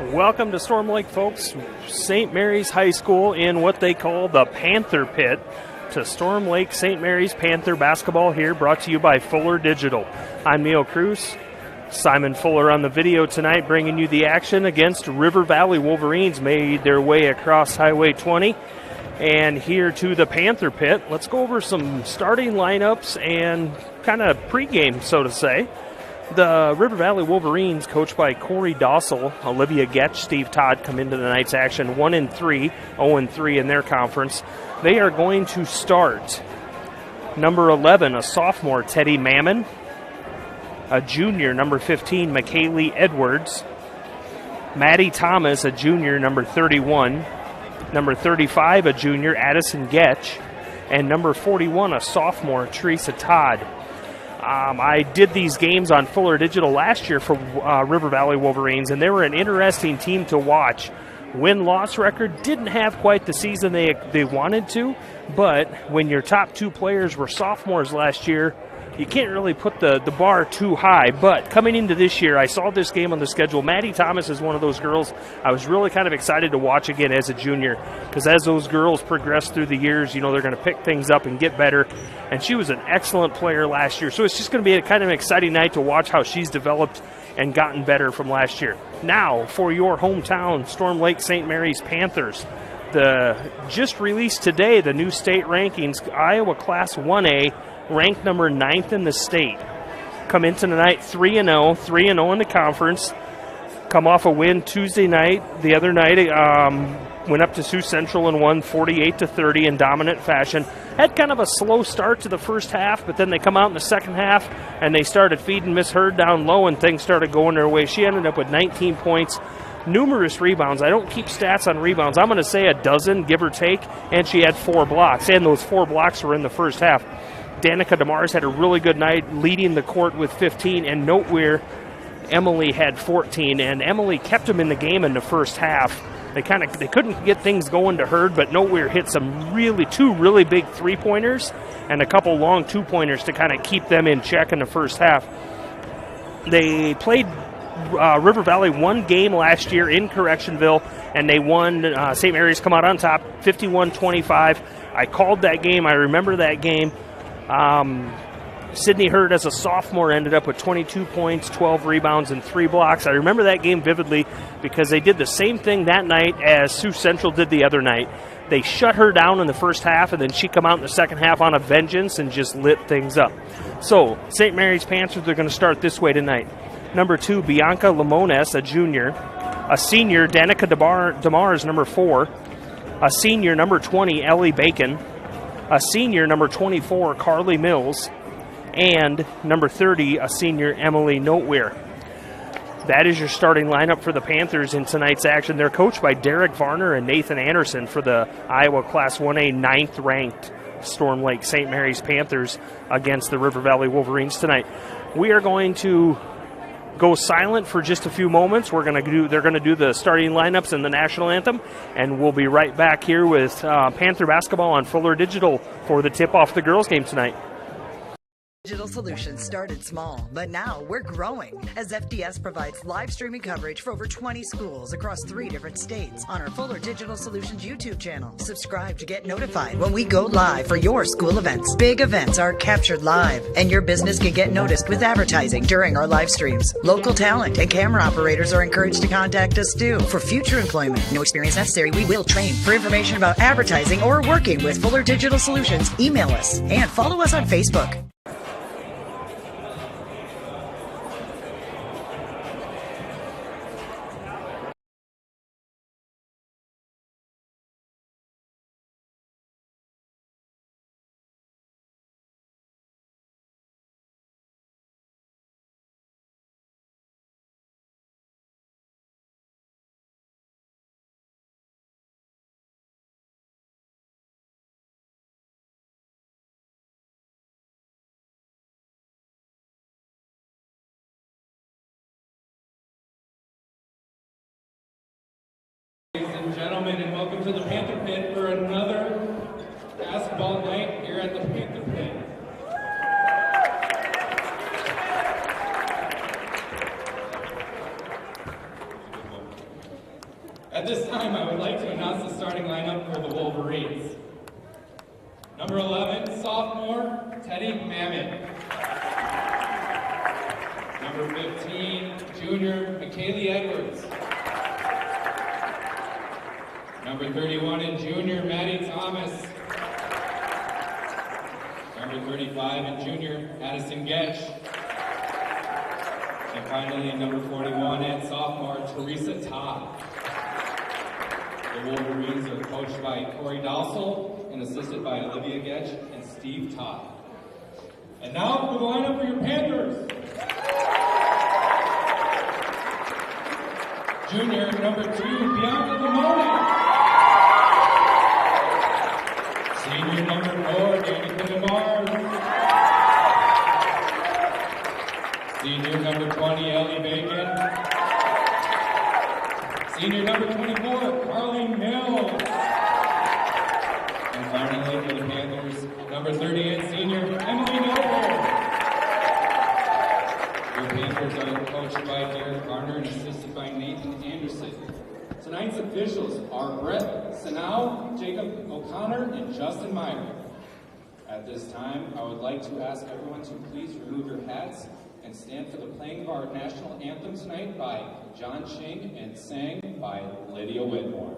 Welcome to Storm Lake, folks. St. Mary's High School in what they call the Panther Pit to Storm Lake St. Mary's Panther basketball here, brought to you by Fuller Digital. I'm Neil Cruz. Simon Fuller on the video tonight, bringing you the action against River Valley Wolverines. Made their way across Highway 20 and here to the Panther Pit. Let's go over some starting lineups and kind of pregame, so to say. The River Valley Wolverines, coached by Corey Dossel, Olivia Getch, Steve Todd, come into the night's action 1-3, 0-3 in their conference. They are going to start number 11, a sophomore, Teddy Mammon, a junior, number 15, McKaylee Edwards, Maddie Thomas, a junior, number 31, number 35, a junior, Addison Getch, and number 41, a sophomore, Teresa Todd. I did these games on Fuller Digital last year for River Valley Wolverines, and they were an interesting team to watch. Win-loss record didn't have quite the season they wanted to, but when your top two players were sophomores last year, you can't really put the bar too high. But coming into this year, I saw this game on the schedule. Maddie Thomas is one of those girls I was really kind of excited to watch again as a junior, because as those girls progress through the years, you know, they're going to pick things up and get better. And she was an excellent player last year. So it's just going to be a kind of exciting night to watch how she's developed and gotten better from last year. Now, for your hometown, Storm Lake St. Mary's Panthers. Just released today, the new state rankings, Iowa Class 1A, ranked number 9th in the state. Come into tonight 3-0, 3-0 in the conference. Come off a win Tuesday night. The other night, went up to Sioux Central and won 48-30 in dominant fashion. Had kind of a slow start to the first half, but then they come out in the second half and they started feeding Miss Hurd down low and things started going their way. She ended up with 19 points, numerous rebounds. I don't keep stats on rebounds. I'm going to say a dozen, give or take, and she had 4 blocks, and those 4 blocks were in the first half. Danica DeMars had a really good night, leading the court with 15, and Noteware, Emily had 14, and Emily kept them in the game in the first half. They couldn't get things going to Hurd, but Noteware hit two really big three-pointers and a couple long two-pointers to kind of keep them in check in the first half. They played River Valley one game last year in Correctionville, and they won. St. Mary's come out on top, 51-25. I called that game. I remember that game. Sydney Hurd, as a sophomore, ended up with 22 points, 12 rebounds, and 3 blocks. I remember that game vividly because they did the same thing that night as Sioux Central did the other night. They shut her down in the first half, and then she come out in the second half on a vengeance and just lit things up. So, St. Mary's Panthers, they're going to start this way tonight. Number 2, Bianca Limones, a junior. A senior, Danica DeMars, number 4. A senior, number 20, Ellie Bacon. A senior, number 24, Carly Mills. And number 30, a senior, Emily Noteware. That is your starting lineup for the Panthers in tonight's action. They're coached by Derek Varner and Nathan Anderson for the Iowa Class 1A 9th-ranked Storm Lake St. Mary's Panthers against the River Valley Wolverines tonight. We are going to go silent for just a few moments. They're going to do the starting lineups and the national anthem, and we'll be right back here with Panther basketball on Fuller Digital for the tip-off of the girls' game tonight. Digital Solutions started small, but now we're growing as FDS provides live streaming coverage for over 20 schools across 3 different states on our Fuller Digital Solutions YouTube channel. Subscribe to get notified when we go live for your school events. Big events are captured live, and your business can get noticed with advertising during our live streams. Local talent and camera operators are encouraged to contact us too for future employment. No experience necessary. We will train. For information about advertising or working with Fuller Digital Solutions, email us and follow us on Facebook. Ladies and gentlemen, and welcome to the Panther Pit for another basketball night here at the Panther Pit. At this time, I would like to announce the starting lineup for the Wolverines. Number 11, sophomore, Teddy Mamet. Number 15, junior, McKaylee Edwards. Number 31 and junior, Maddie Thomas. Number 35 and junior, Addison Getch. And finally, number 41 and sophomore, Teresa Todd. The Wolverines are coached by Corey Dowsell and assisted by Olivia Getch and Steve Todd. And now for the lineup for your Panthers. Junior, number 2, Bianca Limone. Senior, number 4, Danica DeMars. Senior, number 20, Ellie Bacon. Senior, number 24, Carleen Mills. And finally, for the Panthers, number 38, senior, Emily Noble. Your Panthers are coached by Derek Garner and assisted by Nathan Anderson. Tonight's officials are Brett Sanau, Jacob O'Connor, and Justin Meyer. At this time, I would like to ask everyone to please remove your hats and stand for the playing of our national anthem tonight by John Ching and sang by Lydia Whitmore.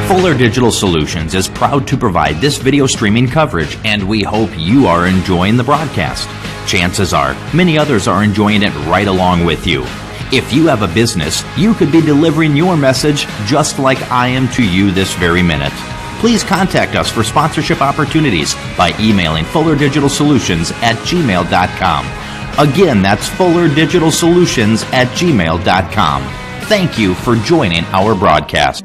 Fuller Digital Solutions is proud to provide this video streaming coverage, and we hope you are enjoying the broadcast. Chances are, many others are enjoying it right along with you. If you have a business, you could be delivering your message just like I am to you this very minute. Please contact us for sponsorship opportunities by emailing fullerdigitalsolutions@gmail.com. Again, that's fullerdigitalsolutions@gmail.com. Thank you for joining our broadcast.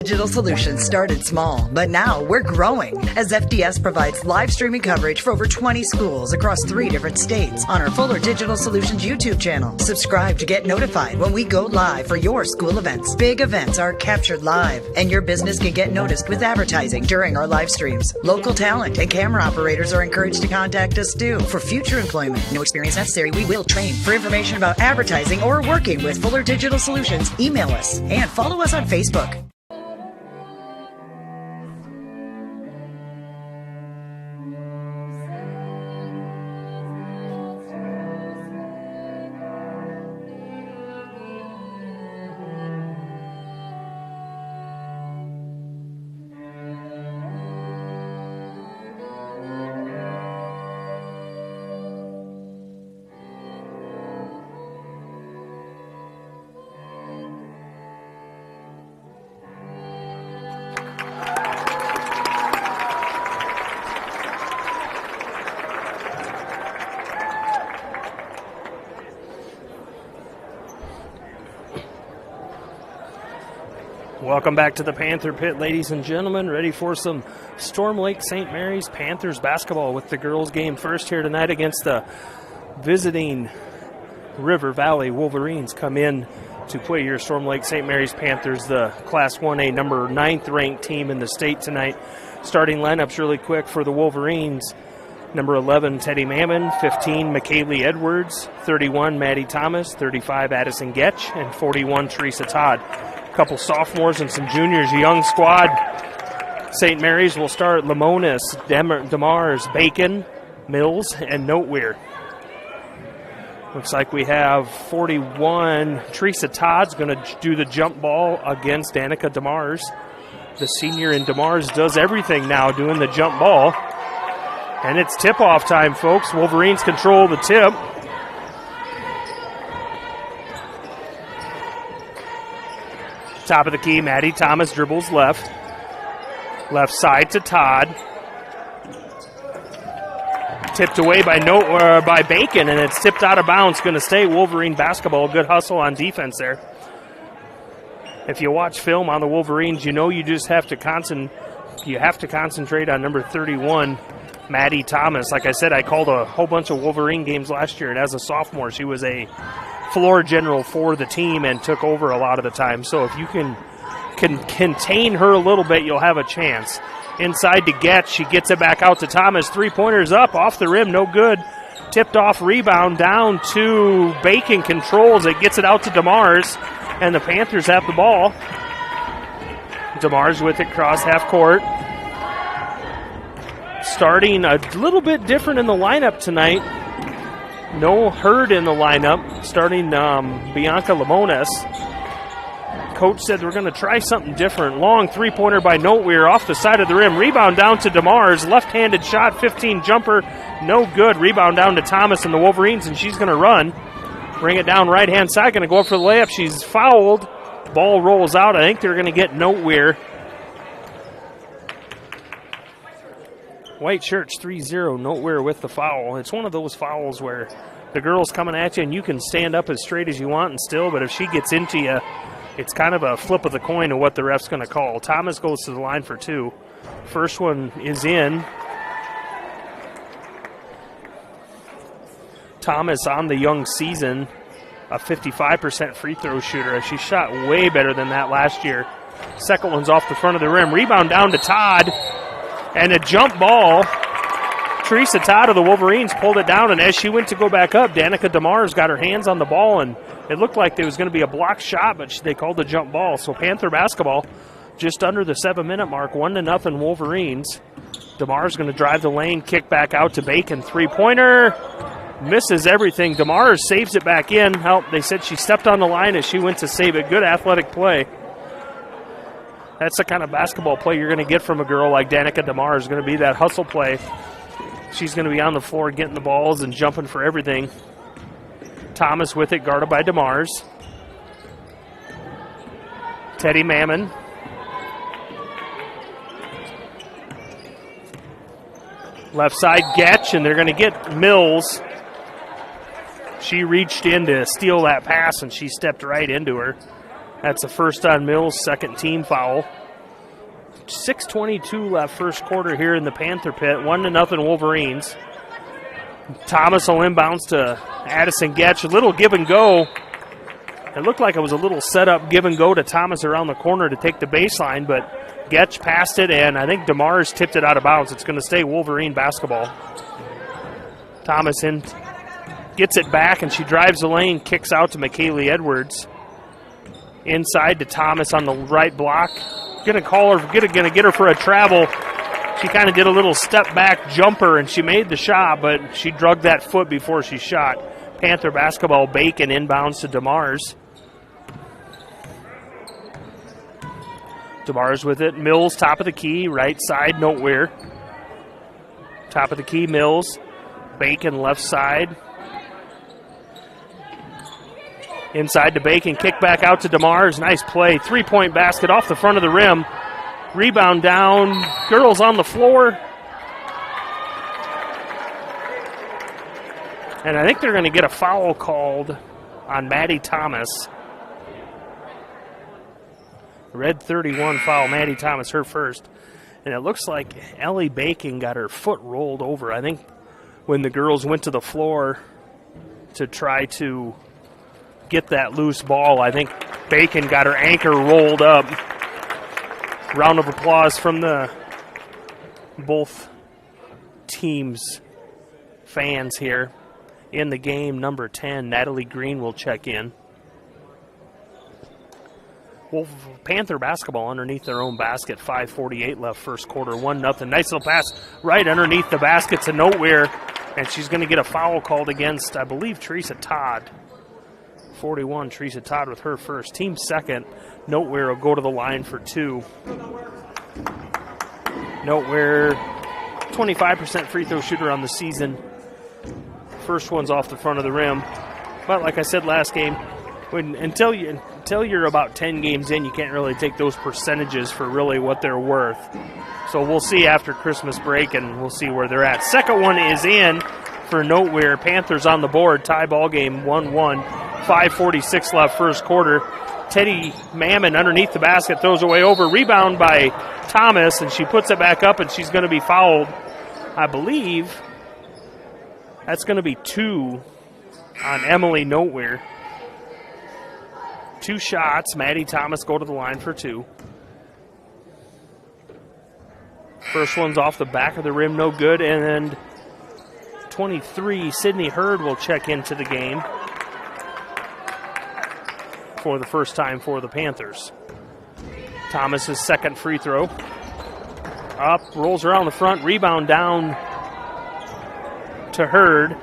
Digital Solutions started small, but now we're growing as FDS provides live streaming coverage for over 20 schools across 3 different states on our Fuller Digital Solutions YouTube channel. Subscribe to get notified when we go live for your school events. Big events are captured live, and your business can get noticed with advertising during our live streams. Local talent and camera operators are encouraged to contact us too for future employment. No experience necessary. We will train. For information about advertising or working with Fuller Digital Solutions, email us and follow us on Facebook. Welcome back to the Panther Pit, ladies and gentlemen. Ready for some Storm Lake St. Mary's Panthers basketball with the girls game first here tonight against the visiting River Valley Wolverines. Come in to play your Storm Lake St. Mary's Panthers, the Class 1A number 9th ranked team in the state tonight. Starting lineups really quick for the Wolverines. Number 11, Teddy Mammon. 15, McKaylee Edwards. 31, Maddie Thomas. 35, Addison Getch. And 41, Teresa Todd. Couple sophomores and some juniors, a young squad. St. Mary's will start Lamonis, DeMars, Bacon, Mills, and Noteweir. Looks like we have 41. Teresa Todd's going to do the jump ball against Danica DeMars. The senior in DeMars does everything now, doing the jump ball. And it's tip-off time, folks. Wolverines control the tip. Top of the key, Maddie Thomas dribbles left. Left side to Todd. Tipped away by Bacon, and it's tipped out of bounds. Going to stay Wolverine basketball. Good hustle on defense there. If you watch film on the Wolverines, you know you just have to concentrate on number 31, Maddie Thomas. Like I said, I called a whole bunch of Wolverine games last year, and as a sophomore, she was a floor general for the team and took over a lot of the time. So if you can can contain her a little bit, you'll have a chance. Inside to Getch. She gets it back out to Thomas. Three-pointers up, off the rim, no good. Tipped off rebound down to Bacon. Controls it, gets it out to DeMars, and the Panthers have the ball. DeMars with it, cross half court. Starting a little bit different in the lineup tonight. No Hurd in the lineup. Starting Bianca Lamones. Coach said we're going to try something different. Long three-pointer by Noteweir off the side of the rim. Rebound down to DeMars. Left-handed shot, 15 jumper. No good. Rebound down to Thomas and the Wolverines, and she's going to run. Bring it down right-hand side. Going to go up for the layup. She's fouled. Ball rolls out. I think they're going to get Noteweir. White shirts 3-0. Noteweir with the foul. It's one of those fouls where the girl's coming at you and you can stand up as straight as you want and still, but if she gets into you, it's kind of a flip of the coin of what the ref's going to call. Thomas goes to the line for two. First one is in. Thomas on the young season, a 55% free throw shooter. She shot way better than that last year. Second one's off the front of the rim. Rebound down to Todd. And a jump ball. Teresa Todd of the Wolverines pulled it down, and as she went to go back up, Danica DeMars got her hands on the ball, and it looked like there was going to be a blocked shot, but they called the jump ball. So Panther basketball just under the 7-minute mark, 1-0 Wolverines. DeMars going to drive the lane, kick back out to Bacon. Three-pointer. Misses everything. DeMars saves it back in. Help, they said she stepped on the line as she went to save it. Good athletic play. That's the kind of basketball play you're going to get from a girl like Danica DeMars. Going to be that hustle play. She's going to be on the floor getting the balls and jumping for everything. Thomas with it, guarded by DeMars. Teddy Mammon. Left side, Getch, and they're going to get Mills. She reached in to steal that pass, and she stepped right into her. That's the first on Mills, second team foul. 6:22 left first quarter here in the Panther pit. 1-0 Wolverines. Thomas will inbounds to Addison Getch. A little give and go. It looked like it was a little setup give and go to Thomas around the corner to take the baseline, but Getch passed it, and I think DeMars tipped it out of bounds. It's going to stay Wolverine basketball. Thomas in, gets it back, and she drives the lane, kicks out to McKaylee Edwards. Inside to Thomas on the right block. Going to get her for a travel. She kind of did a little step back jumper, and she made the shot, but she drugged that foot before she shot. Panther basketball, Bacon inbounds to DeMars. DeMars with it. Mills, top of the key, right side, Noteweir. Top of the key, Mills. Bacon, left side. Inside to Bacon, kick back out to DeMars. Nice play. Three-point basket off the front of the rim. Rebound down. Girls on the floor. And I think they're going to get a foul called on Maddie Thomas. Red 31 foul. Maddie Thomas, her first. And it looks like Ellie Bacon got her foot rolled over. I think when the girls went to the floor to try to get that loose ball, I think Bacon got her ankle rolled up. Round of applause from the both teams' fans here. In the game, number 10, Natalie Green will check in. Wolf Panther basketball underneath their own basket. 5:48 left first quarter. 1-0. Nice little pass right underneath the basket to Noteweir. And she's going to get a foul called against, I believe, Teresa Todd. 41, Teresa Todd with her first. Team second. Noteweir will go to the line for two. Noteweir, 25% free throw shooter on the season. First one's off the front of the rim. But like I said last game, until you're about 10 games in, you can't really take those percentages for really what they're worth. So we'll see after Christmas break, and we'll see where they're at. Second one is in for Noteweir. Panthers on the board. Tie ball game 1-1. 5:46 left first quarter. Teddy Mammon underneath the basket, throws away over. Rebound by Thomas, and she puts it back up, and she's going to be fouled. I believe that's going to be two on Emily Noteweir. Two shots. Maddie Thomas go to the line for two. First one's off the back of the rim, no good. And 23, Sydney Hurd will check into the game for the first time for the Panthers. Thomas's second free throw. Up, rolls around the front, rebound down to Hurd.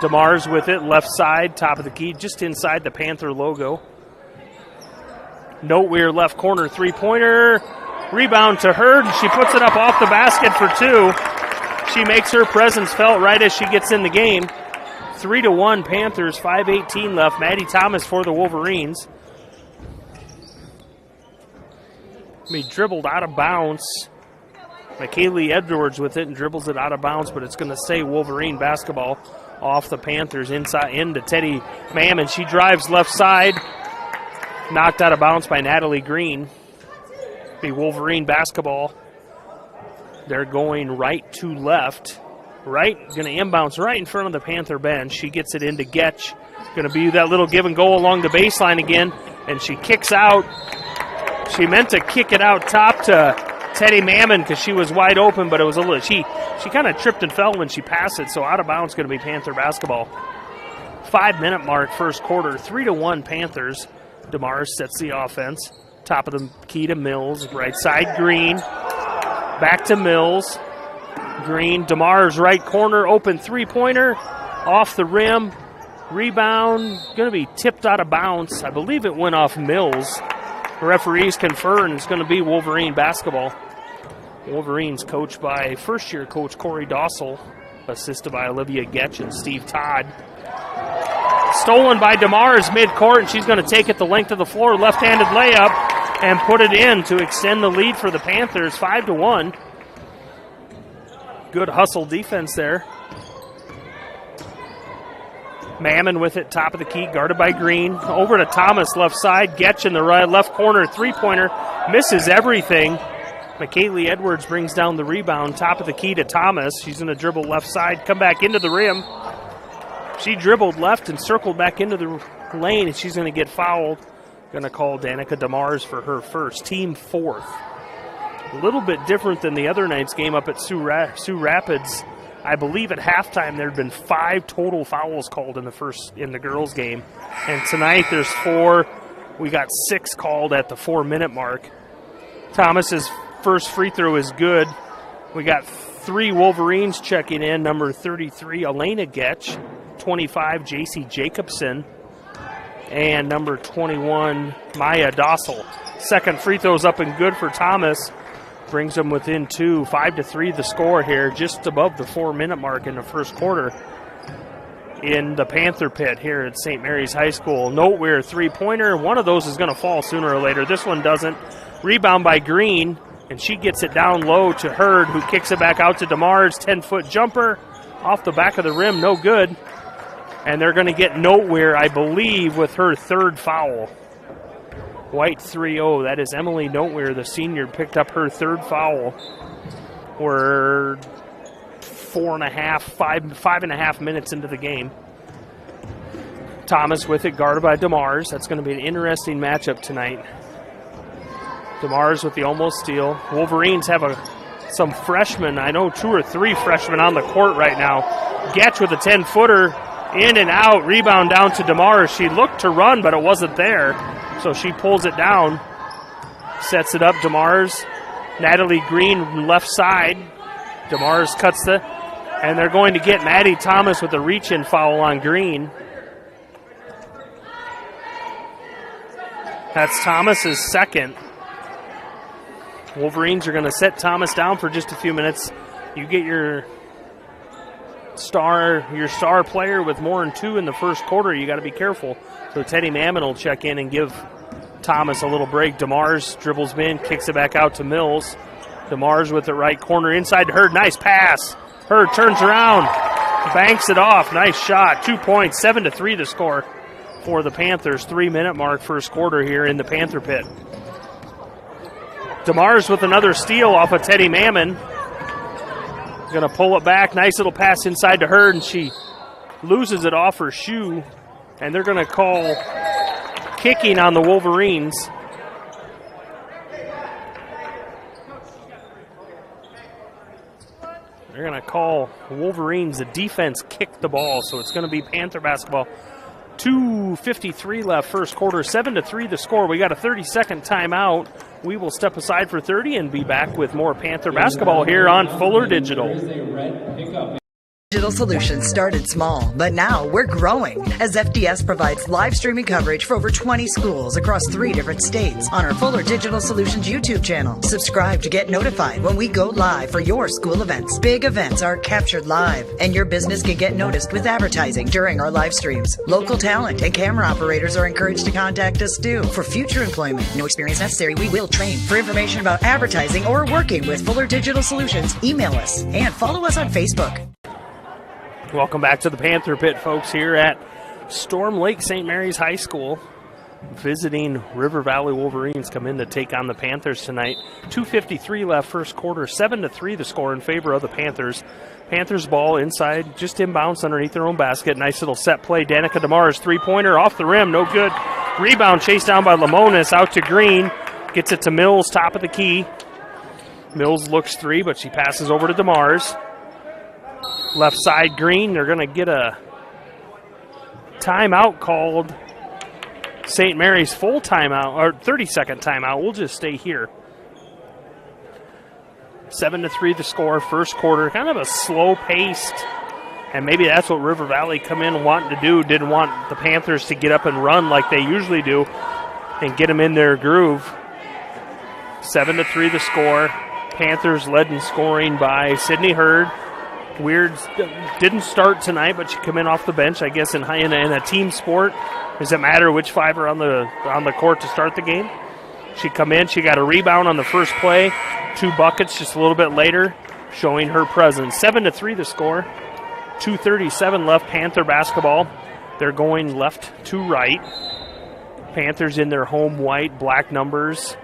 DeMars with it, left side, top of the key, just inside the Panther logo. Noteweir left corner, three-pointer. Rebound to Hurd, and she puts it up off the basket for two. She makes her presence felt right as she gets in the game. 3-1 Panthers, 5:18 left. Maddie Thomas for the Wolverines. Dribbled out of bounds. McKaylee Edwards with it and dribbles it out of bounds, but it's going to stay Wolverine basketball off the Panthers inside into Teddy Mammon. She drives left side. Knocked out of bounds by Natalie Green. Be Wolverine basketball. They're going right to left. Right, going to inbounds right in front of the Panther bench. She gets it into Getch. Going to be that little give and go along the baseline again, and she kicks out. She meant to kick it out top to Teddy Mammon because she was wide open, but it was a little. She kind of tripped and fell when she passed it, so out of bounds going to be Panther basketball. 5-minute mark, first quarter, 3-1 Panthers. DeMars sets the offense. Top of the key to Mills. Right side, Green. Back to Mills. Green, DeMars right corner, open three-pointer. Off the rim. Rebound. Going to be tipped out of bounds. I believe it went off Mills. The referees confer, and it's going to be Wolverine basketball. Wolverines coached by first-year coach Corey Dossel, assisted by Olivia Getch and Steve Todd. Stolen by DeMars mid-court, and she's going to take it the length of the floor. Left-handed layup and put it in to extend the lead for the Panthers, 5-1. Good hustle defense there. Mammon with it, top of the key, guarded by Green. Over to Thomas, left side. Getch in the right left corner, three-pointer. Misses everything. McKaylee Edwards brings down the rebound. Top of the key to Thomas. She's going to dribble left side, come back into the rim. She dribbled left and circled back into the lane, and she's going to get fouled. Going to call Danica DeMars for her first, team fourth. A little bit different than the other night's game up at Sioux Rapids. I believe at halftime there had been 5 total fouls called in the girls' game, and tonight there's 4. We got 6 called at the 4-minute mark. Thomas's first free throw is good. We got 3 Wolverines checking in. Number 33, Elena Getch. 25, JC Jacobson. And number 21, Maya Dossel. Second free throw's up and good for Thomas. Brings them within 2, 5-3 the score here, just above the 4-minute mark in the first quarter in the Panther pit here at St. Mary's High School. Noteweir three-pointer. One of those is going to fall sooner or later. This one doesn't. Rebound by Green, and she gets it down low to Hurd, who kicks it back out to DeMars. 10-foot jumper off the back of the rim, no good. And they're going to get Noteweir, I believe, with her third foul. White 3-0. That is Emily Noteweir, the senior, picked up her third foul. We're 5.5 minutes into the game. Thomas with it, guarded by DeMars. That's going to be an interesting matchup tonight. DeMars with the almost steal. Wolverines have some freshmen. I know 2 or 3 freshmen on the court right now. Getch with a 10-footer. In and out. Rebound down to DeMars. She looked to run, but it wasn't there. So she pulls it down, sets it up. DeMars, Natalie Green left side. DeMars cuts and they're going to get Maddie Thomas with a reach-in foul on Green. That's Thomas's second. Wolverines are going to set Thomas down for just a few minutes. You get your star player with more than 2 in the first quarter. You got to be careful. So Teddy Mammon will check in and give Thomas a little break. DeMars dribbles in, kicks it back out to Mills. DeMars with the right corner inside to Hurd. Nice pass. Hurd turns around, banks it off. Nice shot. 2 points, 7-3 the score for the Panthers. 3-minute mark first quarter here in the Panther pit. DeMars with another steal off of Teddy Mammon. Going to pull it back. Nice little pass inside to Hurd, and she loses it off her shoe. And they're going to call kicking on the Wolverines. They're going to call Wolverines. The defense kicked the ball, so it's going to be Panther basketball. 2:53 left first quarter, 7-3 the score. We got a 30-second timeout. We will step aside for 30 and be back with more Panther basketball here on Fuller Digital. Digital Solutions started small, but now we're growing as FDS provides live streaming coverage for over 20 schools across 3 different states on our Fuller Digital Solutions YouTube channel. Subscribe to get notified when we go live for your school events. Big events are captured live, and your business can get noticed with advertising during our live streams. Local talent and camera operators are encouraged to contact us too. For future employment, no experience necessary, we will train. For information about advertising or working with Fuller Digital Solutions, email us and follow us on Facebook. Welcome back to the Panther Pit, folks, here at Storm Lake St. Mary's High School. Visiting River Valley Wolverines come in to take on the Panthers tonight. 2:53 left first quarter, 7-3 the score in favor of the Panthers. Panthers ball inside, just inbounds underneath their own basket. Nice little set play. Danica DeMar's three-pointer off the rim, no good. Rebound chased down by Lamonis, out to Green. Gets it to Mills, top of the key. Mills looks three, but she passes over to DeMar's. Left side, Green. They're going to get a timeout called. St. Mary's full timeout, or 30-second timeout. We'll just stay here. 7-3 the score, first quarter. Kind of a slow-paced, and maybe that's what River Valley come in wanting to do. Didn't want the Panthers to get up and run like they usually do and get them in their groove. 7-3 the score. Panthers led in scoring by Sydney Hurd. Weird didn't start tonight, but she come in off the bench, I guess, in a team sport. Does it matter which five are on the court to start the game? She come in, she got a rebound on the first play, 2 buckets just a little bit later, showing her presence. 7-3 the score. 2:37 left, Panther basketball. They're going left to right. Panthers in their home white, black numbers.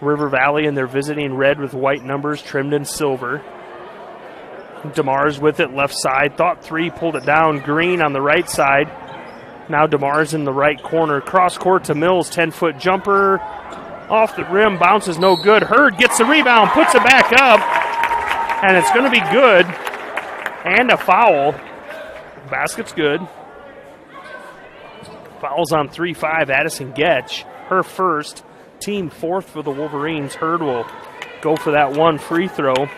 River Valley in their visiting red with white numbers trimmed in silver. DeMar's with it, left side. Thought three, pulled it down. Green on the right side. Now DeMar's in the right corner. Cross court to Mills, 10-foot jumper. Off the rim, bounces no good. Hurd gets the rebound, puts it back up. And it's going to be good. And a foul. Basket's good. Fouls on 3-5, Addison Getch. Her first. Team fourth for the Wolverines. Hurd will go for that one free throw.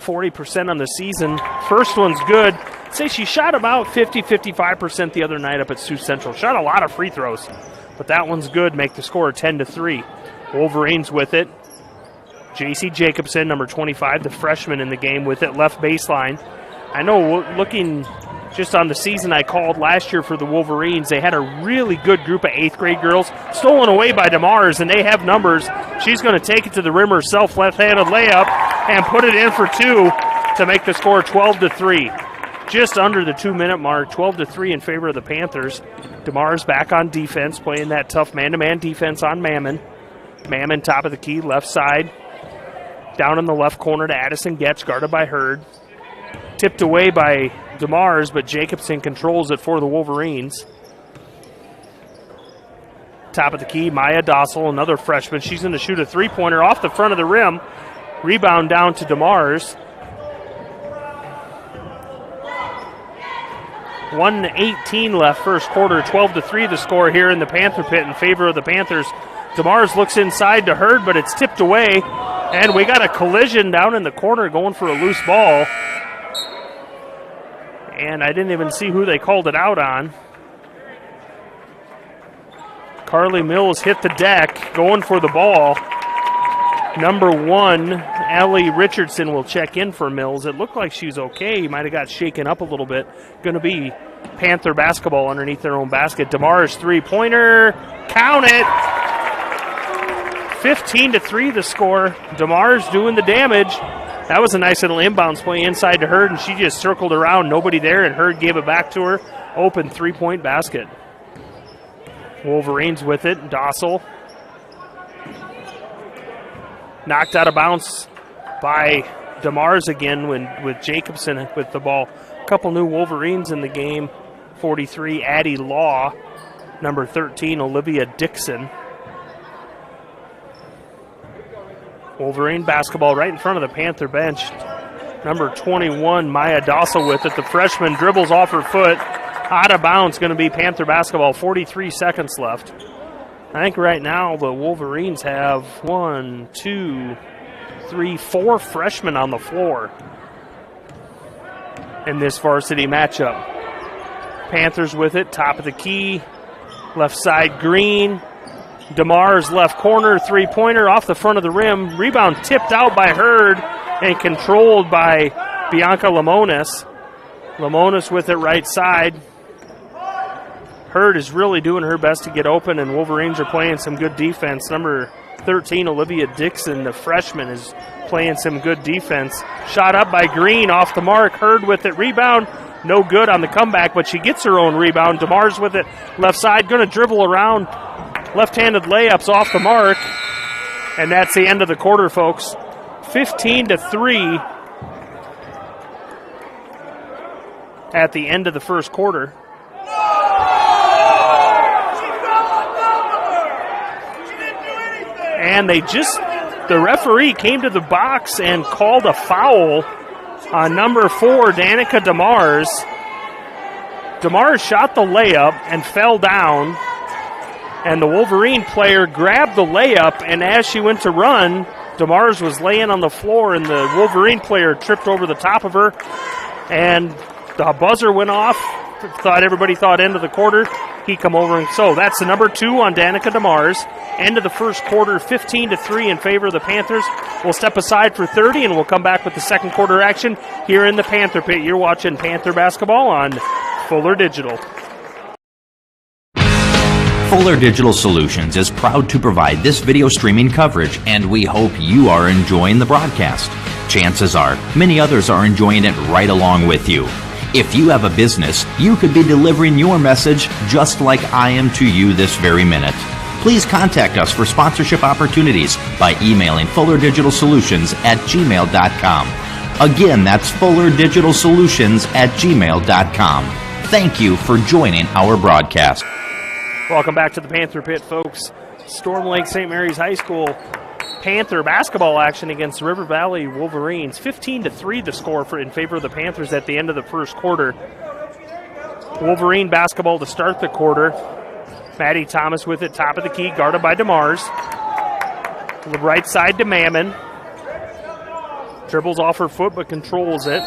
40% on the season. First one's good. I'd say she shot about 50-55% the other night up at Sioux Central. Shot a lot of free throws, but that one's good. Make the score 10-3. Wolverines with it. J.C. Jacobson, number 25, the freshman in the game, with it, left baseline. I know, looking just on the season I called last year for the Wolverines, they had a really good group of 8th grade girls, stolen away by DeMar's, and they have numbers. She's going to take it to the rim herself, left-handed layup, and put it in for 2 to make the score 12-3. Just under the 2-minute mark, 12-3 in favor of the Panthers. DeMar's back on defense, playing that tough man-to-man defense on Mammon. Mammon top of the key, left side. Down in the left corner to Addison Getch, guarded by Hurd. Tipped away by DeMar's, but Jacobson controls it for the Wolverines. Top of the key, Maya Dossel, another freshman. She's going to shoot a three-pointer off the front of the rim. Rebound down to DeMar's. 1:18 left first quarter, 12-3 the score here in the Panther Pit in favor of the Panthers. DeMar's looks inside to Hurd, but it's tipped away, and we got a collision down in the corner going for a loose ball. And I didn't even see who they called it out on. Carly Mills hit the deck, going for the ball. Number 1, Ellie Richardson will check in for Mills. It looked like she's okay. Might have got shaken up a little bit. Going to be Panther basketball underneath their own basket. DeMar's three-pointer. Count it. 15-3 the score. DeMar's doing the damage. That was a nice little inbounds play inside to Hurd, and she just circled around. Nobody there, and Hurd gave it back to her. Open three-point basket. Wolverines with it. Dossel. Knocked out of bounds by DeMar's again with Jacobson with the ball. A couple new Wolverines in the game. 43, Addie Law. Number 13, Olivia Dixon. Wolverine basketball right in front of the Panther bench. Number 21, Maya Dossel with it. The freshman dribbles off her foot. Out of bounds, going to be Panther basketball. 43 seconds left. I think right now the Wolverines have 1, 2, 3, 4 freshmen on the floor in this varsity matchup. Panthers with it, top of the key. Left side, Green. DeMar's left corner, three-pointer off the front of the rim. Rebound tipped out by Hurd and controlled by Bianca Lamonis. Lamonis with it right side. Hurd is really doing her best to get open, and Wolverines are playing some good defense. Number 13, Olivia Dixon, the freshman, is playing some good defense. Shot up by Green off the mark. Hurd with it. Rebound. No good on the comeback, but she gets her own rebound. DeMar's with it. Left side. Going to dribble around. Left-handed layups off the mark. And that's the end of the quarter, folks. 15-3 at the end of the first quarter. And the referee came to the box and called a foul on number 4, Danica DeMars. DeMars shot the layup and fell down, and the Wolverine player grabbed the layup, and as she went to run, DeMars was laying on the floor, and the Wolverine player tripped over the top of her, and the buzzer went off. Everybody thought end of the quarter. He come over, and so that's the number 2 on Danica DeMars. End of the first quarter, 15-3 in favor of the Panthers. We'll step aside for 30, and we'll come back with the second quarter action here in the Panther Pit. You're watching Panther basketball on Fuller Digital. Fuller Digital Solutions is proud to provide this video streaming coverage, and we hope you are enjoying the broadcast. Chances are, many others are enjoying it right along with you. If you have a business, you could be delivering your message just like I am to you this very minute. Please contact us for sponsorship opportunities by emailing fullerdigitalsolutions@gmail.com. Again, that's fullerdigitalsolutions@gmail.com. Thank you for joining our broadcast. Welcome back to the Panther Pit, folks. Storm Lake St. Mary's High School Panther basketball action against River Valley Wolverines. 15-3 the score in favor of the Panthers at the end of the first quarter. Wolverine basketball to start the quarter. Maddie Thomas with it, top of the key, guarded by DeMars. The right side to Mammon. Dribbles off her foot but controls it.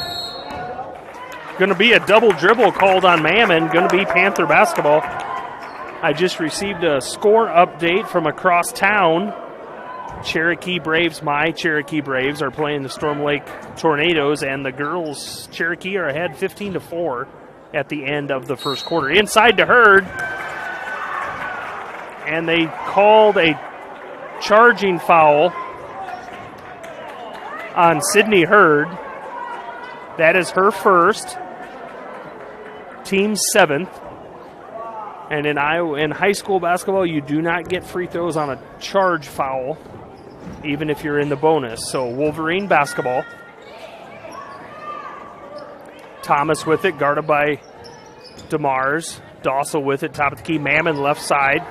Going to be a double dribble called on Mammon. Going to be Panther basketball. I just received a score update from across town. Cherokee Braves, my Cherokee Braves, are playing the Storm Lake Tornadoes, and the girls, Cherokee, are ahead 15-4 at the end of the first quarter. Inside to Hurd, and they called a charging foul on Sydney Hurd. That is her first, team 7th. And in high school basketball, you do not get free throws on a charge foul, even if you're in the bonus. So Wolverine basketball. Thomas with it, guarded by DeMars. Dossel with it, top of the key. Mammon left side.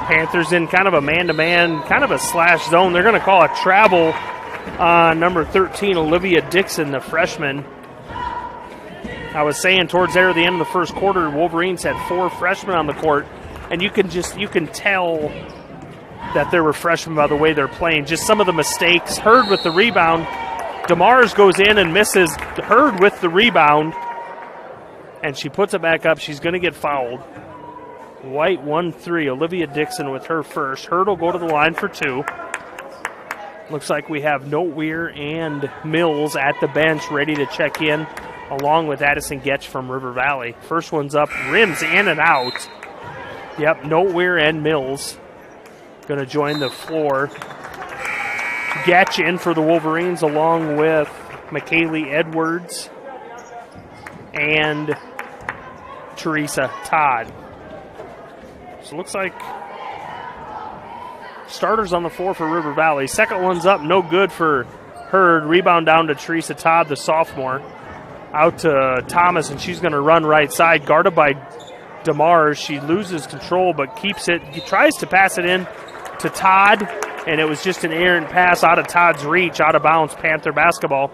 Panthers in kind of a man-to-man, kind of a slash zone. They're going to call a travel on number 13, Olivia Dixon, the freshman. I was saying towards there at the end of the first quarter, Wolverines had 4 freshmen on the court, and you can tell that there were freshmen by the way they're playing. Just some of the mistakes. Hurd with the rebound. DeMars goes in and misses. Hurd with the rebound, and she puts it back up. She's going to get fouled. White 1-3. Olivia Dixon with her first. Hurd will go to the line for 2. Looks like we have Noteweir and Mills at the bench ready to check in, along with Addison Getch from River Valley. First one's up, rims in and out. Yep, Noteweir and Mills going to join the floor. Getch in for the Wolverines, along with McKaylee Edwards and Teresa Todd. So it looks like starters on the floor for River Valley. Second one's up, no good for Hurd. Rebound down to Teresa Todd, the sophomore. Out to Thomas, and she's going to run right side, guarded by DeMars. She loses control but keeps it. He tries to pass it in to Todd. and it was just an errant pass out of Todd's reach, out of bounds, Panther basketball.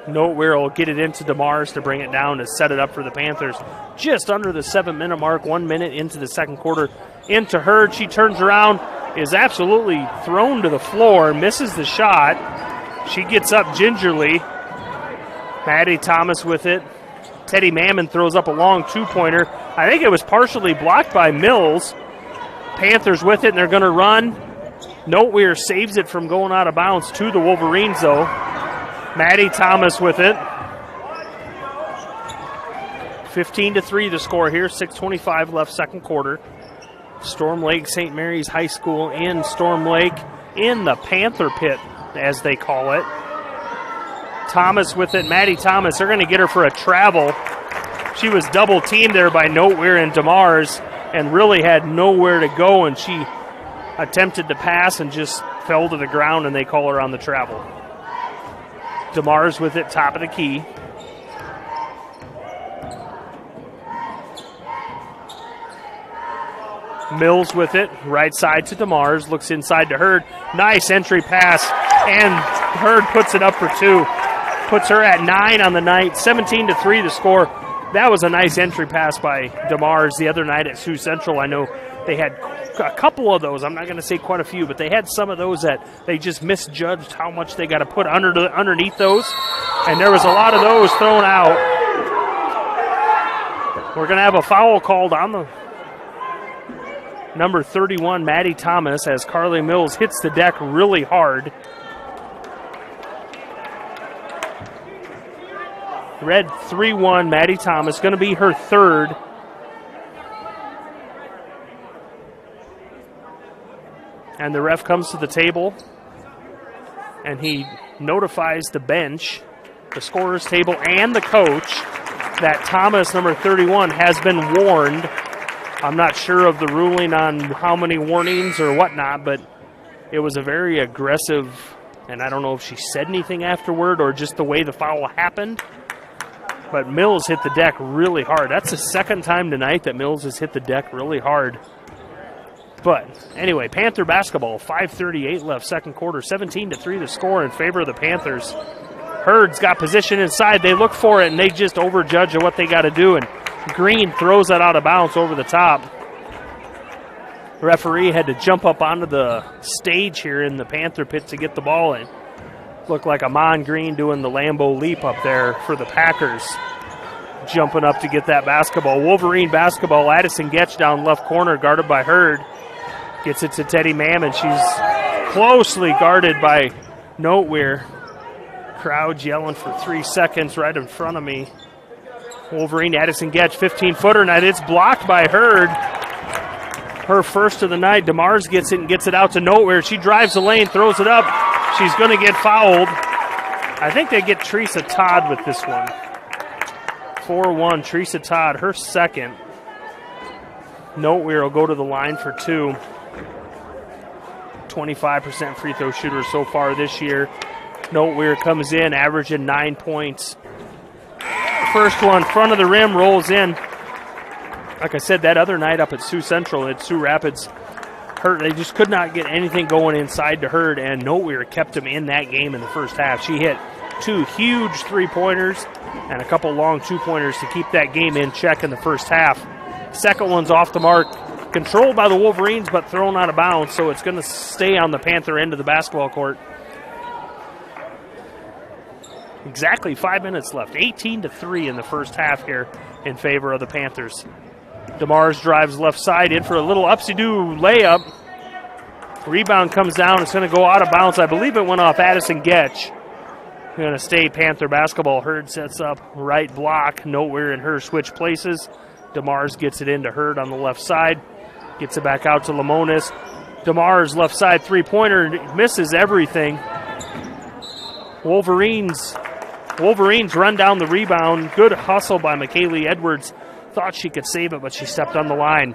Nowhere will get it into DeMars to bring it down to set it up for the Panthers. Just under the 7-minute mark, 1 minute into the second quarter. Into Hurd, she turns around, is absolutely thrown to the floor, misses the shot. She gets up gingerly. Maddie Thomas with it. Teddy Mammon throws up a long two-pointer. I think it was partially blocked by Mills. Panthers with it, and they're going to run. Noteweir saves it from going out of bounds to the Wolverines, though. Maddie Thomas with it. 15-3 the score here. 6:25 left second quarter. Storm Lake St. Mary's High School in Storm Lake in the Panther Pit, as they call it. Thomas with it. Maddie Thomas, they're going to get her for a travel. She was double teamed there by Noteweir and DeMars and really had nowhere to go, and she attempted to pass and just fell to the ground, and they call her on the travel. DeMars with it, top of the key. Mills with it, right side to DeMars, looks inside to Hurd. Nice entry pass, and Hurd puts it up for two. Puts her at 9 on the night, 17-3 the score. That was a nice entry pass by DeMars the other night at Sioux Central. I know they had a couple of those. I'm not going to say quite a few, but they had some of those that they just misjudged how much they got to put underneath those, and there was a lot of those thrown out. We're going to have a foul called on the number 31, Maddie Thomas, as Carly Mills hits the deck really hard. Red 3-1, Maddie Thomas, going to be her third. And the ref comes to the table, and he notifies the bench, the scorer's table, and the coach that Thomas, number 31, has been warned. I'm not sure of the ruling on how many warnings or whatnot, but it was a very aggressive, and I don't know if she said anything afterward or just the way the foul happened. But Mills hit the deck really hard. That's the second time tonight that Mills has hit the deck really hard. But anyway, Panther basketball, 5:38 left second quarter, 17-3 the score in favor of the Panthers. Hurd's got position inside. They look for it, and they just overjudge what they got to do. And Green throws that out of bounds over the top. The referee had to jump up onto the stage here in the Panther Pit to get the ball in. Looked like Amon Green doing the Lambeau leap up there for the Packers. Jumping up to get that basketball. Wolverine basketball, Addison Getch down left corner, guarded by Hurd. Gets it to Teddy Mammon. She's closely guarded by Noteweir. Crowd yelling for 3 seconds right in front of me. Wolverine, Addison Getch, 15-footer, and it's blocked by Hurd. Her first of the night. DeMars gets it and gets it out to Noteweir. She drives the lane, throws it up. She's going to get fouled. I think they get Teresa Todd with this one. 4-1, Teresa Todd, her second. Noteweir will go to the line for two. 25% free throw shooter so far this year. Noteweir comes in, averaging 9 points. First one, front of the rim, rolls in. Like I said, that other night up at Sioux Central, at Sioux Rapids, they just could not get anything going inside to Hurd, and Noteweir kept him in that game in the first half. She hit 2 huge three-pointers and a couple long two-pointers to keep that game in check in the first half. Second one's off the mark, controlled by the Wolverines, but thrown out of bounds, so it's going to stay on the Panther end of the basketball court. Exactly 5 minutes left. 18-3 in the first half here in favor of the Panthers. DeMars drives left side in for a little upsy-doo layup. Rebound comes down. It's going to go out of bounds. I believe it went off Addison Getch. Going to stay Panther basketball. Hurd sets up right block. Noteweir and her switch places. DeMars gets it into Hurd on the left side. Gets it back out to Lamonis. DeMars left side three-pointer misses everything. Wolverines run down the rebound. Good hustle by McKaylee Edwards. Thought she could save it, but she stepped on the line.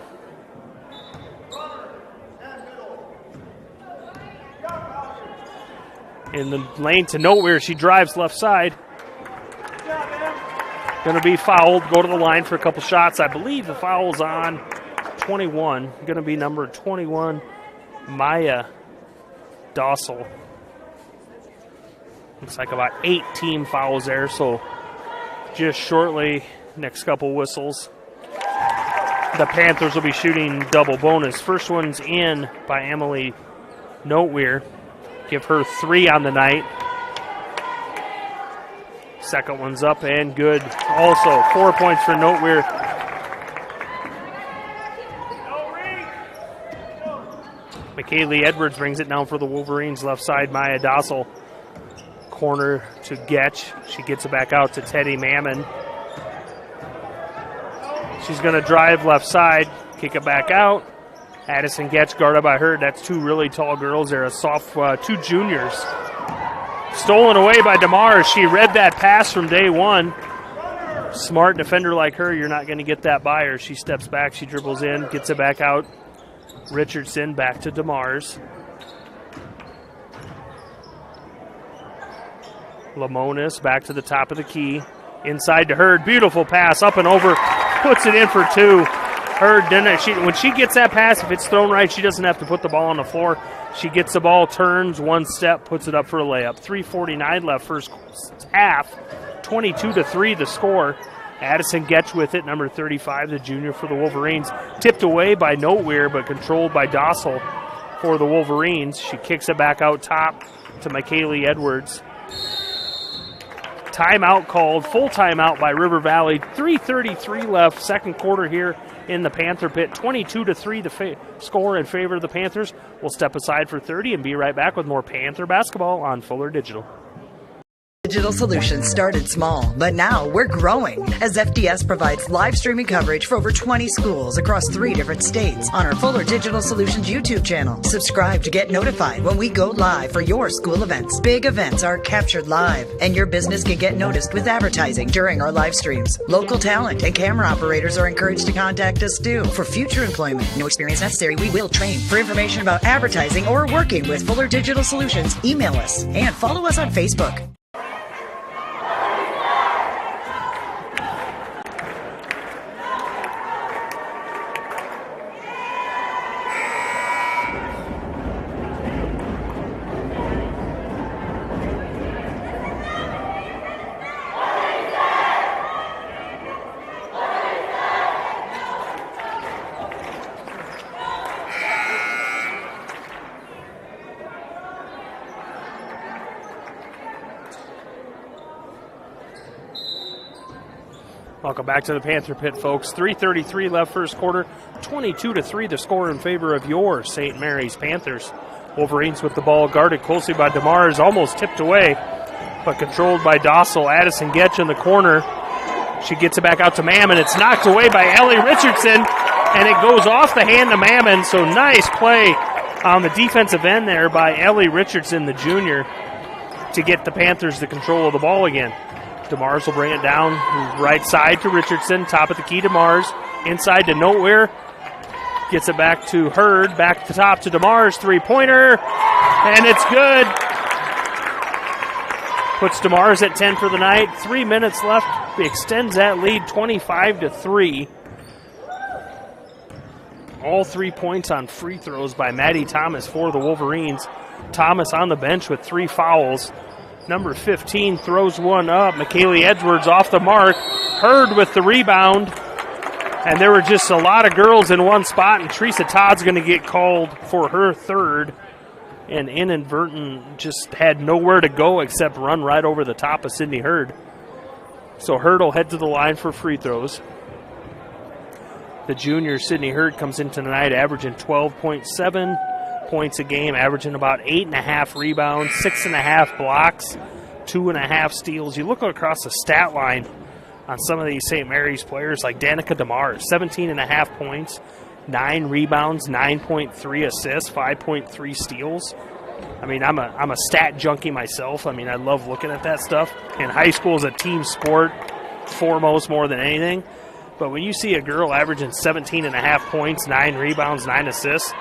In the lane to Noteweir, she drives left side. Going to be fouled. Go to the line for a couple shots. I believe the foul's on 21, going to be number 21, Maya Dossel. Looks like about 8 team fouls there, so just shortly, next couple whistles, the Panthers will be shooting double bonus. First one's in by Emily Noteweir. Give her 3 on the night. Second one's up and good. Also, 4 points for Noteweir. McKaylee Edwards brings it down for the Wolverines. Left side, Maya Dossel. Corner to Getch. She gets it back out to Teddy Mammon. She's going to drive left side, kick it back out. Addison Getch guarded by her. That's 2 really tall girls there, 2 juniors. Stolen away by DeMars. She read that pass from day one. Smart defender like her, you're not going to get that by her. She steps back, she dribbles in, gets it back out. Richardson back to DeMars. Lamonis back to the top of the key. Inside to Hurd. Beautiful pass up and over. Puts it in for 2. Hurd, when she gets that pass, if it's thrown right, she doesn't have to put the ball on the floor. She gets the ball, turns, 1 step, puts it up for a layup. 3:49 left first half. 22-3 the score. Addison Getch with it, number 35, the junior for the Wolverines. Tipped away by Noteweir, but controlled by Dossel for the Wolverines. She kicks it back out top to McKaylee Edwards. Timeout called, full timeout by River Valley. 3:33 left, second quarter here in the Panther pit. 22-3 the score in favor of the Panthers. We'll step aside for 30 and be right back with more Panther basketball on Fuller Digital. Digital Solutions started small, but now we're growing as FDS provides live streaming coverage for over 20 schools across 3 different states on our Fuller Digital Solutions YouTube channel. Subscribe to get notified when we go live for your school events. Big events are captured live, and your business can get noticed with advertising during our live streams. Local talent and camera operators are encouraged to contact us too. For future employment, no experience necessary, we will train. For information about advertising or working with Fuller Digital Solutions, email us and follow us on Facebook. Welcome back to the Panther Pit, folks. 3:33 left first quarter. 22-3 the score in favor of your St. Mary's Panthers. Wolverines with the ball guarded closely by DeMars, almost tipped away, but controlled by Dossel. Addison Getch in the corner. She gets it back out to Mammon. It's knocked away by Ellie Richardson, and it goes off the hand of Mammon. So nice play on the defensive end there by Ellie Richardson, the junior, to get the Panthers the control of the ball again. DeMars will bring it down right side to Richardson, top of the key DeMars, inside to Noteweir, gets it back to Hurd, back to top to DeMars, 3-pointer, and it's good. Puts DeMars at 10 for the night. 3 minutes left. He extends that lead 25-3. All 3 points on free throws by Maddie Thomas for the Wolverines. Thomas on the bench with 3 fouls. Number 15 throws one up. McKaylee Edwards off the mark. Hurd with the rebound. And there were just a lot of girls in one spot, and Teresa Todd's going to get called for her third. And inadvertent just had nowhere to go except run right over the top of Sydney Hurd. So Hurd will head to the line for free throws. The junior Sydney Hurd comes in tonight averaging 12.7 points a game, averaging about 8.5 rebounds, 6.5 blocks, 2.5 steals. You look across the stat line on some of these St. Mary's players like Danica DeMars, 17.5 points, 9 rebounds, 9.3 assists, 5.3 steals. I mean, I'm a stat junkie myself. I mean, I love looking at that stuff. And high school is a team sport, foremost more than anything. But when you see a girl averaging 17.5 points, 9 rebounds, 9 assists,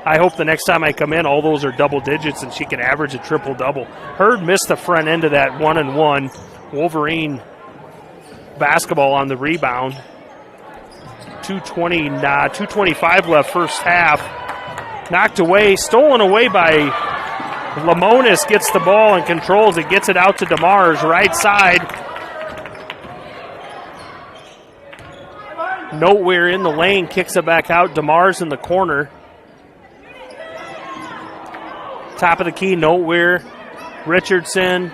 I hope the next time I come in, all those are double digits and she can average a triple-double. Hurd missed the front end of that 1-and-1. Wolverine basketball on the rebound. 2:25 left first half. Knocked away, stolen away by Lamonis. Gets the ball and controls it. Gets it out to DeMars, right side. Nowhere in the lane, kicks it back out. DeMars in the corner. Top of the key, nowhere. Richardson.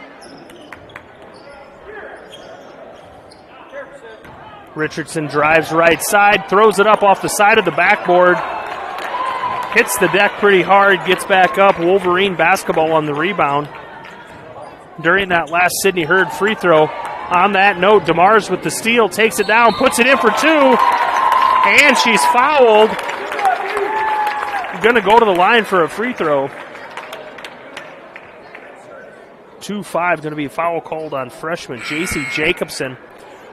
Richardson drives right side, throws it up off the side of the backboard. Hits the deck pretty hard, gets back up. Wolverine basketball on the rebound. During that last Sydney Hurd free throw. On that note, DeMars with the steal, takes it down, puts it in for two, and she's fouled. Going to go to the line for a free throw. 2-5, going to be a foul called on freshman J.C. Jacobson.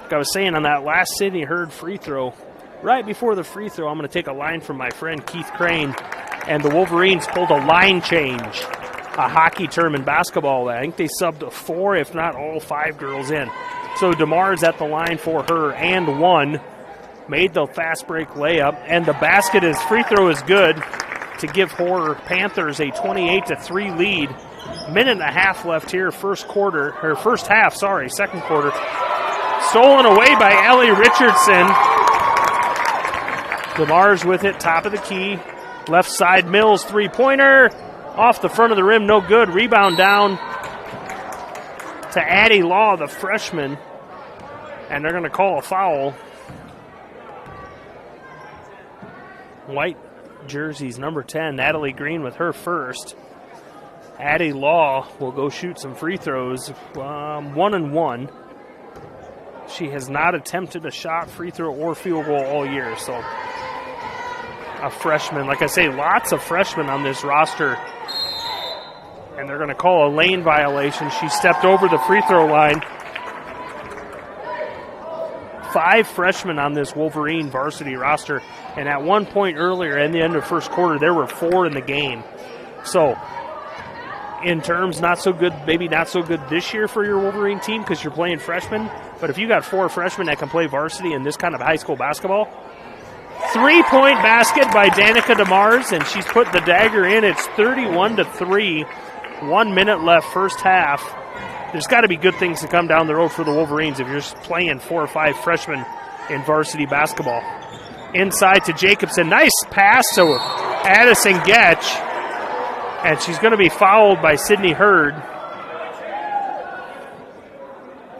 Like I was saying, on that last Sydney Hurd free throw, right before the free throw, I'm going to take a line from my friend Keith Crane, and the Wolverines pulled a line change. A hockey term in basketball. I think they subbed 4, if not all 5 girls in. So DeMars at the line for her and one. Made the fast break layup, and the basket is free throw is good to give her Panthers a 28-3 lead. Minute and a half left here, second quarter. Stolen away by Allie Richardson. DeMars with it, top of the key. Left side, Mills, three-pointer. Off the front of the rim, no good. Rebound down to Addie Law, the freshman. And they're going to call a foul. White jerseys, number 10, Natalie Green with her first. Addie Law will go shoot some free throws, 1-1. She has not attempted a shot, free throw, or field goal all year. So a freshman, like I say, lots of freshmen on this roster. And they're going to call a lane violation. She stepped over the free throw line. 5 freshmen on this Wolverine varsity roster. And at one point earlier in the end of first quarter, there were 4 in the game. So in terms, not so good, maybe not so good this year for your Wolverine team because you're playing freshmen. But if you got 4 freshmen that can play varsity in this kind of high school basketball, 3-point basket by Danica DeMars, and she's put the dagger in. It's 31-3. 1 minute left first half. There's got to be good things to come down the road for the Wolverines if you're just playing 4 or 5 freshmen in varsity basketball. Inside to Jacobson. Nice pass to Addison Getch. And she's going to be fouled by Sydney Hurd.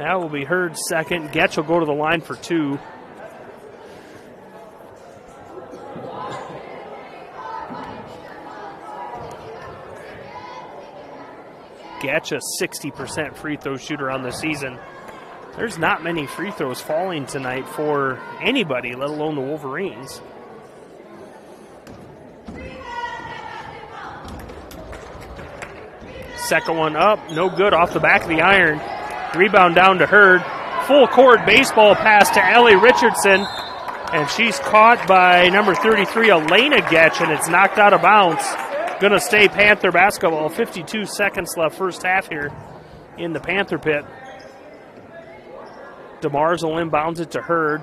That will be Hurd's second. Getch will go to the line for 2. Getch, a 60% free throw shooter on the season. There's not many free throws falling tonight for anybody, let alone the Wolverines. Second one up, no good, off the back of the iron. Rebound down to Hurd. Full court baseball pass to Allie Richardson. And she's caught by number 33, Elena Getch, and it's knocked out of bounds. Going to stay Panther basketball. 52 seconds left first half here in the Panther pit. DeMars will inbounds it to Hurd.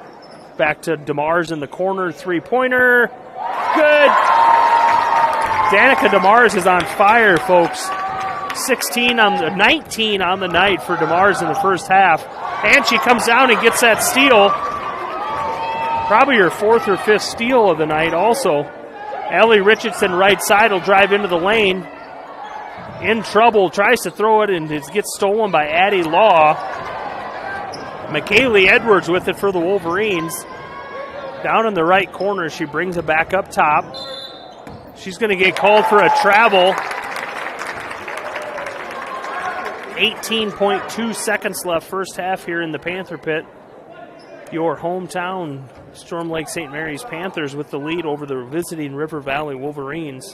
Back to DeMars in the corner. Three-pointer. Good. Danica DeMars is on fire, folks. 19 on the night for DeMars in the first half. And she comes down and gets that steal. Probably her 4th or 5th steal of the night also. Ellie Richardson right side will drive into the lane. In trouble, tries to throw it and it gets stolen by Addie Law. McKaylee Edwards with it for the Wolverines. Down in the right corner, she brings it back up top. She's going to get called for a travel. 18.2 seconds left first half here in the Panther pit. Your hometown Storm Lake St. Mary's Panthers with the lead over the visiting River Valley Wolverines.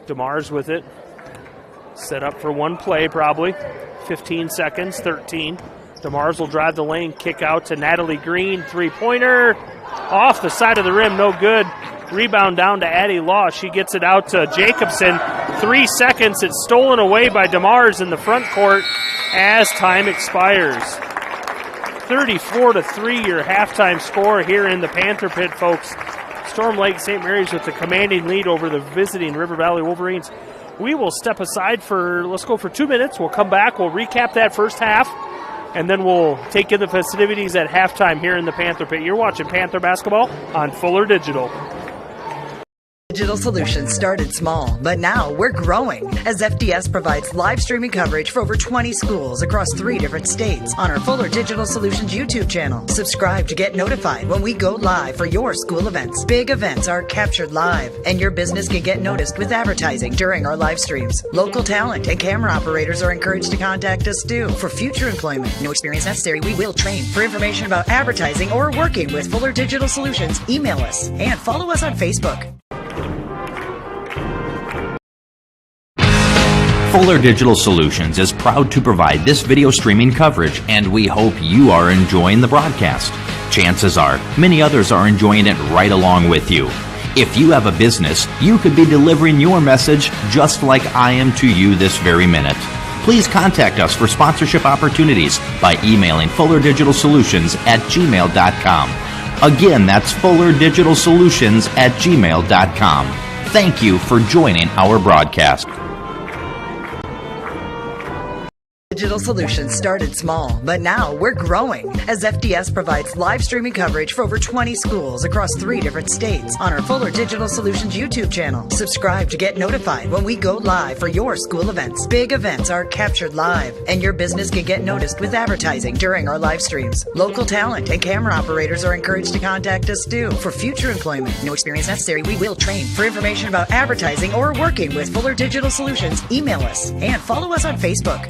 DeMars with it. Set up for one play probably. 15 seconds, 13. DeMars will drive the lane, kick out to Natalie Green. Three-pointer. Off the side of the rim, no good. Rebound down to Addie Law. She gets it out to Jacobson. 3 seconds. It's stolen away by DeMars in the front court as time expires. 34-3 your halftime score here in the Panther Pit, folks. Storm Lake St. Mary's with the commanding lead over the visiting River Valley Wolverines. We will step aside let's go for 2 minutes. We'll come back. We'll recap that first half, and then we'll take in the festivities at halftime here in the Panther Pit. You're watching Panther basketball on Fuller Digital. Digital Solutions started small, but now we're growing as FDS provides live streaming coverage for over 20 schools across 3 different states on our Fuller Digital Solutions YouTube channel. Subscribe to get notified when we go live for your school events. Big events are captured live, and your business can get noticed with advertising during our live streams. Local talent and camera operators are encouraged to contact us too. For future employment, no experience necessary, we will train. For information about advertising or working with Fuller Digital Solutions, email us and follow us on Facebook. Fuller Digital Solutions is proud to provide this video streaming coverage, and we hope you are enjoying the broadcast. Chances are, many others are enjoying it right along with you. If you have a business, you could be delivering your message just like I am to you this very minute. Please contact us for sponsorship opportunities by emailing fullerdigitalsolutions@gmail.com. Again, that's fullerdigitalsolutions@gmail.com. Thank you for joining our broadcast. Digital Solutions started small, but now we're growing as FDS provides live streaming coverage for over 20 schools across 3 different states on our Fuller Digital Solutions YouTube channel. Subscribe to get notified when we go live for your school events. Big events are captured live, and your business can get noticed with advertising during our live streams. Local talent and camera operators are encouraged to contact us too. For future employment, no experience necessary, we will train. For information about advertising or working with Fuller Digital Solutions, email us and follow us on Facebook.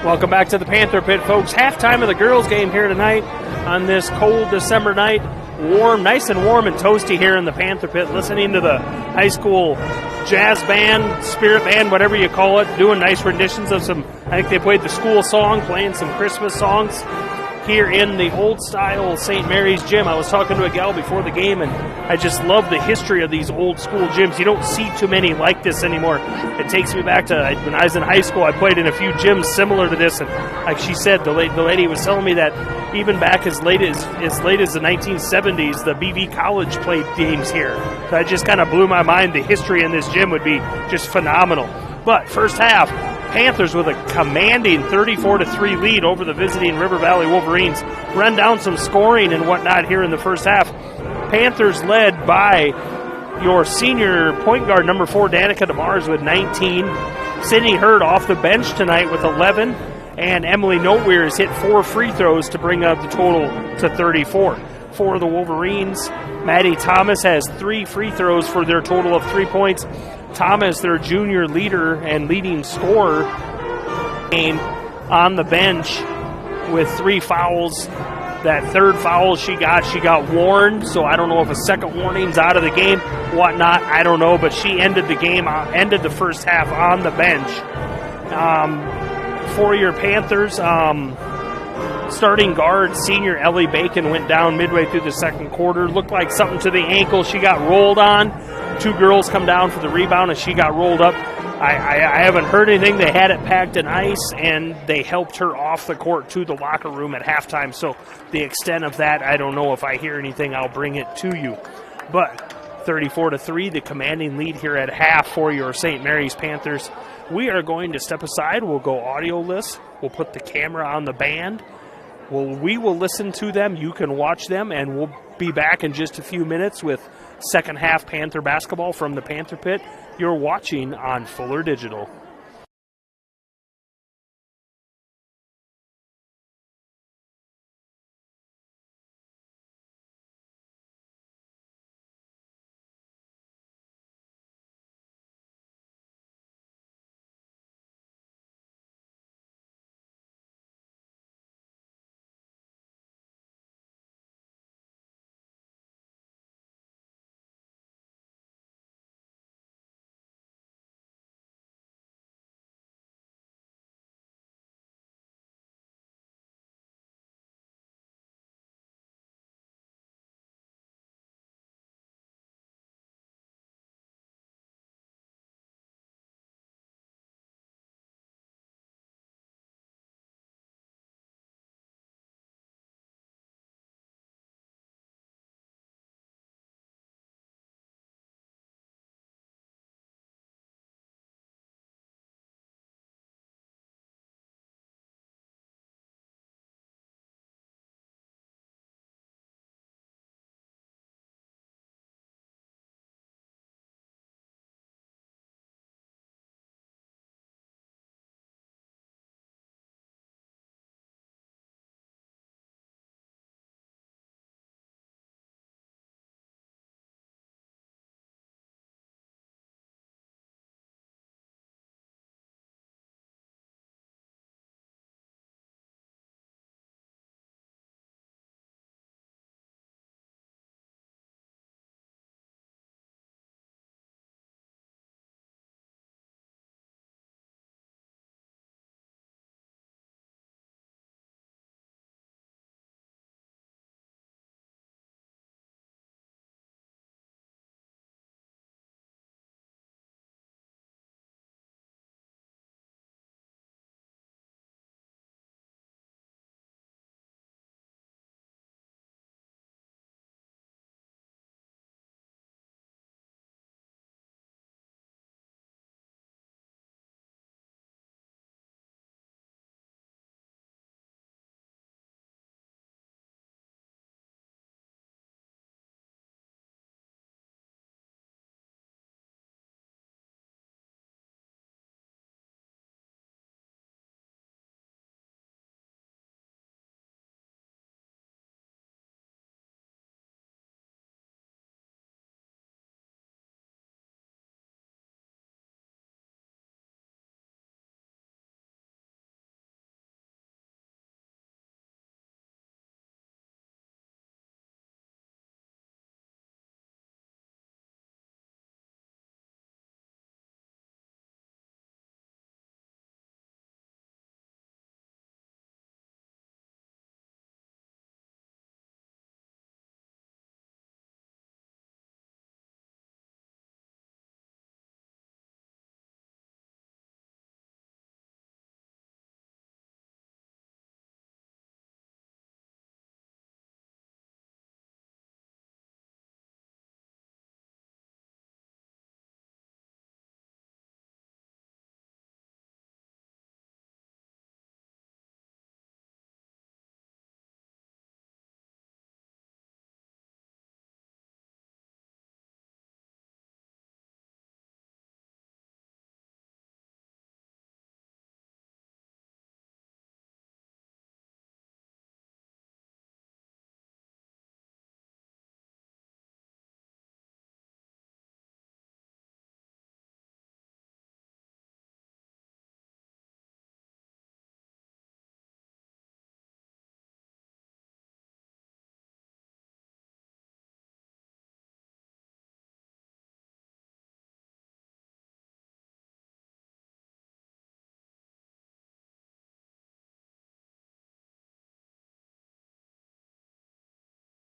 Welcome back to the Panther Pit, folks. Halftime of the girls' game here tonight on this cold December night. Warm, nice and warm and toasty here in the Panther Pit. Listening to the high school jazz band, spirit band, whatever you call it, doing nice renditions of some, I think they played the school song, playing some Christmas songs here in the old-style St. Mary's gym. I was talking to a gal before the game, and I just love the history of these old-school gyms. You don't see too many like this anymore. It takes me back to when I was in high school. I played in a few gyms similar to this, and like she said, the lady was telling me that even back as late as the 1970s, the BV College played games here. So that just kind of blew my mind. The history in this gym would be just phenomenal. But first half, Panthers with a commanding 34-3 lead over the visiting River Valley Wolverines. Run down some scoring and whatnot here in the first half. Panthers led by your senior point guard, number 4, Danica DeMars, with 19. Sydney Hurd off the bench tonight with 11. And Emily Noteweir has hit 4 free throws to bring up the total to 34. For the Wolverines, Maddie Thomas has 3 free throws for their total of 3 points. Thomas, their junior leader and leading scorer, came on the bench with 3 fouls. That third foul she got warned, so I don't know if a second warning's out of the game, whatnot, I don't know, but she ended the first half on the bench. For your Panthers, starting guard, senior Ellie Bacon, went down midway through the second quarter. Looked like something to the ankle. She got rolled on. 2 girls come down for the rebound, and she got rolled up. I haven't heard anything. They had it packed in ice, and they helped her off the court to the locker room at halftime. So the extent of that, I don't know. If I hear anything, I'll bring it to you. But 34-3, the commanding lead here at half for your St. Mary's Panthers. We are going to step aside. We'll go audioless. We'll put the camera on the band. We will listen to them. You can watch them, and we'll be back in just a few minutes with second half Panther basketball from the Panther Pit. You're watching on Fuller Digital.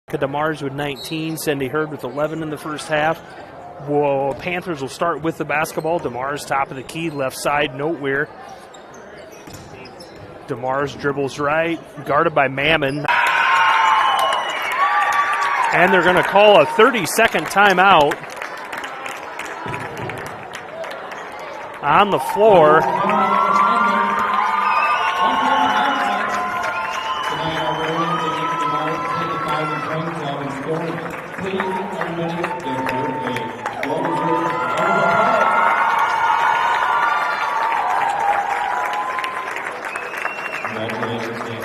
DeMars with 19, Cindy Hurd with 11 in the first half. Well, Panthers will start with the basketball. DeMars top of the key, left side, Nowhere. DeMars dribbles right, guarded by Mammon. And they're going to call a 30-second timeout on the floor. Congratulations,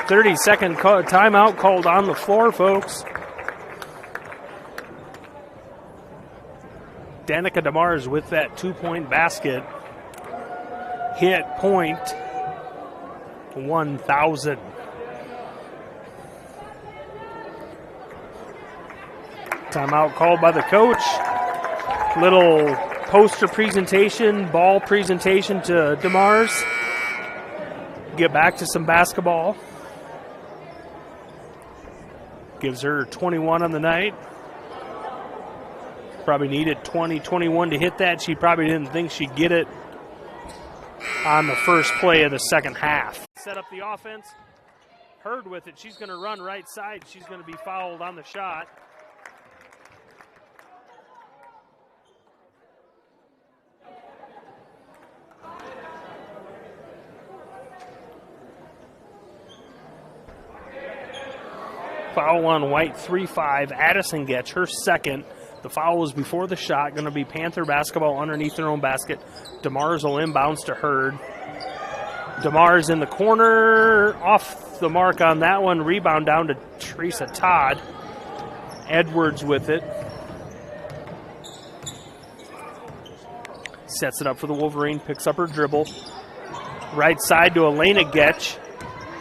30-second timeout called on the floor, folks. Danica DeMars with that 2-point basket. Hit point 1,000. Timeout called by the coach. Little poster presentation, ball presentation to DeMars. Get back to some basketball. Gives her 21 on the night. Probably needed 20, 21 to hit that. She probably didn't think she'd get it on the first play of the second half. Set up the offense. Hurd with it. She's going to run right side. She's going to be fouled on the shot. Foul on White, 3-5. Addison gets her second. The foul was before the shot. Going to be Panther basketball underneath their own basket. DeMars will inbounds to Hurd. DeMars in the corner. Off the mark on that one. Rebound down to Teresa Todd. Edwards with it. Sets it up for the Wolverine. Picks up her dribble. Right side to Elena Getch.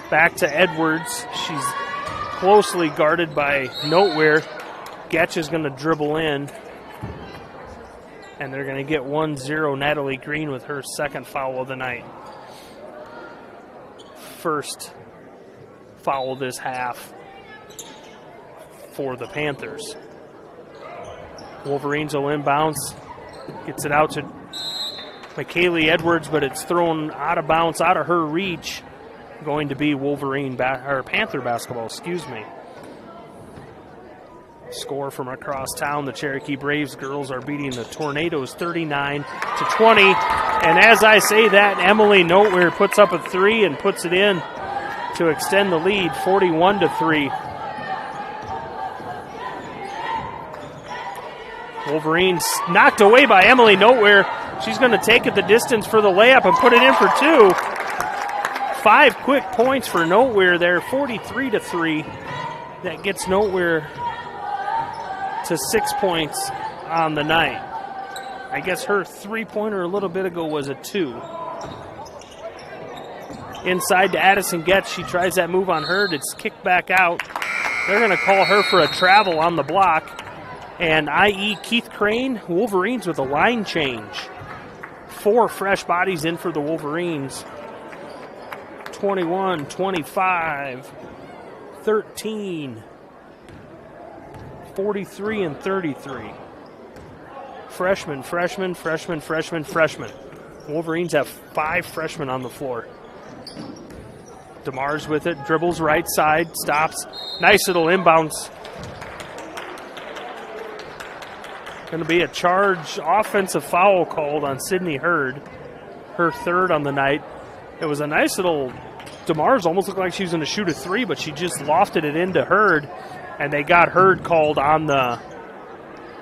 Back to Edwards. She's closely guarded by Nowhere. Getch is going to dribble in. And they're going to get 1-0 Natalie Green with her second foul of the night. First foul this half for the Panthers. Wolverines will inbounds. Gets it out to McKaylee Edwards, but it's thrown out of bounds, out of her reach. Going to be Panther basketball, excuse me. Score from across town. The Cherokee Braves girls are beating the Tornadoes 39-20. And as I say that, Emily Nowhere puts up a three and puts it in to extend the lead 41-3. Wolverines knocked away by Emily Nowhere. She's going to take it the distance for the layup and put it in for two. 5 quick points for Nowhere there, 43-3. That gets Nowhere to 6 points on the night. I guess her three-pointer a little bit ago was a 2. Inside to Addison Getz. She tries that move on Hurd. It's kicked back out. They're going to call her for a travel on the block. And i.e. Keith Crane, Wolverines with a line change. 4 fresh bodies in for the Wolverines. 21, 25, 13, 43, and 33. Freshman. Wolverines have 5 freshmen on the floor. DeMars with it, dribbles right side, stops. Nice little inbounds. Going to be a charge offensive foul called on Sydney Hurd, her third on the night. It was a nice little, DeMars almost looked like she was going to shoot a 3, but she just lofted it into Hurd, and they got Hurd called on the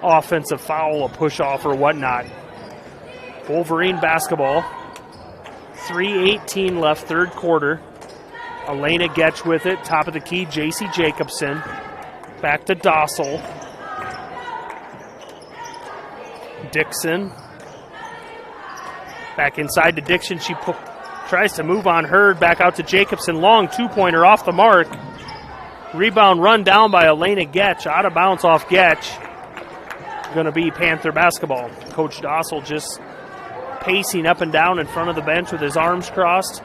offensive foul, a push-off or whatnot. Wolverine basketball. 3:18 left, third quarter. Elena Getch with it, top of the key, J.C. Jacobson. Back to Dossel. Dixon. Back inside to Dixon. She tries to move on Hurd. Back out to Jacobson. Long two-pointer off the mark. Rebound run down by Elena Getch. Out of bounds off Getch. going to be Panther basketball. Coach Dossel just pacing up and down in front of the bench with his arms crossed.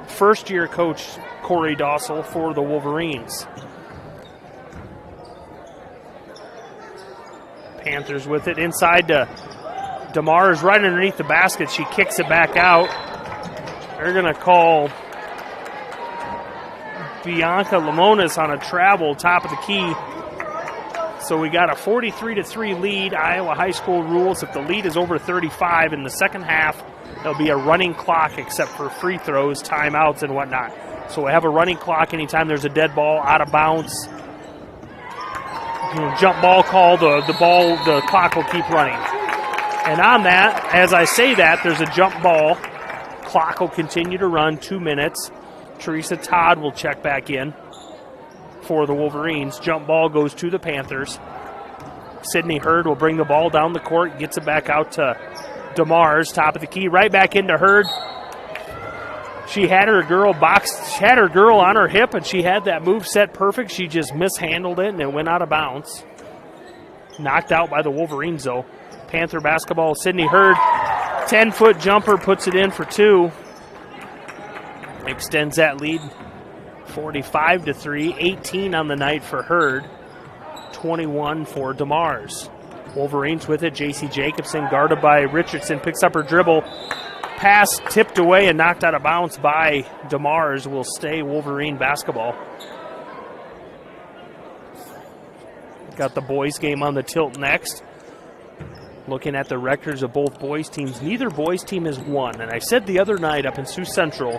First-year coach Corey Dossel for the Wolverines. Panthers with it inside to DeMars right underneath the basket. She kicks it back out. They're going to call Bianca Lamonis on a travel, top of the key. So we got a 43-3 lead. Iowa High School rules, if the lead is over 35 in the second half, there'll be a running clock except for free throws, timeouts, and whatnot. So we have a running clock anytime there's a dead ball, out of bounds. Jump ball call, the clock will keep running. And on that, as I say that, there's a jump ball. Clock will continue to run 2 minutes. Teresa Todd will check back in for the Wolverines. Jump ball goes to the Panthers. Sydney Hurd will bring the ball down the court, gets it back out to DeMars, top of the key, right back into Hurd. She had her girl on her hip, and she had that move set perfect. She just mishandled it, and it went out of bounds. Knocked out by the Wolverines, though. Panther basketball, Sydney Hurd, 10-foot jumper, puts it in for 2. Extends that lead 45-3, 18 on the night for Hurd, 21 for DeMars. Wolverines with it, J.C. Jacobson guarded by Richardson, picks up her dribble. Pass tipped away and knocked out of bounds by DeMars, will stay Wolverine basketball. Got the boys game on the tilt next. Looking at the records of both boys teams, neither boys team has won. And I said the other night up in Sioux Central,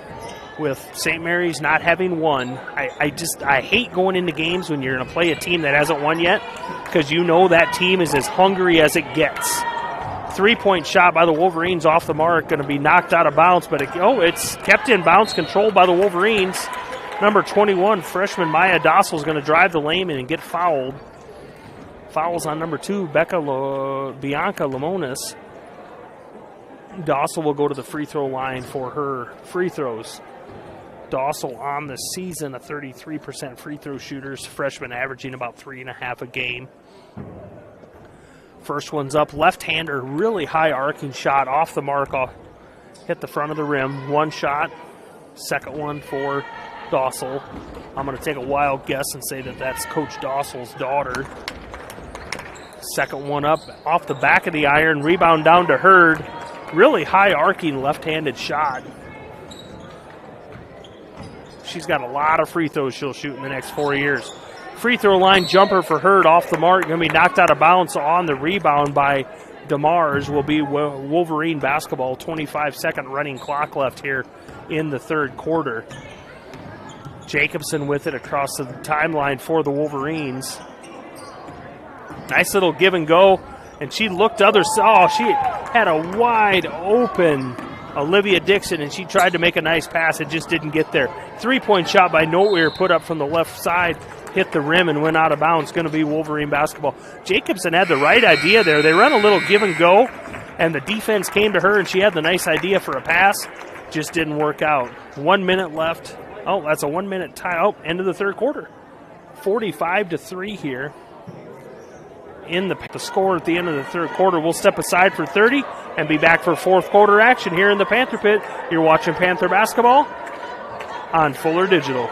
with St. Mary's not having won, I hate going into games when you're going to play a team that hasn't won yet, because you know that team is as hungry as it gets. 3-point shot by the Wolverines off the mark, going to be knocked out of bounds, but it's kept in bounds, controlled by the Wolverines. Number 21, freshman Maya Dossel is going to drive the lane and get fouled. Fouls on number 2, Bianca Lamonis. Dossel will go to the free throw line for her free throws. Dossel on the season, a 33% free throw shooters, freshman averaging about 3.5 a game. First one's up, left-hander, really high arcing shot off the mark, hit the front of the rim. One shot, second one for Dossel. I'm going to take a wild guess and say that that's Coach Dossel's daughter. Second one up, off the back of the iron, rebound down to Hurd. Really high arcing left-handed shot. She's got a lot of free throws she'll shoot in the next 4 years. Free throw line jumper for Hurd off the mark. Going to be knocked out of bounds on the rebound by DeMars. Will be Wolverine basketball. 25-second running clock left here in the third quarter. Jacobson with it across the timeline for the Wolverines. Nice little give and go. And she looked other side. She had a wide open Olivia Dixon, and she tried to make a nice pass. It just didn't get there. 3-point shot by Nowhere, put up from the left side, hit the rim and went out of bounds. Going to be Wolverine basketball. Jacobson had the right idea there. They run a little give and go, and the defense came to her, and she had the nice idea for a pass. Just didn't work out. 1 minute left. Oh, that's a 1 minute tie. Oh, end of the third quarter. 45-3 here. In the score at the end of the third quarter. We'll step aside for 30 and be back for fourth quarter action here in the Panther Pit. You're watching Panther basketball on Fuller Digital.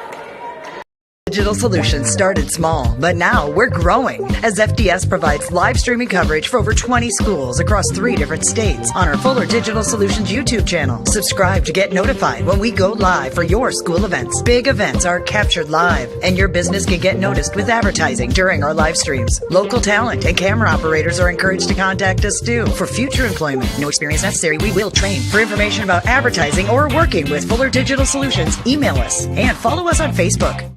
Digital Solutions started small, but now we're growing as FDS provides live streaming coverage for over 20 schools across 3 different states on our Fuller Digital Solutions YouTube channel. Subscribe to get notified when we go live for your school events. Big events are captured live, and your business can get noticed with advertising during our live streams. Local talent and camera operators are encouraged to contact us too. For future employment, no experience necessary, we will train. For information about advertising or working with Fuller Digital Solutions, email us and follow us on Facebook.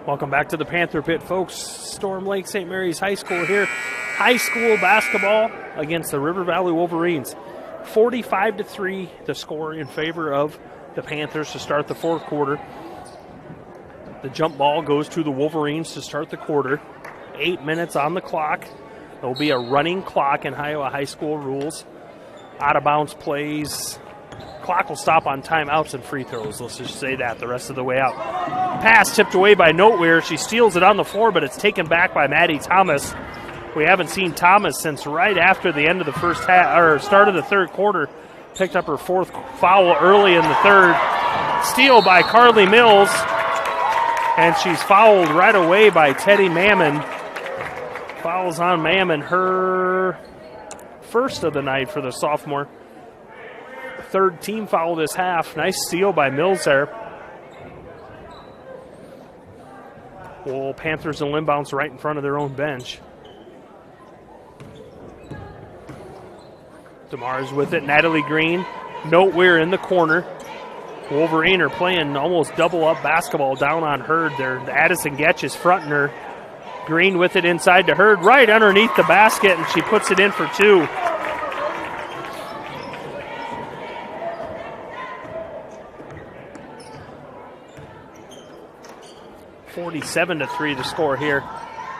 Welcome back to the Panther Pit, folks. Storm Lake St. Mary's High School here. High school basketball against the River Valley Wolverines. 45-3, the score in favor of the Panthers to start the fourth quarter. The jump ball goes to the Wolverines to start the quarter. 8 minutes on the clock. There will be a running clock in Iowa High School rules. Out of bounds plays Clock will stop on timeouts and free throws. Let's just say that the rest of the way out. Pass tipped away by Noteware. She steals it on the floor, but it's taken back by Maddie Thomas. We haven't seen Thomas since right after the end of the first half, or start of the third quarter. Picked up her 4th foul early in the third. Steal by Carly Mills. And she's fouled right away by Teddy Mammon. Fouls on Mammon, her first of the night for the sophomore. 3rd team foul this half. Nice steal by Mills there. Well, Panthers will inbounds right in front of their own bench. DeMar's with it. Natalie Green. Noteware in the corner. Wolverine are playing almost double-up basketball down on Hurd there. Addison Getch is fronting her. Green with it inside to Hurd, right underneath the basket, and she puts it in for 2. (47-3) the score here.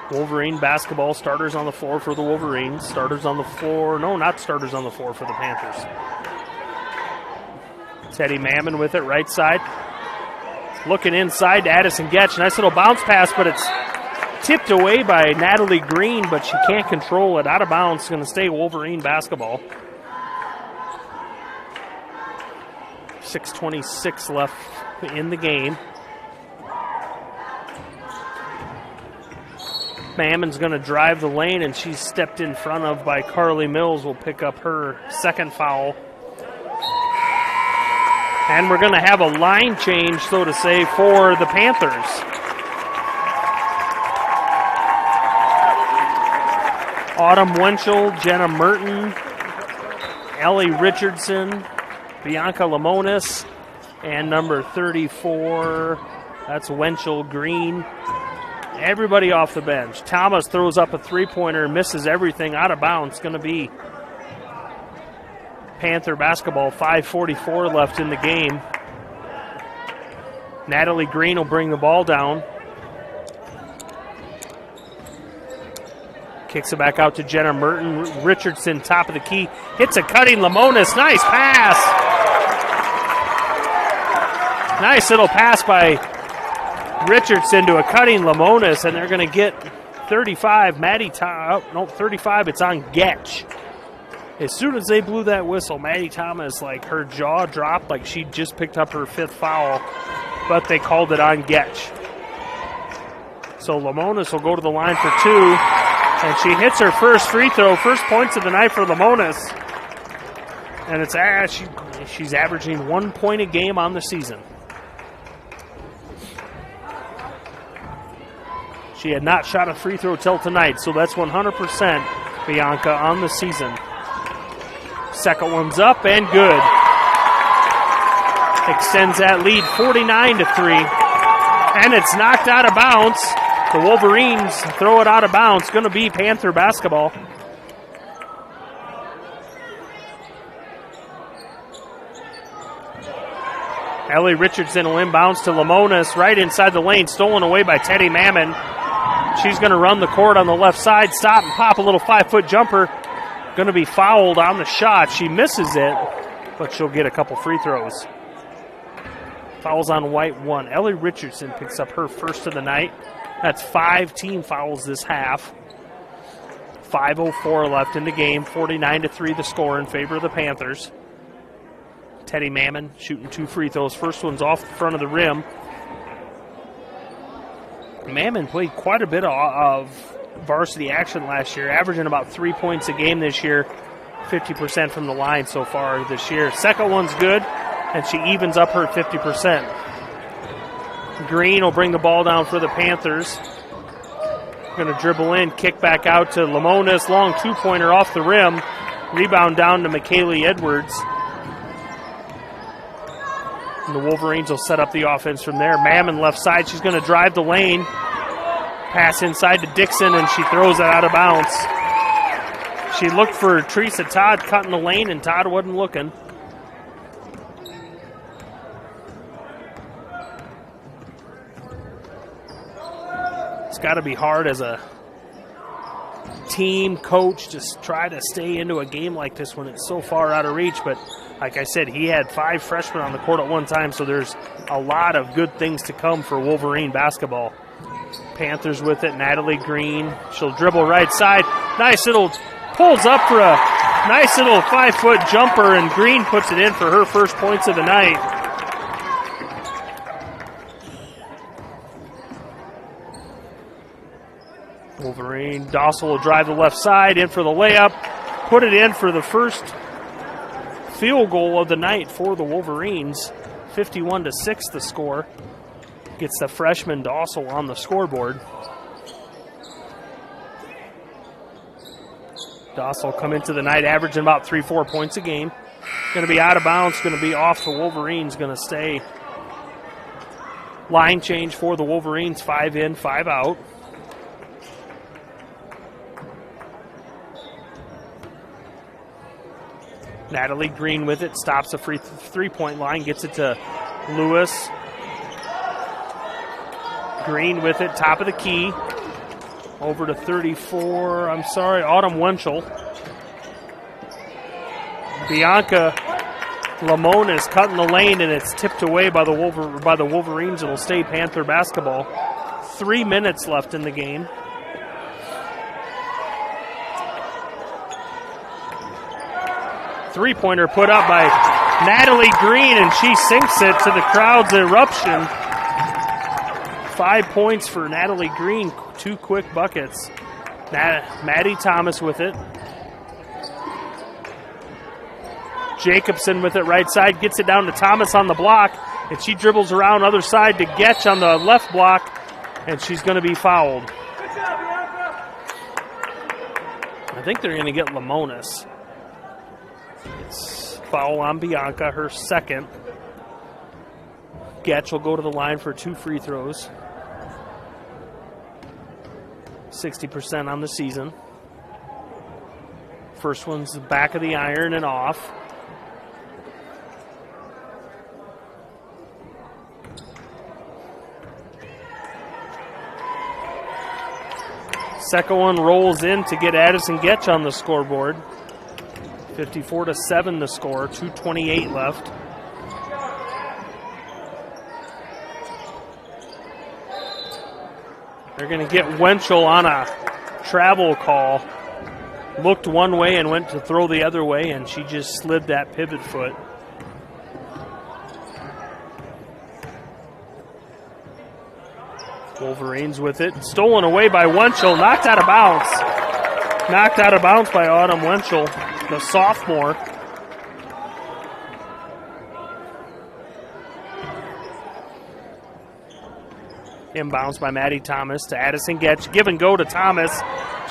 Wolverine basketball. Starters on the floor for the Wolverines. Starters on the floor. No, not starters on the floor for the Panthers. Teddy Mammon with it, right side. Looking inside to Addison Getch. Nice little bounce pass, but it's tipped away by Natalie Green, but she can't control it. Out of bounds. It's going to stay Wolverine basketball. 6:26 left in the game. Mammon's going to drive the lane, and she's stepped in front of by Carly Mills. Will pick up her 2nd foul. And we're going to have a line change, so to say, for the Panthers. Autumn Wenchel, Jenna Merton, Ellie Richardson, Bianca Lamonis, and number 34, that's Wenchel Green. Everybody off the bench. Thomas throws up a 3-pointer, misses everything, out of bounds. Going to be Panther basketball. 5:44 left in the game. Natalie Green will bring the ball down. Kicks it back out to Jenna Merton. Richardson, top of the key. Hits a cutting Lamonis. Nice pass. Nice little pass by Richardson to a cutting Lamonis, and they're going to get 35. 35, it's on Getch. As soon as they blew that whistle, Maddie Thomas, like, her jaw dropped like she just picked up her 5th foul, but they called it on Getch. So Lamonis will go to the line for 2, and she hits her first free throw, first points of the night for Lamonis. And it's she's averaging 1 point a game on the season. She had not shot a free throw till tonight, so that's 100% Bianca on the season. Second one's up and good. Extends that lead 49-3. And it's knocked out of bounds. The Wolverines throw it out of bounds. Going to be Panther basketball. Ellie Richardson will inbounds to Lamonis right inside the lane. Stolen away by Teddy Mammon. She's going to run the court on the left side. Stop and pop a little 5-foot jumper. Going to be fouled on the shot. She misses it, but she'll get a couple free throws. Fouls on White 1. Ellie Richardson picks up her first of the night. That's 5 team fouls this half. 5:04 left in the game. 49-3 the score in favor of the Panthers. Teddy Mammon shooting 2 free throws. First one's off the front of the rim. Mammon played quite a bit of varsity action last year, averaging about 3 points a game this year, 50% from the line so far this year. Second one's good, and she evens up her 50%. Green will bring the ball down for the Panthers. Going to dribble in, kick back out to Lamonis, long 2-pointer off the rim. Rebound down to McKaylee Edwards. And the Wolverines will set up the offense from there. Mammon left side. She's going to drive the lane. Pass inside to Dixon, and she throws it out of bounds. She looked for Teresa Todd cutting the lane, and Todd wasn't looking. It's got to be hard as a team, coach, just try to stay into a game like this when it's so far out of reach. But like I said, he had 5 freshmen on the court at one time, so there's a lot of good things to come for Wolverine basketball. Panthers with it, Natalie Green. She'll dribble right side. Nice little, pulls up for a nice little 5-foot jumper, and Green puts it in for her first points of the night. Wolverine, Dossel will drive the left side, in for the layup, put it in for the first field goal of the night for the Wolverines. 51-6 the score. Gets the freshman Dossel on the scoreboard. Dossel come into the night averaging about 3-4 points a game. Going to be out of bounds, going to be off the Wolverines, going to stay. Line change for the Wolverines, 5 in, 5 out. Natalie Green with it, stops the free three-point line, gets it to Lewis. Green with it, top of the key. Over to 34, Autumn Winchell. Bianca Lamone is cutting the lane, and it's tipped away by the Wolverines. It'll stay Panther basketball. 3 minutes left in the game. Three-pointer put up by Natalie Green, and she sinks it to the crowd's eruption. 5 points for Natalie Green, 2 quick buckets. Maddie Thomas with it. Jacobson with it right side, gets it down to Thomas on the block, and she dribbles around other side to Getch on the left block, and she's going to be fouled. I think they're going to get Lamonis. It's foul on Bianca, her second. Getch will go to the line for 2 free throws. 60% on the season. First one's the back of the iron and off. Second one rolls in to get Addison Getch on the scoreboard. 54-7 the score, 2:28 left. They're going to get Winchell on a travel call. Looked one way and went to throw the other way, and she just slid that pivot foot. Wolverines with it. Stolen away by Winchell. Knocked out of bounds. Knocked out of bounds by Autumn Winchell, the sophomore. Inbounds by Maddie Thomas to Addison Getch. Give and go to Thomas.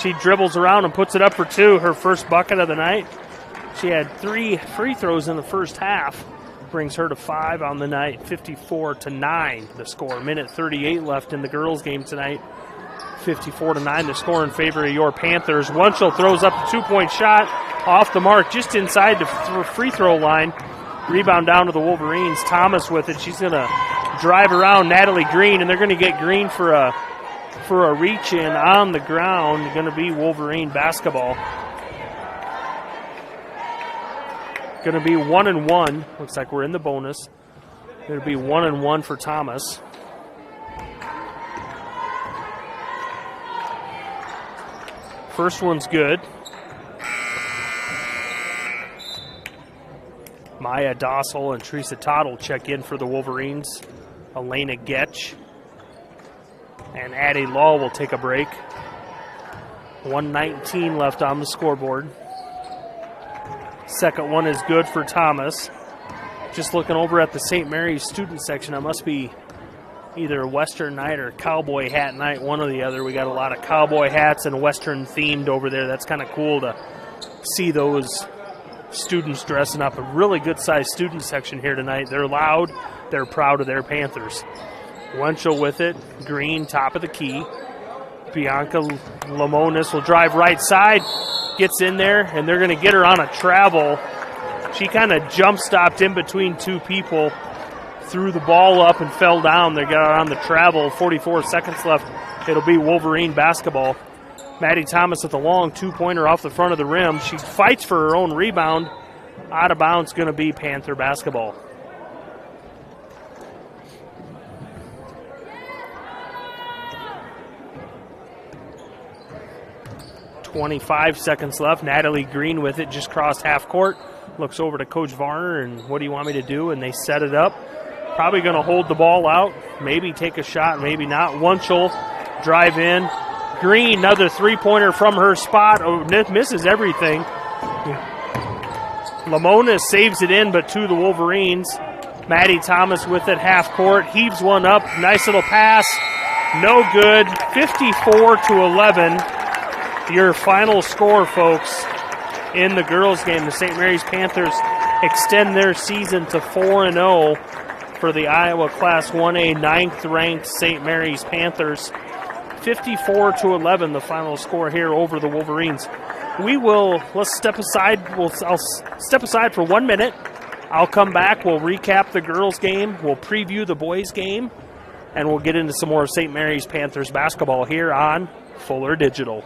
She dribbles around and puts it up for 2, her first bucket of the night. She had 3 free throws in the first half. Brings her to 5 on the night. 54-9 the score. Minute 38 left in the girls' game tonight. 54-9 the score in favor of your Panthers. Winchell throws up a 2-point shot off the mark just inside the free throw line. Rebound down to the Wolverines. Thomas with it. She's going to drive around Natalie Green, and they're going to get Green for a reach-in on the ground. Going to be Wolverine basketball. Going to be 1-1. Looks like we're in the bonus. Going to be 1-1 for Thomas. First one's good. Maya Dossel and Teresa Todd will check in for the Wolverines. Elena Getch and Addie Law will take a break. 1:19 left on the scoreboard. Second one is good for Thomas. Just looking over at the St. Mary's student section, it must be either Western night or cowboy hat night, one or the other. We got a lot of cowboy hats and Western themed over there. That's kind of cool to see those students dressing up. A really good sized student section here tonight. They're loud. They're proud of their Panthers. Winchell with it. Green, top of the key. Bianca Lamonis will drive right side. Gets in there, and they're going to get her on a travel. She kind of jump-stopped in between 2 people, threw the ball up and fell down. They got her on the travel. 44 seconds left. It'll be Wolverine basketball. Maddie Thomas with the long two-pointer off the front of the rim. She fights for her own rebound. Out of bounds, going to be Panther basketball. .25 seconds left. Natalie Green with it, just crossed half court. Looks over to Coach Varner, and what do you want me to do? And they set it up. Probably going to hold the ball out, maybe take a shot, maybe not. Wunschel drive in. Green, another three-pointer from her spot. Oh, misses everything. Lamona saves it in, but to the Wolverines. Maddie Thomas with it, half court, heaves one up. Nice little pass. No good. 54-11. Your final score, folks, in the girls' game. The St. Mary's Panthers extend their season to 4-0 for the Iowa Class 1A 9th-ranked St. Mary's Panthers. 54-11, the final score here over the Wolverines. Let's step aside. I'll step aside for 1 minute. I'll come back. We'll recap the girls' game. We'll preview the boys' game. And we'll get into some more St. Mary's Panthers basketball here on Fuller Digital.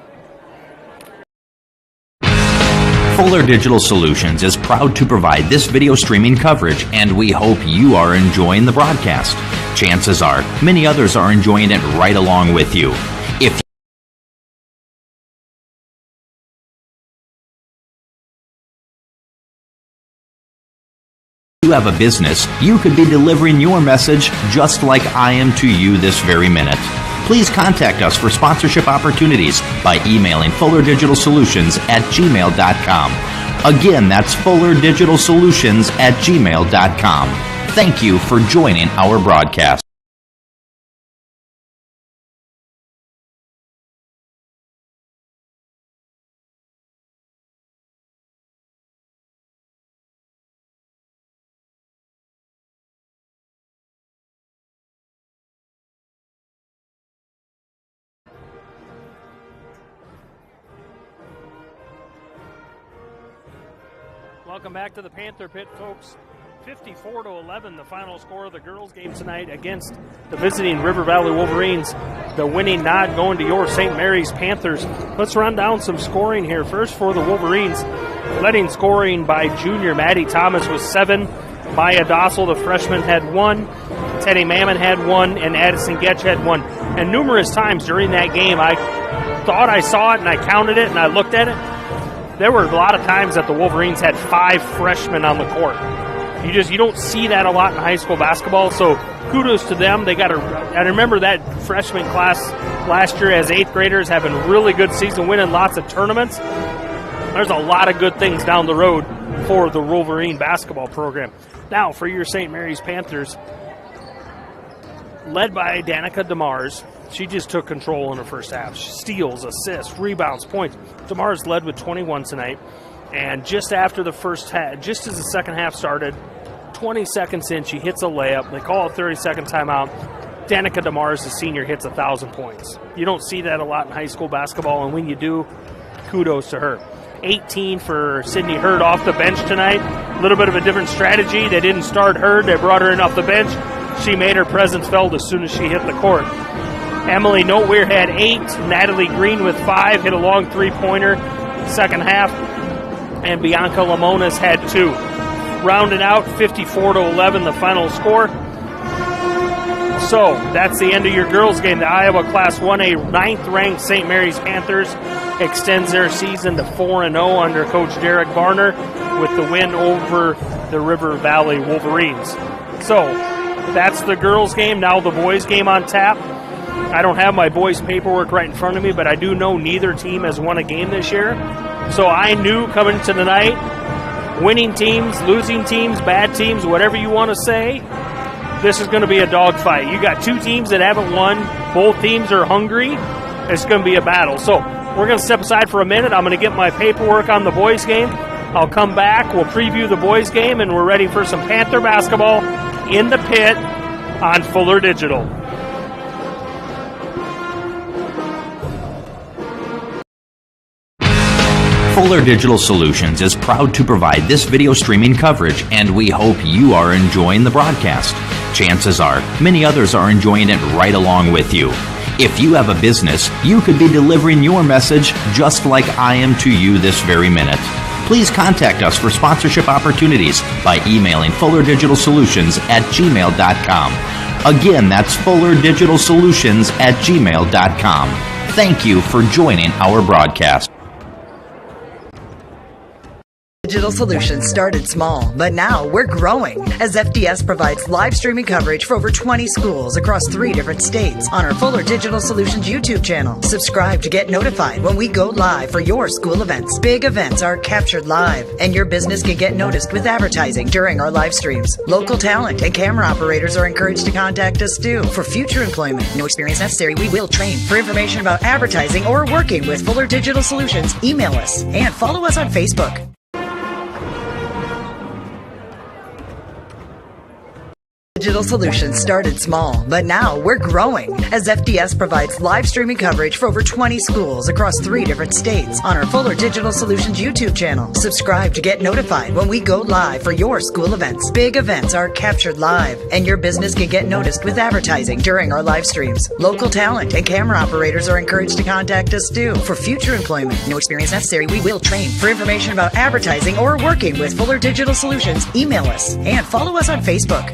Fuller Digital Solutions is proud to provide this video streaming coverage, and we hope you are enjoying the broadcast. Chances are, many others are enjoying it right along with you. If you have a business, you could be delivering your message just like I am to you this very minute. Please contact us for sponsorship opportunities by emailing fullerdigitalsolutions@gmail.com. Again, that's fullerdigitalsolutions@gmail.com. Thank you for joining our broadcast. Welcome back to the Panther Pit, folks. 54-11, the final score of the girls' game tonight against the visiting River Valley Wolverines. The winning nod going to your St. Mary's Panthers. Let's run down some scoring here. First for the Wolverines, leading scoring by junior Maddie Thomas with 7. Maya Dossel, the freshman, had 1. Teddy Mammon had 1, and Addison Getch had 1. And numerous times during that game, I thought I saw it, and I counted it, and I looked at it. There were a lot of times that the Wolverines had 5 freshmen on the court. You don't see that a lot in high school basketball, so kudos to them. I remember that freshman class last year as 8th graders having a really good season, winning lots of tournaments. There's a lot of good things down the road for the Wolverine basketball program. Now, for your St. Mary's Panthers, led by Danica DeMars. She just took control in the first half. Steals, assists, rebounds, points. DeMars led with 21 tonight. And just after the first half, just as the second half started, 20 seconds in, she hits a layup. They call a 30-second timeout. Danica DeMars, the senior, hits 1,000 points. You don't see that a lot in high school basketball, and when you do, kudos to her. 18 for Sydney Hurd off the bench tonight. A little bit of a different strategy. They didn't start Hurd. They brought her in off the bench. She made her presence felt as soon as she hit the court. Emily Noteweir had 8. Natalie Green with 5. Hit a long three-pointer second half. And Bianca Lamonas had 2. Rounded out 54-11, the final score. So that's the end of your girls' game. The Iowa Class 1A 9th-ranked St. Mary's Panthers extends their season to 4-0 under Coach Derek Varner with the win over the River Valley Wolverines. So that's the girls' game. Now the boys' game on tap. I don't have my boys' paperwork right in front of me, but I do know neither team has won a game this year. So I knew coming to the night, winning teams, losing teams, bad teams, whatever you want to say, this is going to be a dogfight. You got 2 teams that haven't won. Both teams are hungry. It's going to be a battle. So we're going to step aside for a minute. I'm going to get my paperwork on the boys' game. I'll come back. We'll preview the boys' game, and we're ready for some Panther basketball in the pit on Fuller Digital. Fuller Digital Solutions is proud to provide this video streaming coverage, and we hope you are enjoying the broadcast. Chances are, many others are enjoying it right along with you. If you have a business, you could be delivering your message just like I am to you this very minute. Please contact us for sponsorship opportunities by emailing fullerdigitalsolutions@gmail.com. Again, that's fullerdigitalsolutions@gmail.com. Thank you for joining our broadcast. Digital Solutions started small, but now we're growing as FDS provides live streaming coverage for over 20 schools across 3 different states on our Fuller Digital Solutions YouTube channel. Subscribe to get notified when we go live for your school events. Big events are captured live, and your business can get noticed with advertising during our live streams. Local talent and camera operators are encouraged to contact us too. For future employment, no experience necessary, we will train. For information about advertising or working with Fuller Digital Solutions, email us and follow us on Facebook. Digital Solutions started small, but now we're growing as FDS provides live streaming coverage for over 20 schools across 3 different states on our Fuller Digital Solutions YouTube channel. Subscribe to get notified when we go live for your school events. Big events are captured live, and your business can get noticed with advertising during our live streams. Local talent and camera operators are encouraged to contact us too. For future employment, no experience necessary, we will train. For information about advertising or working with Fuller Digital Solutions, email us and follow us on Facebook.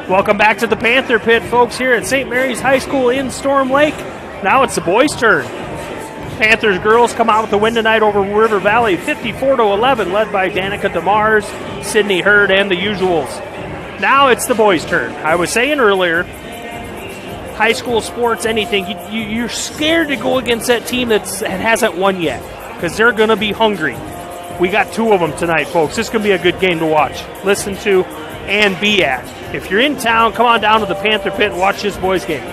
Welcome back to the Panther Pit, folks, here at St. Mary's High School in Storm Lake. Now it's the boys' turn. Panthers girls come out with the win tonight over River Valley, 54-11, led by Danica DeMars, Sydney Hurd, and the usuals. Now it's the boys' turn. I was saying earlier, high school sports, anything, you're scared to go against that team that hasn't won yet because they're going to be hungry. We got two of them tonight, folks. This is going to be a good game to watch, listen to, and be at. If you're in town, come on down to the Panther Pit and watch this boys' game.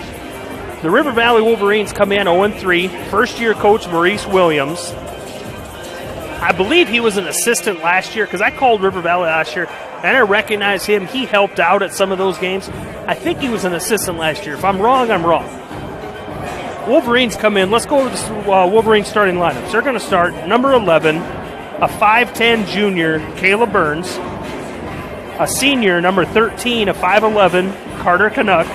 The River Valley Wolverines come in 0-3. First-year coach Maurice Williams. I believe he was an assistant last year because I called River Valley last year, and I recognize him. He helped out at some of those games. I think he was an assistant last year. If I'm wrong, I'm wrong. Wolverines come in. Let's go over the Wolverines starting lineups. They're going to start number 11, a 5'10 junior, Kayla Burns. A senior, number 13, a 5'11", Carter Canuck.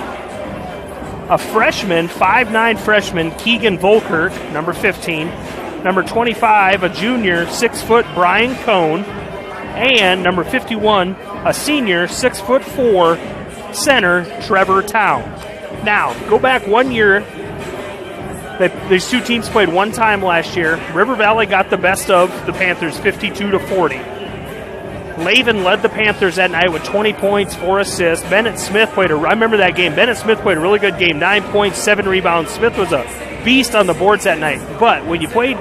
A freshman, 5'9" freshman, Keegan Volkirk, number 15. Number 25, a junior, 6-foot, Brian Cohn. And number 51, a senior, 6'4", center, Trevor Town. Now, go back 1 year. These two teams played one time last year. River Valley got the best of the Panthers, 52-40. Laven led the Panthers that night with 20 points, 4 assists. Bennett Smith I remember that game. Bennett Smith played a really good game, 9 points, 7 rebounds. Smith was a beast on the boards that night. But when you played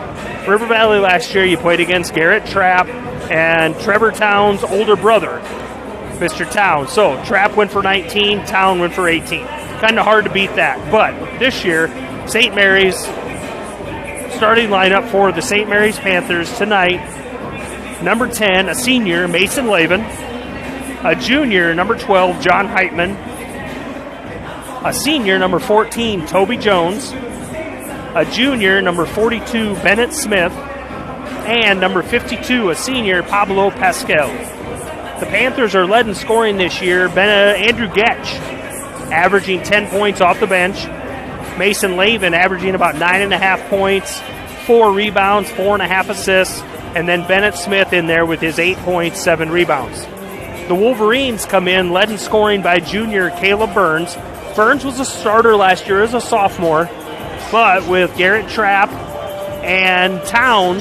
River Valley last year, you played against Garrett Trapp and Trevor Town's older brother, Mr. Town. So Trapp went for 19, Town went for 18. Kind of hard to beat that. But this year, St. Mary's starting lineup for the St. Mary's Panthers tonight. Number 10, a senior, Mason Laven. A junior, number 12, John Heitman. A senior, number 14, Toby Jones. A junior, number 42, Bennett Smith. And number 52, a senior, Pablo Pascal. The Panthers are led in scoring this year. Andrew Getch, averaging 10 points off the bench. Mason Laven averaging about 9.5 points, 4 rebounds, 4.5 assists. And then Bennett Smith in there with his 8 points, 7 rebounds. The Wolverines come in, led in scoring by junior Caleb Burns. Burns was a starter last year as a sophomore, but with Garrett Trapp and Town,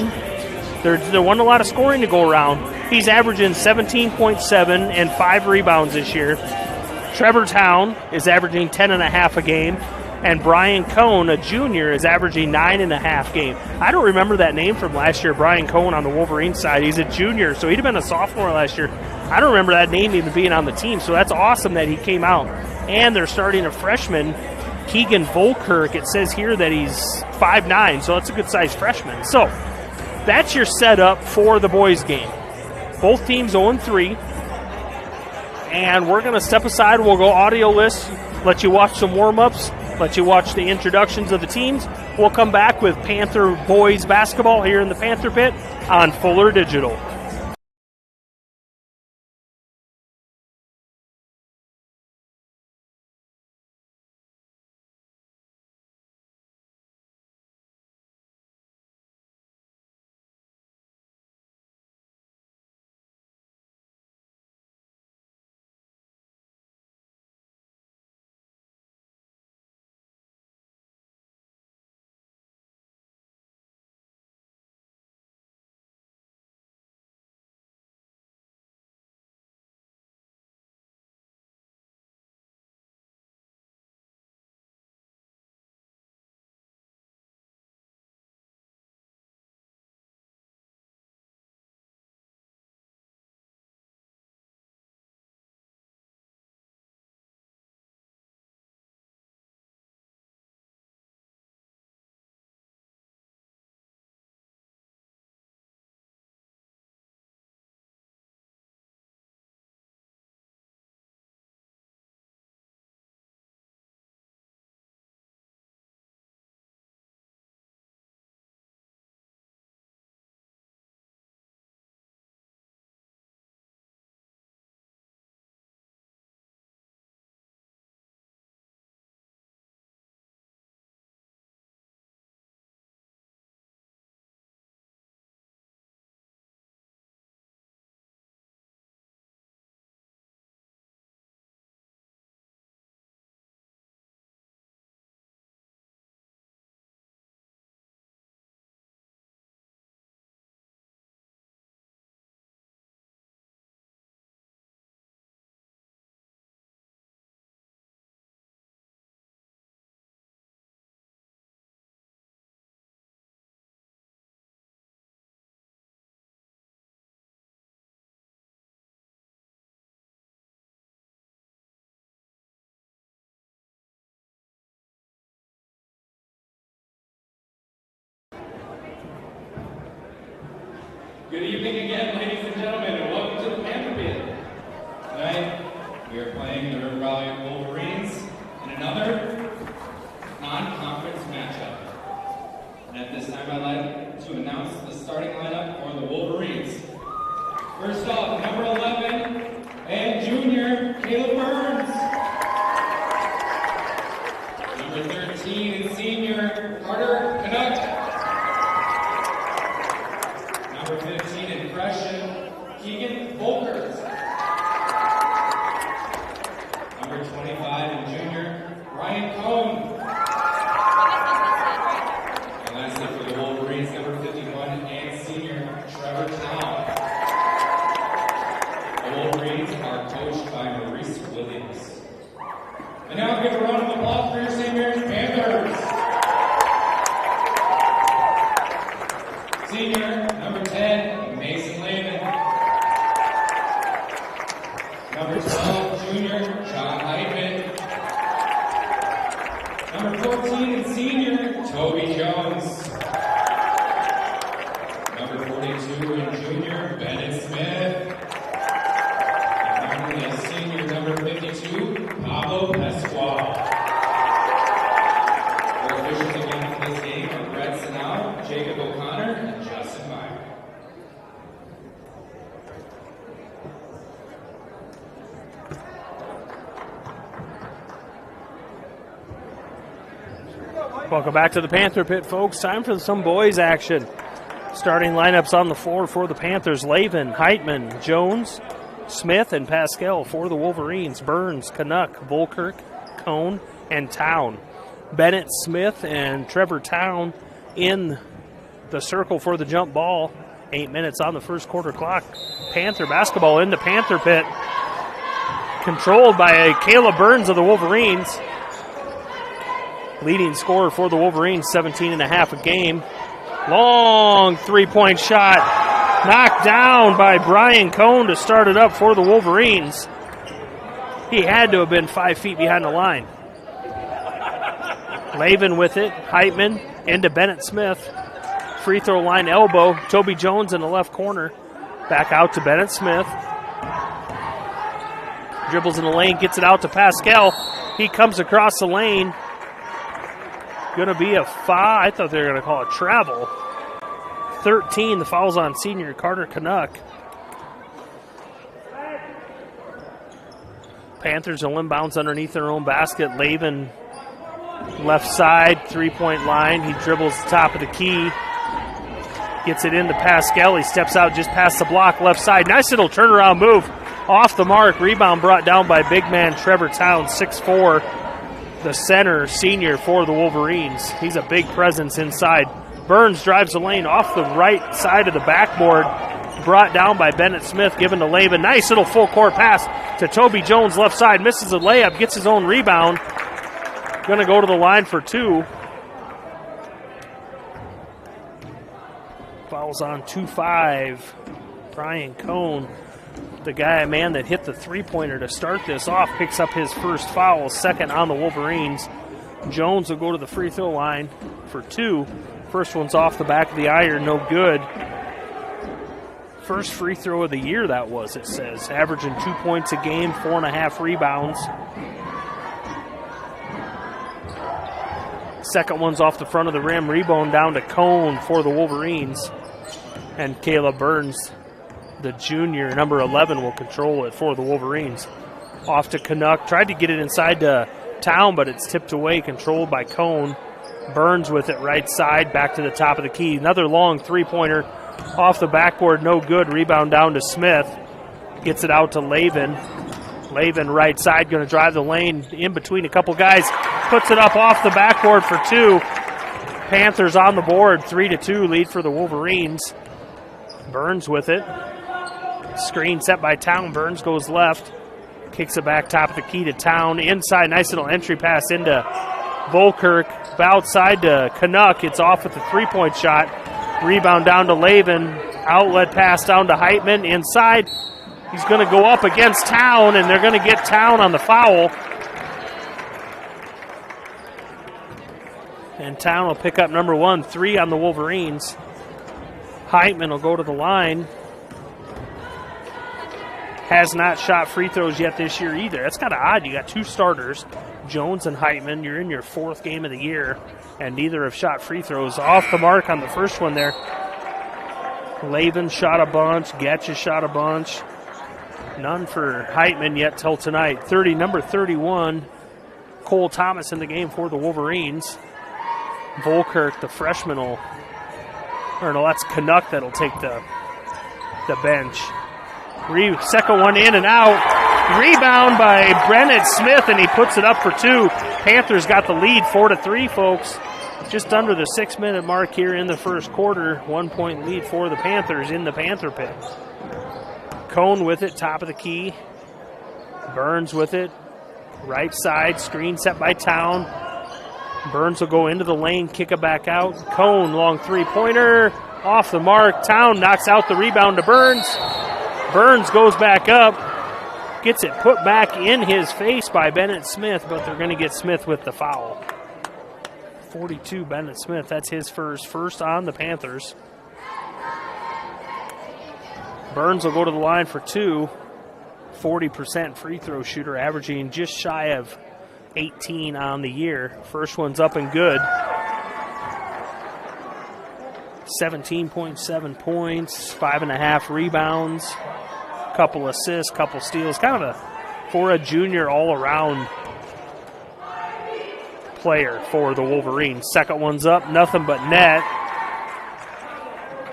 there wasn't a lot of scoring to go around. He's averaging 17.7 and 5 rebounds this year. Trevor Town is averaging 10.5 a game. And Brian Cohn, a junior, is averaging 9.5 game. I don't remember that name from last year, Brian Cohn on the Wolverines side. He's a junior, so he'd have been a sophomore last year. I don't remember that name even being on the team, so that's awesome that he came out. And they're starting a freshman, Keegan Volkirk. It says here that he's 5'9", so that's a good-sized freshman. So that's your setup for the boys' game. Both teams 0-3. And we're going to step aside. We'll go audio list, let you watch some warm-ups, let you watch the introductions of the teams. We'll come back with Panther boys basketball here in the Panther Pit on Fuller Digital. Good evening again, ladies and gentlemen, and welcome to the Panther Pit. Tonight, we are playing the River Valley Wolverines in another non-conference matchup. And at this time, I'd like to announce the starting lineup for the Wolverines. First off, number 11 and junior, Caleb Burns. Number 13 and senior, Carter Canuck. Number 15 and freshman, Keegan Volkers. Number 25 and junior, Ryan Cohn. And lastly for the Wolverines, number 51 and senior, Trevor Town. The Wolverines are coached by Maurice Williams. And now give a round of applause for your St. Mary's Panthers. Senior, number 10, Mason Lehman. Number 12, junior, John Heitman. Number 14 and senior, Toby Jones. Number 42 and junior, Bennett Smith. And finally, a senior, number 52, Pablo Pascual. Our officials again for this game are Brett Sanau, Jacob O'Connor, and Justin Meyer. Welcome back to the Panther Pit, folks. Time for some boys action. Starting lineups on the floor for the Panthers: Lavin, Heitman, Jones, Smith, and Pascal. For the Wolverines: Burns, Canuck, Volkirk, Cone, and Town. Bennett, Smith, and Trevor Town in the circle for the jump ball. 8 minutes on the first quarter clock. Panther basketball into Panther Pit. Controlled by Caleb Burns of the Wolverines. Leading scorer for the Wolverines, 17.5 a game. Long three-point shot. Knocked down by Brian Cone to start it up for the Wolverines. He had to have been 5 feet behind the line. Lavin with it. Heitman into Bennett Smith. Free throw line elbow. Toby Jones in the left corner. Back out to Bennett Smith. Dribbles in the lane, gets it out to Pascal. He comes across the lane. Going to be a foul. I thought they were going to call it travel. 13, the foul's on senior Carter Canuck. Panthers will inbounds underneath their own basket. Lavin left side, three-point line. He dribbles the top of the key. Gets it into Pascal. He steps out just past the block, left side. Nice little turnaround move. Off the mark. Rebound brought down by big man Trevor Town, 6'4". The center, senior for the Wolverines. He's a big presence inside. Burns drives the lane off the right side of the backboard. Brought down by Bennett Smith, given to Lavin. Nice little full-court pass to Toby Jones, left side. Misses a layup, gets his own rebound. Going to go to the line for two. Fouls on 2-5. Brian Cone, the guy, man, that hit the three-pointer to start this off, picks up his first foul, second on the Wolverines. Jones will go to the free throw line for two. First one's off the back of the iron, no good. First free throw of the year, that was, it says. Averaging 2 points a game, 4.5 rebounds. Second one's off the front of the rim, rebound down to Cone for the Wolverines. And Caleb Burns, the junior, number 11, will control it for the Wolverines. Off to Canuck. Tried to get it inside to Town, but it's tipped away, controlled by Cone. Burns with it right side, back to the top of the key. Another long three-pointer off the backboard, no good. Rebound down to Smith. Gets it out to Lavin. Lavin right side, going to drive the lane in between a couple guys. Puts it up off the backboard for two. Panthers on the board, 3-2 lead for the Wolverines. Burns with it. Screen set by Town. Burns goes left. Kicks it back top of the key to Town. Inside, nice little entry pass into Volkirk. Outside to Canuck. It's off with the three-point shot. Rebound down to Lavin. Outlet pass down to Heitman. Inside. He's going to go up against Town, and they're going to get Town on the foul. And Town will pick up number 1, 3 on the Wolverines. Heitman will go to the line. Has not shot free throws yet this year either. That's kind of odd. You got two starters, Jones and Heitman. You're in your fourth game of the year, and neither have shot free throws. Off the mark on the first one there. Lavin shot a bunch. Getch has shot a bunch. None for Heitman yet till tonight. Number 31, Cole Thomas in the game for the Wolverines. Volkirk, the freshman, that's Canuck that'll take the bench. Second one in and out. Rebound by Bennett Smith, and he puts it up for two. Panthers got the lead 4-3, folks. Just under the 6-minute mark here in the first quarter. 1 point lead for the Panthers in the Panther pit. Cone with it, top of the key. Burns with it. Right side, screen set by Town. Burns will go into the lane, kick it back out. Cone, long three-pointer. Off the mark. Town knocks out the rebound to Burns. Burns goes back up. Gets it put back in his face by Bennett Smith, but they're going to get Smith with the foul. 42, Bennett Smith. That's his first on the Panthers. Burns will go to the line for two. 40% free throw shooter, averaging just shy of 18 on the year. First one's up and good. 17.7 points, 5.5 rebounds, couple assists, couple steals. Kind of for a junior all-around player for the Wolverines. Second one's up, nothing but net.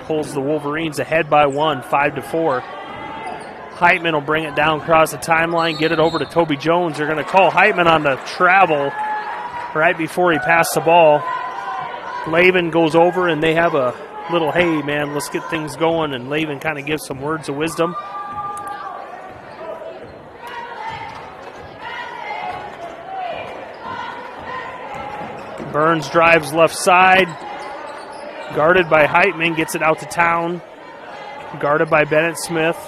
Pulls the Wolverines ahead by one, 5-4. Heitman will bring it down across the timeline, get it over to Toby Jones. They're going to call Heitman on the travel right before he passed the ball. Lavin goes over, and they have a little, hey, man, let's get things going, and Lavin kind of gives some words of wisdom. Burns drives left side, guarded by Heitman, gets it out to Town, guarded by Bennett Smith.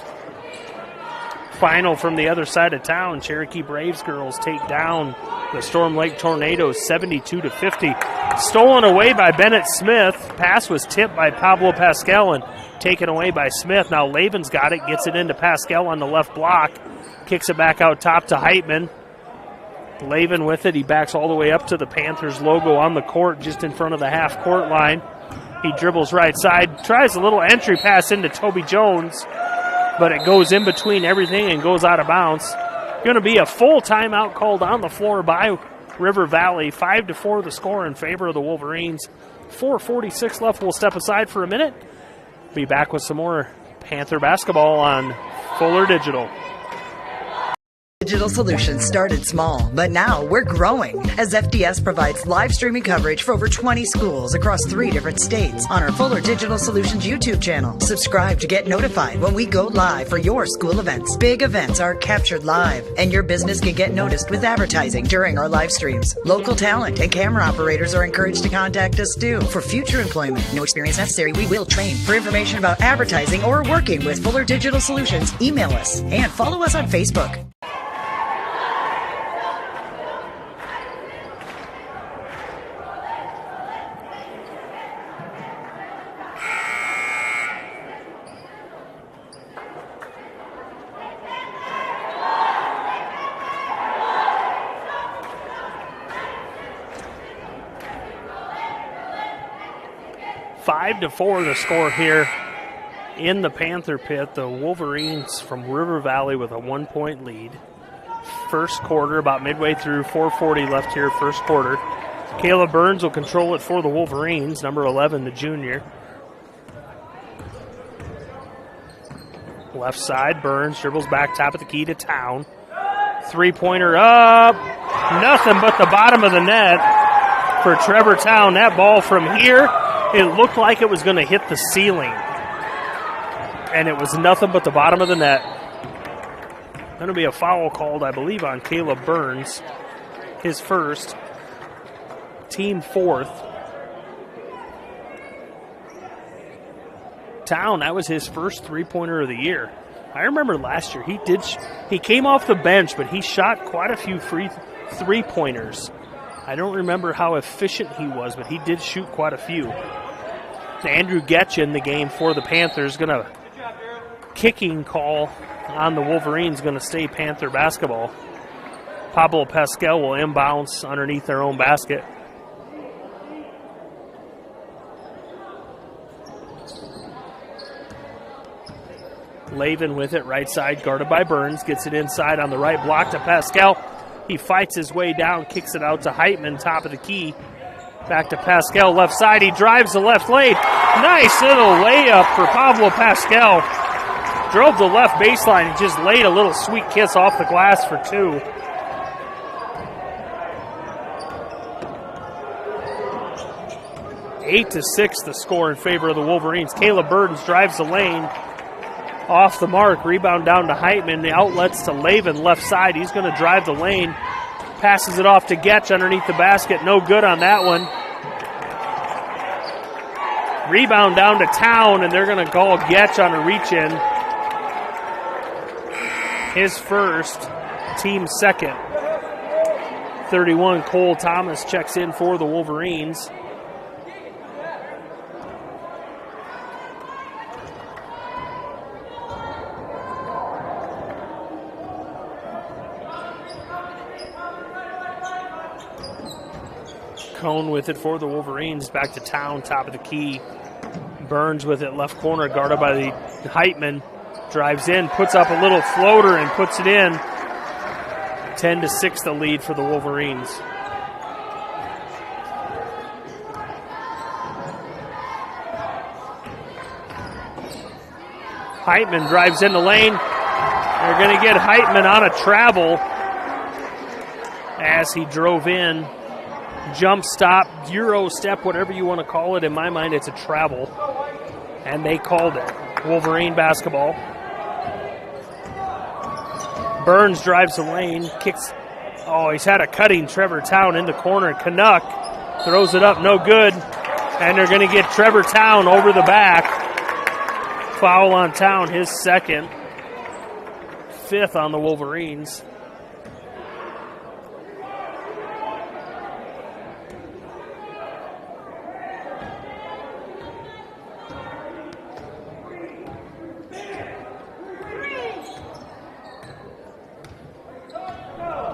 Final from the other side of town. Cherokee Braves girls take down the Storm Lake Tornadoes 72-50. Stolen away by Bennett Smith. Pass was tipped by Pablo Pascal and taken away by Smith. Now Lavin's got it, gets it into Pascal on the left block. Kicks it back out top to Heitman. Lavin with it. He backs all the way up to the Panthers logo on the court just in front of the half-court line. He dribbles right side. Tries a little entry pass into Toby Jones, but it goes in between everything and goes out of bounds. Going to be a full timeout called on the floor by River Valley. 5-4 the score in favor of the Wolverines. 4:46 left. We'll step aside for a minute. Be back with some more Panther basketball on Fuller Digital. Digital Solutions started small, but now we're growing as FDS provides live streaming coverage for over 20 schools across 3 different states on our Fuller Digital Solutions YouTube channel. Subscribe to get notified when we go live for your school events. Big events are captured live, and your business can get noticed with advertising during our live streams. Local talent and camera operators are encouraged to contact us too. For future employment, no experience necessary, we will train. For information about advertising or working with Fuller Digital Solutions, email us and follow us on Facebook. Five to 4 the score here in the Panther pit. The Wolverines from River Valley with a 1 point lead. First quarter, about midway through, 4:40 left here, first quarter. Caleb Burns will control it for the Wolverines, number 11, the junior. Left side, Burns dribbles back top of the key to Town. Three-pointer up, nothing but the bottom of the net for Trevor Town. That ball from here, it looked like it was going to hit the ceiling, and it was nothing but the bottom of the net. Going to be a foul called, I believe, on Caleb Burns, his first, team fourth. Town, that was his first three-pointer of the year. I remember last year he came off the bench, but he shot quite a few free three-pointers. I don't remember how efficient he was, but he did shoot quite a few. Andrew Getch in the game for the Panthers. Going to kicking call on the Wolverines, going to stay Panther basketball. Pablo Pascal will inbounds underneath their own basket. Lavin with it, right side, guarded by Burns. Gets it inside on the right block to Pascal. He fights his way down, kicks it out to Heitman, top of the key. Back to Pascal, left side. He drives the left lane. Nice little layup for Pablo Pascal. Drove the left baseline and just laid a little sweet kiss off the glass for two. Eight to 6 the score in favor of the Wolverines. Caleb Burns drives the lane. Off the mark, rebound down to Heitman. The outlets to Lavin, left side. He's going to drive the lane. Passes it off to Getch underneath the basket. No good on that one. Rebound down to Town, and they're going to call Getch on a reach-in. His first, team second. 31, Cole Thomas checks in for the Wolverines. Cone with it for the Wolverines. Back to Town, top of the key. Burns with it, left corner, guarded by the Heitman. Drives in, puts up a little floater and puts it in. 10 to 6 the lead for the Wolverines. Heitman drives in the lane. They're going to get Heitman on a travel as he drove in. Jump stop, Euro step, whatever you want to call it. In my mind, it's a travel. And they called it. Wolverine basketball. Burns drives the lane, kicks. Oh, he's had a cutting Trevor Town in the corner. Canuck throws it up, no good. And they're going to get Trevor Town over the back. Foul on Town, his second. Fifth on the Wolverines.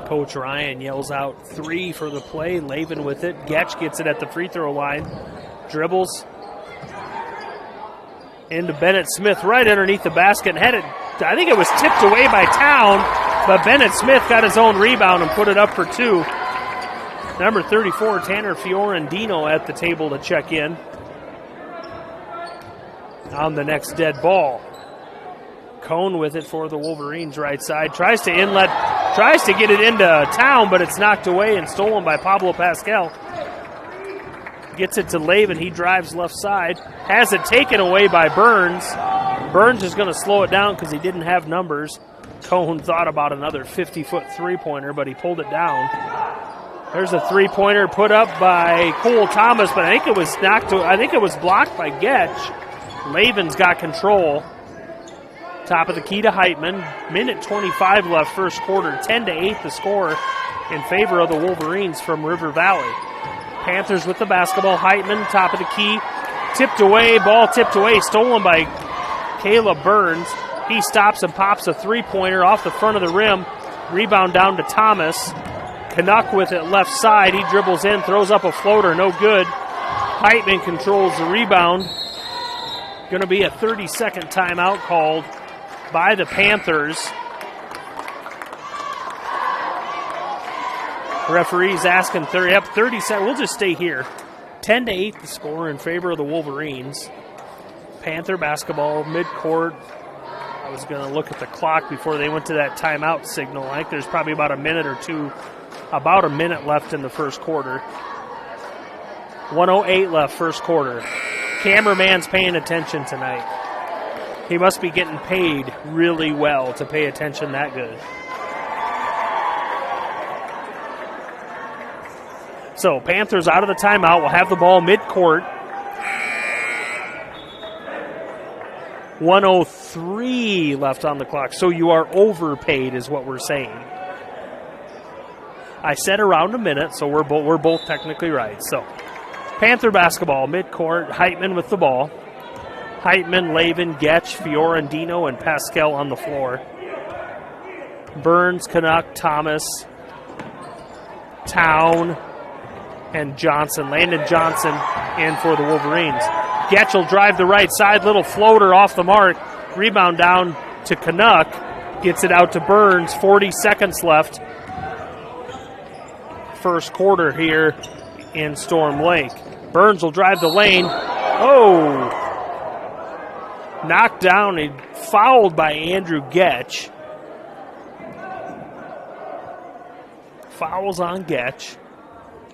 Coach Ryan yells out 3 for the play. Lavin with it. Getch gets it at the free throw line. Dribbles into Bennett Smith right underneath the basket. And had it, I think it was tipped away by Town, but Bennett Smith got his own rebound and put it up for 2. Number 34, Tanner Fiorentino at the table to check in on the next dead ball. Cone with it for the Wolverines, right side. Tries to get it into Town, but it's knocked away and stolen by Pablo Pascal. Gets it to Lavin. He drives left side. Has it taken away by Burns. Burns is going to slow it down because he didn't have numbers. Cone thought about another 50-foot three-pointer, but he pulled it down. There's a three-pointer put up by Cole Thomas, but I think it was blocked by Getch. Lavin's got control. Top of the key to Heitman. Minute 25 left first quarter. 10 to 8 the score in favor of the Wolverines from River Valley. Panthers with the basketball. Heitman, top of the key. Ball tipped away. Stolen by Caleb Burns. He stops and pops a three-pointer off the front of the rim. Rebound down to Thomas. Canuck with it left side. He dribbles in, throws up a floater. No good. Heitman controls the rebound. Going to be a 30-second timeout called by the Panthers. Referee's asking 30 seconds. We'll just stay here. 10 to 8 the score in favor of the Wolverines. Panther basketball, midcourt. I was going to look at the clock before they went to that timeout signal. I think there's probably about a minute left in the first quarter. 1:08 left first quarter. Cameraman's paying attention tonight. He must be getting paid really well to pay attention that good. So Panthers out of the timeout. Will have the ball midcourt. 1:03 left on the clock. So you are overpaid is what we're saying. I said around a minute, so we're both technically right. So Panther basketball, midcourt, Heitman with the ball. Heitman, Lavin, Getch, Fiorentino, and Pascal on the floor. Burns, Canuck, Thomas, Town, and Johnson. Landon Johnson in for the Wolverines. Getch will drive the right side, little floater off the mark. Rebound down to Canuck. Gets it out to Burns, 40 seconds left. First quarter here in Storm Lake. Burns will drive the lane. Oh! Knocked down and fouled by Andrew Getch. Fouls on Getch,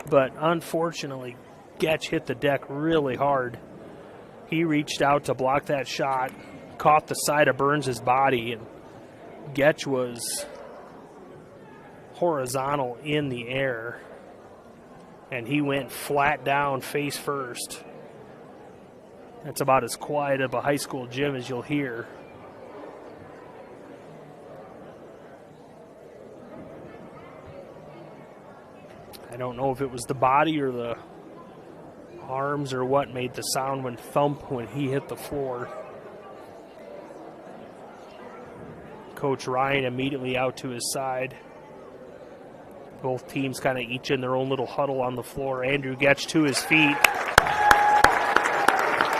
but unfortunately, Getch hit the deck really hard. He reached out to block that shot, caught the side of Burns' body, and Getch was horizontal in the air, and he went flat down face first. That's about as quiet of a high school gym as you'll hear. I don't know if it was the body or the arms or what made the sound when thump when he hit the floor. Coach Ryan immediately out to his side. Both teams kind of each in their own little huddle on the floor. Andrew Getch to his feet.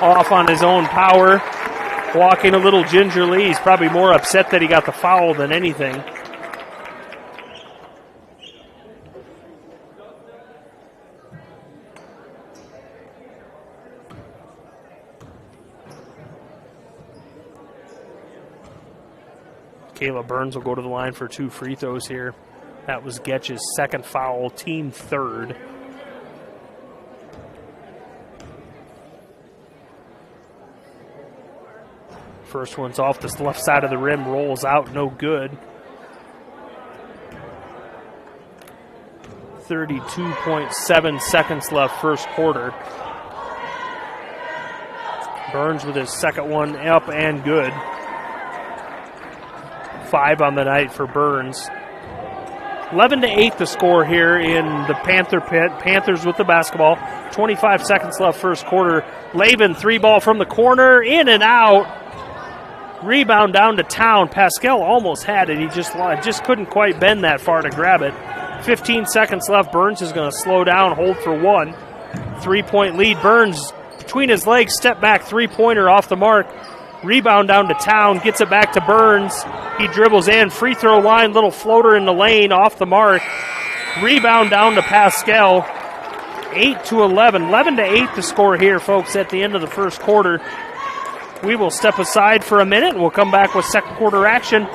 Off on his own power. Walking a little gingerly. He's probably more upset that he got the foul than anything. Caleb Burns will go to the line for 2 free throws here. That was Getch's second foul, team third. First one's off the left side of the rim, rolls out, no good. 32.7 seconds left first quarter. Burns with his second one up and good. 5 on the night for Burns. 11-8 the score here in the Panther pit. Panthers with the basketball. 25 seconds left first quarter. Lavin, 3-ball from the corner, in and out. Rebound down to Town. Pascal almost had it. He just couldn't quite bend that far to grab it. 15 seconds left. Burns is going to slow down, hold for 1. 3-point lead. Burns between his legs, step back, 3-pointer off the mark. Rebound down to Town, gets it back to Burns. He dribbles in, free throw line, little floater in the lane, off the mark. Rebound down to Pascal. 8-11, 11-8 the score here, folks, at the end of the first quarter. We will step aside for a minute, and we'll come back with second quarter action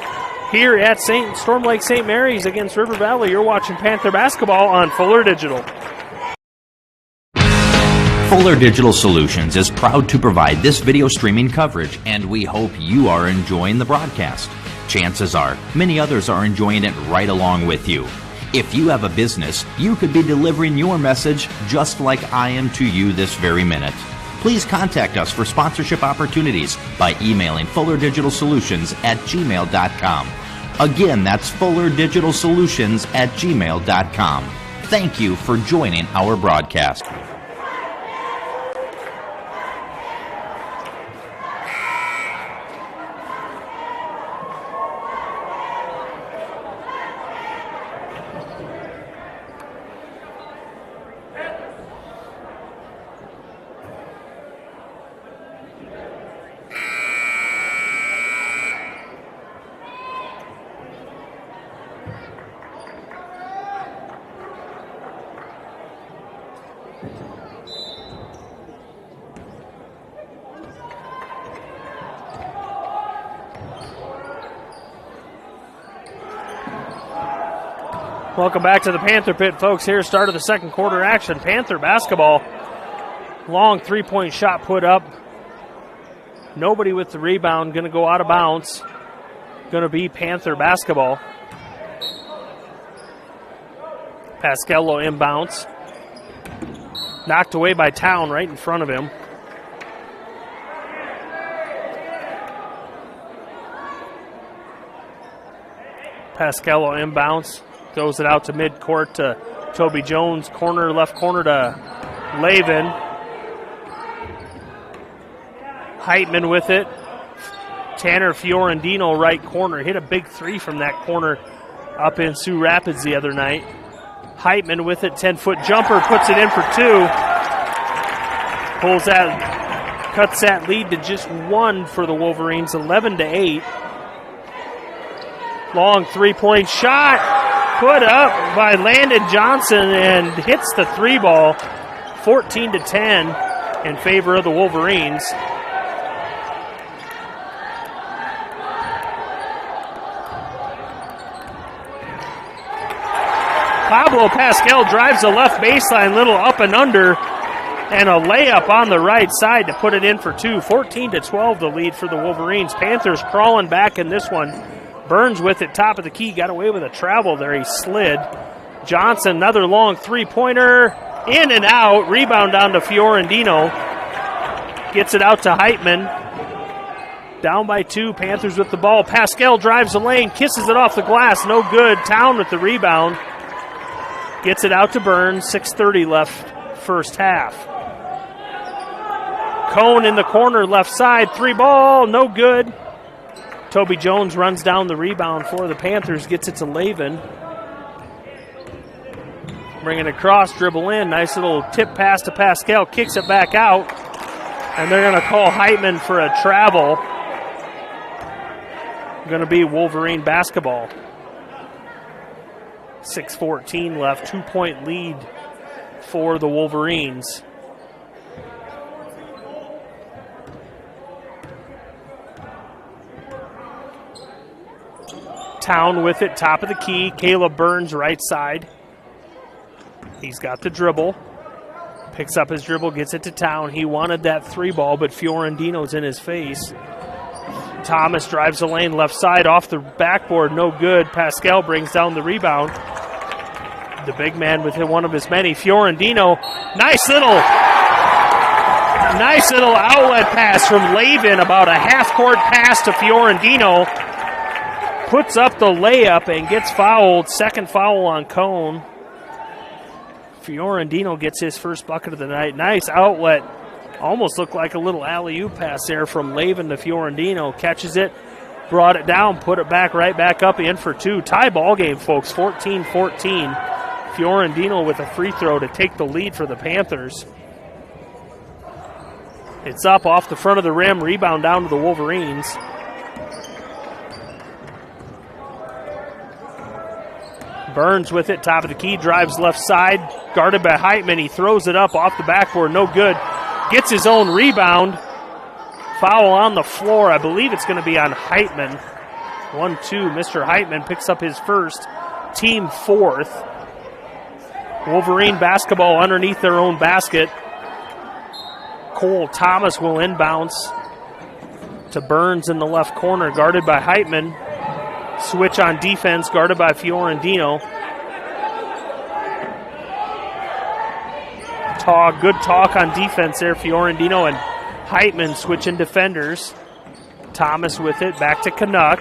here at Storm Lake St. Mary's against River Valley. You're watching Panther basketball on Fuller Digital. Fuller Digital Solutions is proud to provide this video streaming coverage, and we hope you are enjoying the broadcast. Chances are, many others are enjoying it right along with you. If you have a business, you could be delivering your message just like I am to you this very minute. Please contact us for sponsorship opportunities by emailing fullerdigitalsolutions@gmail.com. Again, that's fullerdigitalsolutions@gmail.com. Thank you for joining our broadcast. Welcome back to the Panther Pit, folks. Here, start of the second quarter action. Panther basketball. Long 3-point shot put up. Nobody with the rebound. Going to go out of bounds. Going to be Panther basketball. Pasquello inbounds. Knocked away by Town right in front of him. Pasquello inbounds. Throws it out to midcourt to Toby Jones. Left corner to Lavin. Heitman with it. Tanner Fiorentino, right corner. Hit a big three from that corner up in Sioux Rapids the other night. Heitman with it. 10-foot jumper. Puts it in for two. Cuts that lead to just one for the Wolverines. 11-8. Long three-point shot. Put up by Landon Johnson and hits the three ball. 14-10 in favor of the Wolverines. Pablo Pascal drives the left baseline, little up and under, and a layup on the right side to put it in for two. 14-12 the lead for the Wolverines. Panthers crawling back in this one. Burns with it, top of the key, got away with a travel there. He slid. Johnson, another long three-pointer, in and out. Rebound down to Fiorentino. Gets it out to Heitman. Down by two, Panthers with the ball. Pascal drives the lane, kisses it off the glass, no good. Town with the rebound. Gets it out to Burns. 6:30 left first half. Cone in the corner, left side. Three ball, no good. Toby Jones runs down the rebound for the Panthers. Gets it to Lavin. Bring it across, dribble in. Nice little tip pass to Pascal. Kicks it back out. And they're going to call Heitman for a travel. Going to be Wolverine basketball. 6:14 left, 2-point lead for the Wolverines. Town with it, top of the key. Caleb Burns, right side. He's got the dribble. Picks up his dribble, gets it to Town. He wanted that three ball, but Fiorentino's in his face. Thomas drives the lane, left side, off the backboard, no good. Pascal brings down the rebound. The big man with one of his many. Fiorentino, nice little outlet pass from Lavin, about a half-court pass to Fiorentino. Puts up the layup and gets fouled. Second foul on Cone. Fiorentino gets his first bucket of the night. Nice outlet. Almost looked like a little alley-oop pass there from Lavin to Fiorentino. Catches it, brought it down, put it back right back up in for two. Tie ball game, folks, 14-14. Fiorentino with a free throw to take the lead for the Panthers. It's up off the front of the rim, rebound down to the Wolverines. Burns with it, top of the key, drives left side, guarded by Heitman. He throws it up off the backboard, no good. Gets his own rebound. Foul on the floor. I believe it's going to be on Heitman. 1-2. Mr. Heitman picks up his first, team fourth. Wolverine basketball underneath their own basket. Cole Thomas will inbounce to Burns in the left corner, guarded by Heitman. Switch on defense, guarded by Fiorentino. Good talk on defense there. Fiorentino and Heitman switching defenders. Thomas with it, back to Canuck.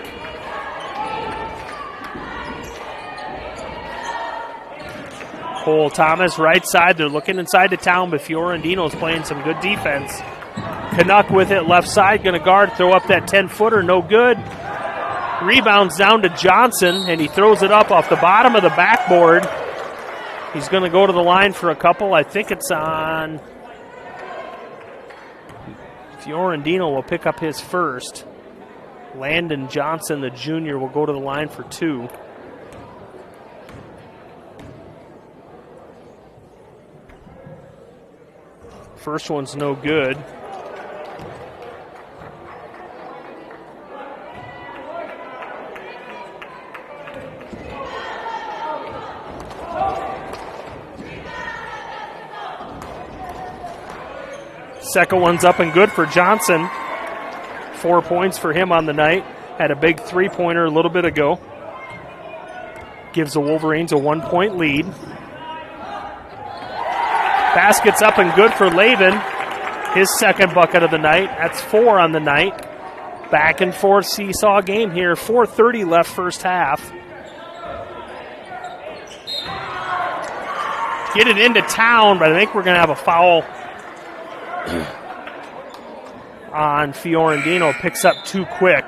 Cole Thomas, right side. They're looking inside the Town, but Fiorentino's playing some good defense. Canuck with it, left side, going to guard, throw up that 10-footer, no good. Rebounds down to Johnson, and he throws it up off the bottom of the backboard. He's going to go to the line for a couple. I think it's on. Fiorentino will pick up his first. Landon Johnson, the junior, will go to the line for two. First one's no good. Second one's up and good for Johnson. 4 points for him on the night. Had a big three-pointer a little bit ago. Gives the Wolverines a 1-point lead. Basket's up and good for Lavin. His second bucket of the night. That's 4 on the night. Back and forth seesaw game here. 4:30 left first half. get it into town, but I think we're going to have a foul on Fiorentino. Picks up too quick.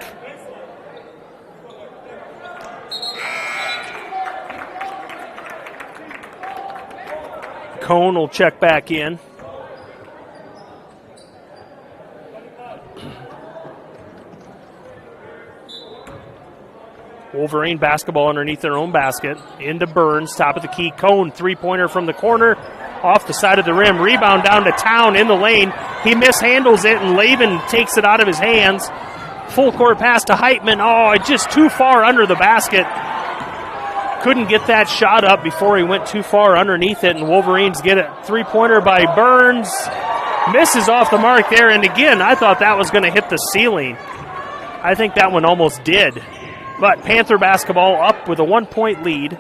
Cone will check back in. Wolverine basketball underneath their own basket. Into Burns, top of the key. Cone, three-pointer from the corner. Off the side of the rim. Rebound down to Town in the lane. He mishandles it, and Lavin takes it out of his hands. Full court pass to Heitman. Oh, it's just too far under the basket. Couldn't get that shot up before he went too far underneath it, and Wolverines get a three-pointer by Burns. Misses off the mark there, and again, I thought that was going to hit the ceiling. I think that one almost did. But Panther basketball up with a 1-point lead.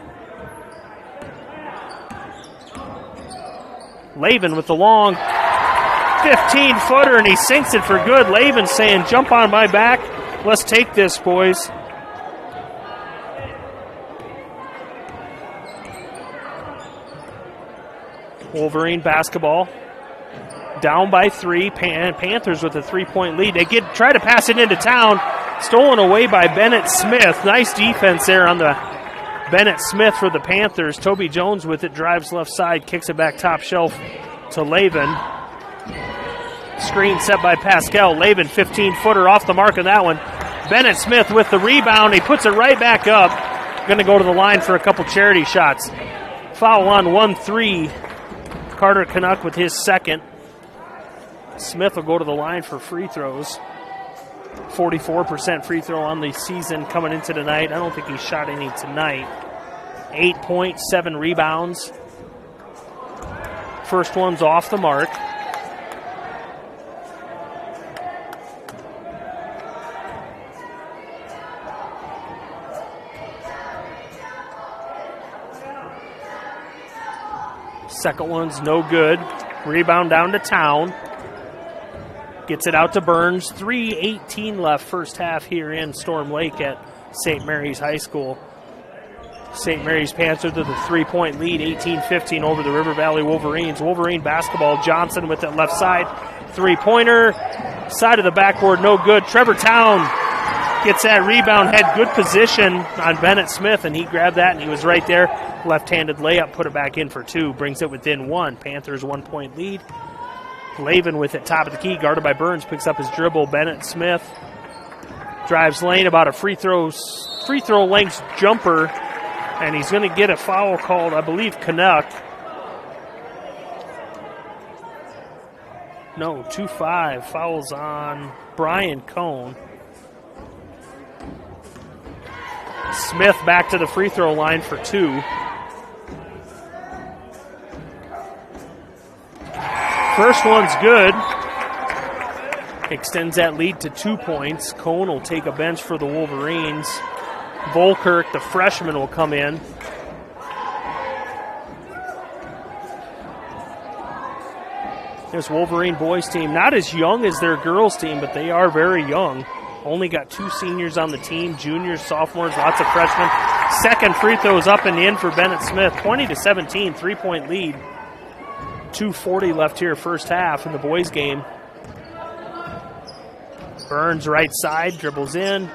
Lavin with the long 15-footer, and he sinks it for good. Lavin saying, jump on my back. Let's take this, boys. Wolverine basketball down by 3. Panthers with a 3-point lead. They try to pass it into Town. Stolen away by Bennett Smith. Nice defense there on the Bennett Smith for the Panthers. Toby Jones with it, drives left side, kicks it back top shelf to Lavin. Screen set by Pascal. Lavin, 15-footer off the mark of that one. Bennett Smith with the rebound. He puts it right back up. Going to go to the line for a couple charity shots. Foul on 1-3. Carter Canuck with his second. Smith will go to the line for free throws. 44% free throw on the season coming into tonight. I don't think he shot any tonight. 8 points, 7 rebounds. First one's off the mark. Second one's no good. Rebound down to Town. Gets it out to Burns. 3:18 left first half here in Storm Lake at St. Mary's High School. St. Mary's Panthers with a 3-point lead, 18-15 over the River Valley Wolverines. Wolverine basketball, Johnson with it left side. Three-pointer, side of the backboard, no good. Trevor Town gets that rebound, had good position on Bennett Smith, and he grabbed that, and he was right there. Left-handed layup, put it back in for 2, brings it within 1. Panthers 1-point lead. Lavin with it, top of the key, guarded by Burns, picks up his dribble. Bennett Smith drives lane, about a free throw length jumper, and he's going to get a foul called, I believe, Canuck. No, 2-5. Fouls on Brian Cone. Smith back to the free throw line for 2. First one's good. Extends that lead to 2 points. Cone will take a bench for the Wolverines. Volkirk, the freshman, will come in. This Wolverine boys team, not as young as their girls team, but they are very young. Only got 2 seniors on the team, juniors, sophomores, lots of freshmen. Second free throw is up and in for Bennett Smith. 20-17, 3-point lead. 2:40 left here first half in the boys game. Burns right side, dribbles in.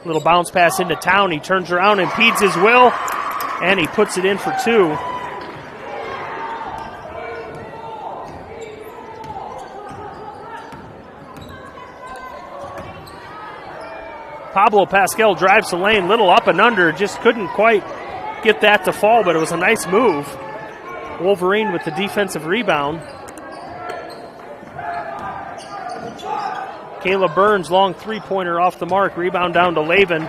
Little bounce pass into Town. He turns around, impedes his will, and he puts it in for 2. Pablo Pascal drives the lane, little up and under, just couldn't quite get that to fall, but it was a nice move. Wolverine with the defensive rebound. Caleb Burns, long three-pointer off the mark. Rebound down to Lavin.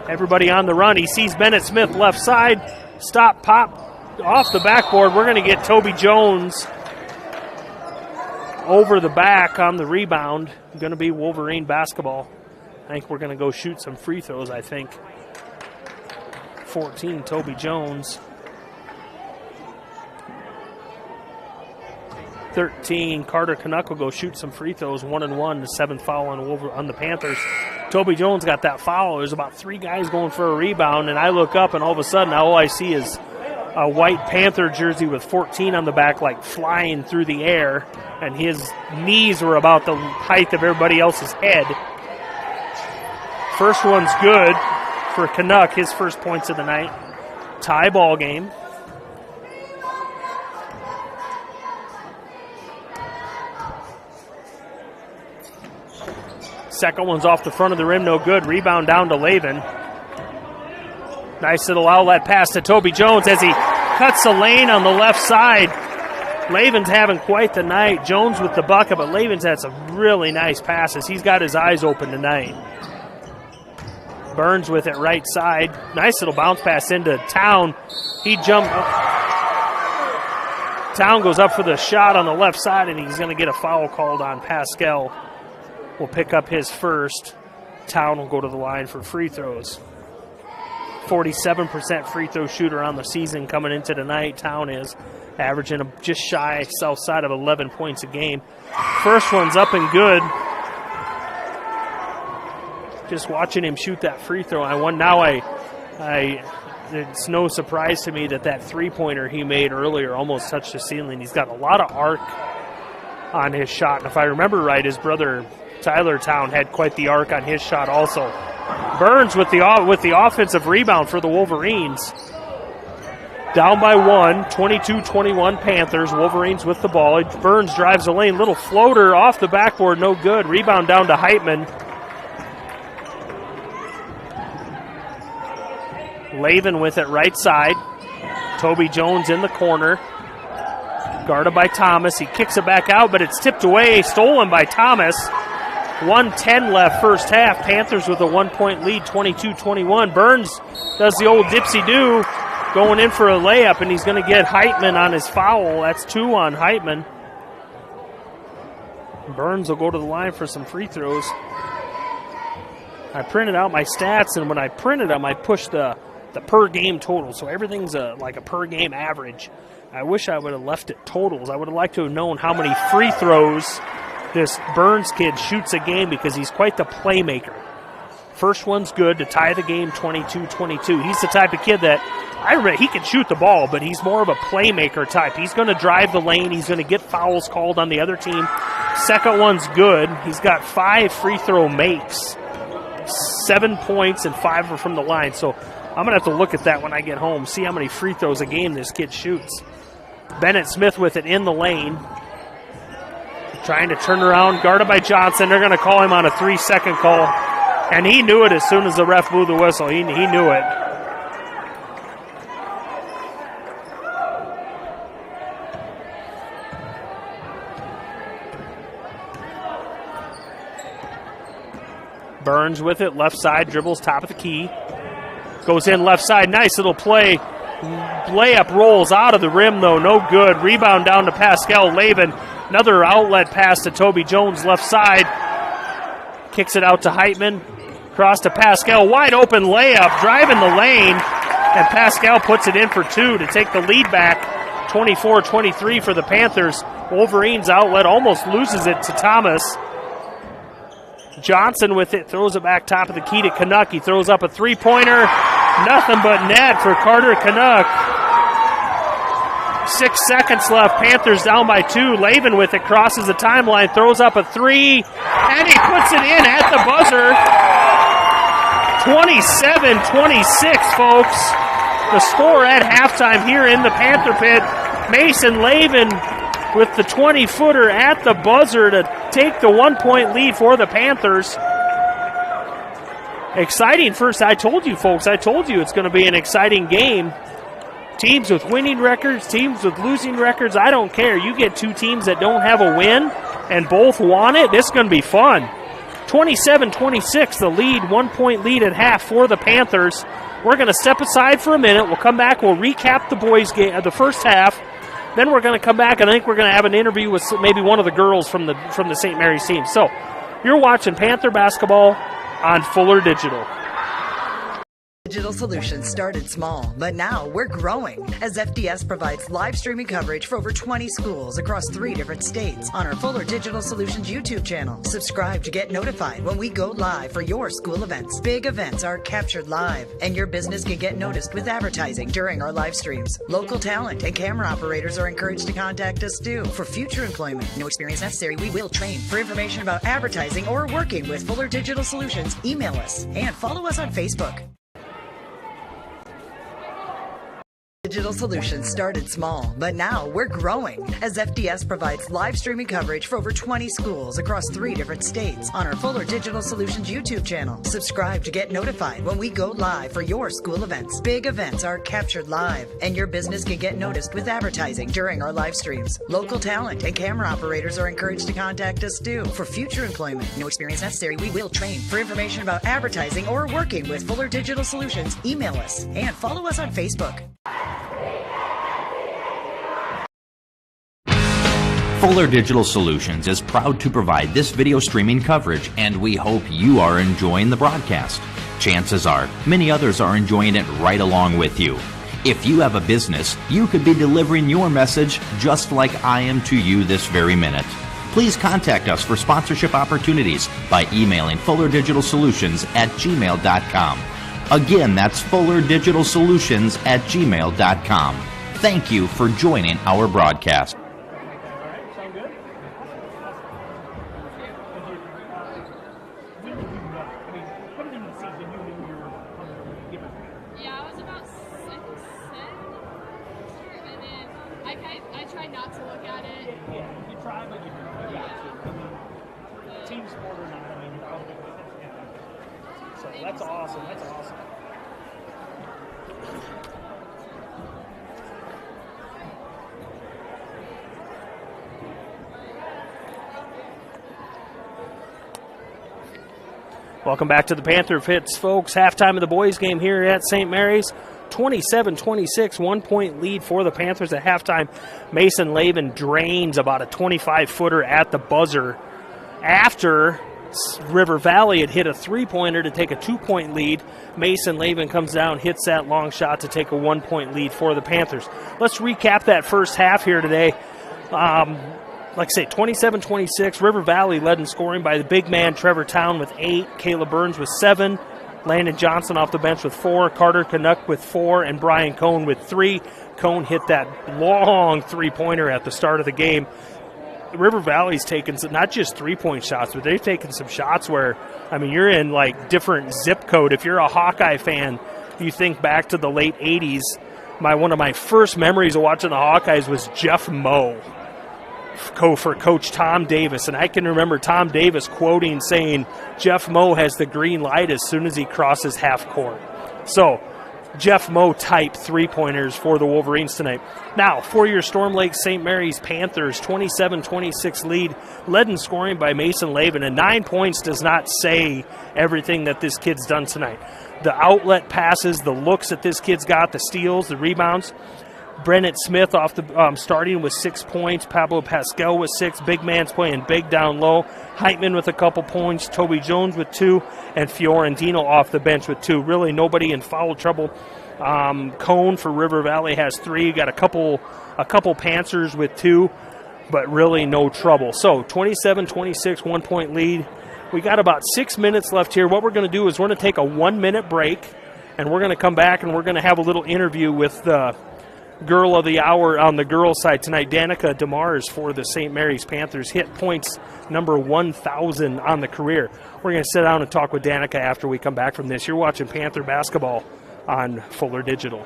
Everybody on the run. He sees Bennett Smith left side. Stop, pop, off the backboard. We're going to get Toby Jones over the back on the rebound. Going to be Wolverine basketball. I think we're going to go shoot some free throws, I think. 14, Toby Jones. 13, Carter Canuck will go shoot some free throws, 1-1, the 7th foul on the Panthers. Toby Jones got that foul. There's about 3 guys going for a rebound, and I look up, and all of a sudden, all I see is a white Panther jersey with 14 on the back, like flying through the air, and his knees were about the height of everybody else's head. First one's good for Canuck, his first points of the night. Tie ball game. Second one's off the front of the rim, no good. Rebound down to Lavin. Nice little outlet pass to Toby Jones as he cuts the lane on the left side. Lavin's having quite the night. Jones with the bucket, but Lavin's had some really nice passes. He's got his eyes open tonight. Burns with it right side. Nice little bounce pass into Town. He jumped. Town goes up for the shot on the left side, and he's going to get a foul called on Pascal. Will pick up his first. Town will go to the line for free throws. 47% free throw shooter on the season coming into tonight. Town is averaging just shy south side of 11 points a game. First one's up and good. Just watching him shoot that free throw, it's no surprise to me that three-pointer he made earlier almost touched the ceiling. He's got a lot of arc on his shot, and if I remember right, his brother Tyler Town had quite the arc on his shot also. Burns with the offensive rebound for the Wolverines. Down by one, 22-21 Panthers. Wolverines with the ball. Burns drives the lane. Little floater off the backboard, no good. Rebound down to Heitman. Lavin with it right side. Toby Jones in the corner. Guarded by Thomas. He kicks it back out, but it's tipped away. Stolen by Thomas. 1:10 left first half. Panthers with a 1-point lead, 22-21. Burns does the old dipsy-do, going in for a layup, and he's going to get Heitman on his foul. That's 2 on Heitman. Burns will go to the line for some free throws. I printed out my stats, and when I printed them, I pushed the per-game total, so everything's like a per-game average. I wish I would have left it totals. I would have liked to have known how many free throws this Burns kid shoots a game, because he's quite the playmaker. First one's good to tie the game 22-22. He's the type of kid that he can shoot the ball, but he's more of a playmaker type. He's going to drive the lane. He's going to get fouls called on the other team. Second one's good. He's got 5 free throw makes, 7 points, and 5 are from the line. So I'm going to have to look at that when I get home, see how many free throws a game this kid shoots. Bennett Smith with it in the lane. Trying to turn around, guarded by Johnson. They're going to call him on a 3-second call. And he knew it as soon as the ref blew the whistle. He knew it. Burns with it, left side, dribbles top of the key. Goes in left side, nice little play. Layup rolls out of the rim, though, no good. Rebound down to Pascal Lavin. Another outlet pass to Toby Jones, left side. Kicks it out to Heitman. Cross to Pascal, wide open layup, driving the lane. And Pascal puts it in for 2 to take the lead back. 24-23 for the Panthers. Wolverines outlet almost loses it to Thomas. Johnson with it, throws it back top of the key to Canuck. He throws up a three-pointer. Nothing but net for Carter Canuck. 6 seconds left. Panthers down by 2. Lavin with it, crosses the timeline, throws up a 3, and he puts it in at the buzzer. 27-26, folks. The score at halftime here in the Panther Pit. Mason Lavin with the 20-footer at the buzzer to take the 1-point lead for the Panthers. Exciting first. I told you, folks, it's going to be an exciting game. Teams with winning records, teams with losing records, I don't care. You get 2 teams that don't have a win and both want it, this is going to be fun. 27-26, the lead, 1-point lead at half for the Panthers. We're going to step aside for a minute. We'll come back. We'll recap the boys' game, the first half. Then we're going to come back, and I think we're going to have an interview with maybe one of the girls from the St. Mary's team. So you're watching Panther basketball on Fuller Digital. Digital Solutions started small, but now we're growing as FDS provides live streaming coverage for over 20 schools across 3 different states on our Fuller Digital Solutions YouTube channel. Subscribe to get notified when we go live for your school events. Big events are captured live, and your business can get noticed with advertising during our live streams. Local talent and camera operators are encouraged to contact us too. For future employment, no experience necessary, we will train. For information about advertising or working with Fuller Digital Solutions, email us and follow us on Facebook. Digital Solutions started small, but now we're growing as FDS provides live streaming coverage for over 20 schools across 3 different states on our Fuller Digital Solutions YouTube channel. Subscribe to get notified when we go live for your school events. Big events are captured live, and your business can get noticed with advertising during our live streams. Local talent and camera operators are encouraged to contact us too. For future employment, no experience necessary, we will train. For information about advertising or working with Fuller Digital Solutions, email us and follow us on Facebook. Fuller Digital Solutions is proud to provide this video streaming coverage, and we hope you are enjoying the broadcast. Chances are, many others are enjoying it right along with you. If you have a business, you could be delivering your message just like I am to you this very minute. Please contact us for sponsorship opportunities by emailing fullerdigitalsolutions@gmail.com. Again, that's fullerdigitalsolutions@gmail.com. Thank you for joining our broadcast. Yeah, I was about 6, 7, and then I tried not to look at it. Yeah, you try, but you do. Team sport or not, I mean, you're out there with it. Yeah. So that's awesome. That's awesome. Welcome back to the Panther Pits, folks. Halftime of the boys' game here at St. Mary's. 27-26, 1-point lead for the Panthers at halftime. Mason Lavin drains about a 25-footer at the buzzer after River Valley had hit a 3-pointer to take a 2-point lead. Mason Lavin comes down, hits that long shot to take a 1-point lead for the Panthers. Let's recap that first half here today. Like I say, 27-26, River Valley led in scoring by the big man Trevor Town with 8, Caleb Burns with 7, Landon Johnson off the bench with 4, Carter Canuck with 4, and Brian Cohn with 3. Cohn hit that long 3-pointer at the start of the game. River Valley's taken some, not just 3-point shots, but they've taken some shots where, I mean, you're in like different zip code. If you're a Hawkeye fan, you think back to the late 80s. One of my first memories of watching the Hawkeyes was Jeff Moe for Coach Tom Davis, and I can remember Tom Davis quoting saying Jeff Moe has the green light as soon as he crosses half court. So Jeff Moe type 3-pointers for the Wolverines tonight. Now, for your Storm Lake St. Mary's Panthers, 27-26 lead, led in scoring by Mason Lavin, and 9 points does not say everything that this kid's done tonight. The outlet passes, the looks that this kid's got, the steals, the rebounds. Brennan Smith off the starting with 6 points. Pablo Pascal with 6. Big man's playing big down low. Heitman with a couple points. Toby Jones with 2. And Fiorentino off the bench with 2. Really nobody in foul trouble. Cone for River Valley has 3. Got a couple Panthers with 2. But really no trouble. So 27-26, 1-point lead. We got about 6 minutes left here. What we're going to do is we're going to take a 1-minute break. And we're going to come back and we're going to have a little interview with the Girl of the Hour on the girls' side tonight. Danica DeMars for the St. Mary's Panthers hit points number 1,000 on the career. We're going to sit down and talk with Danica after we come back from this. You're watching Panther basketball on Fuller Digital.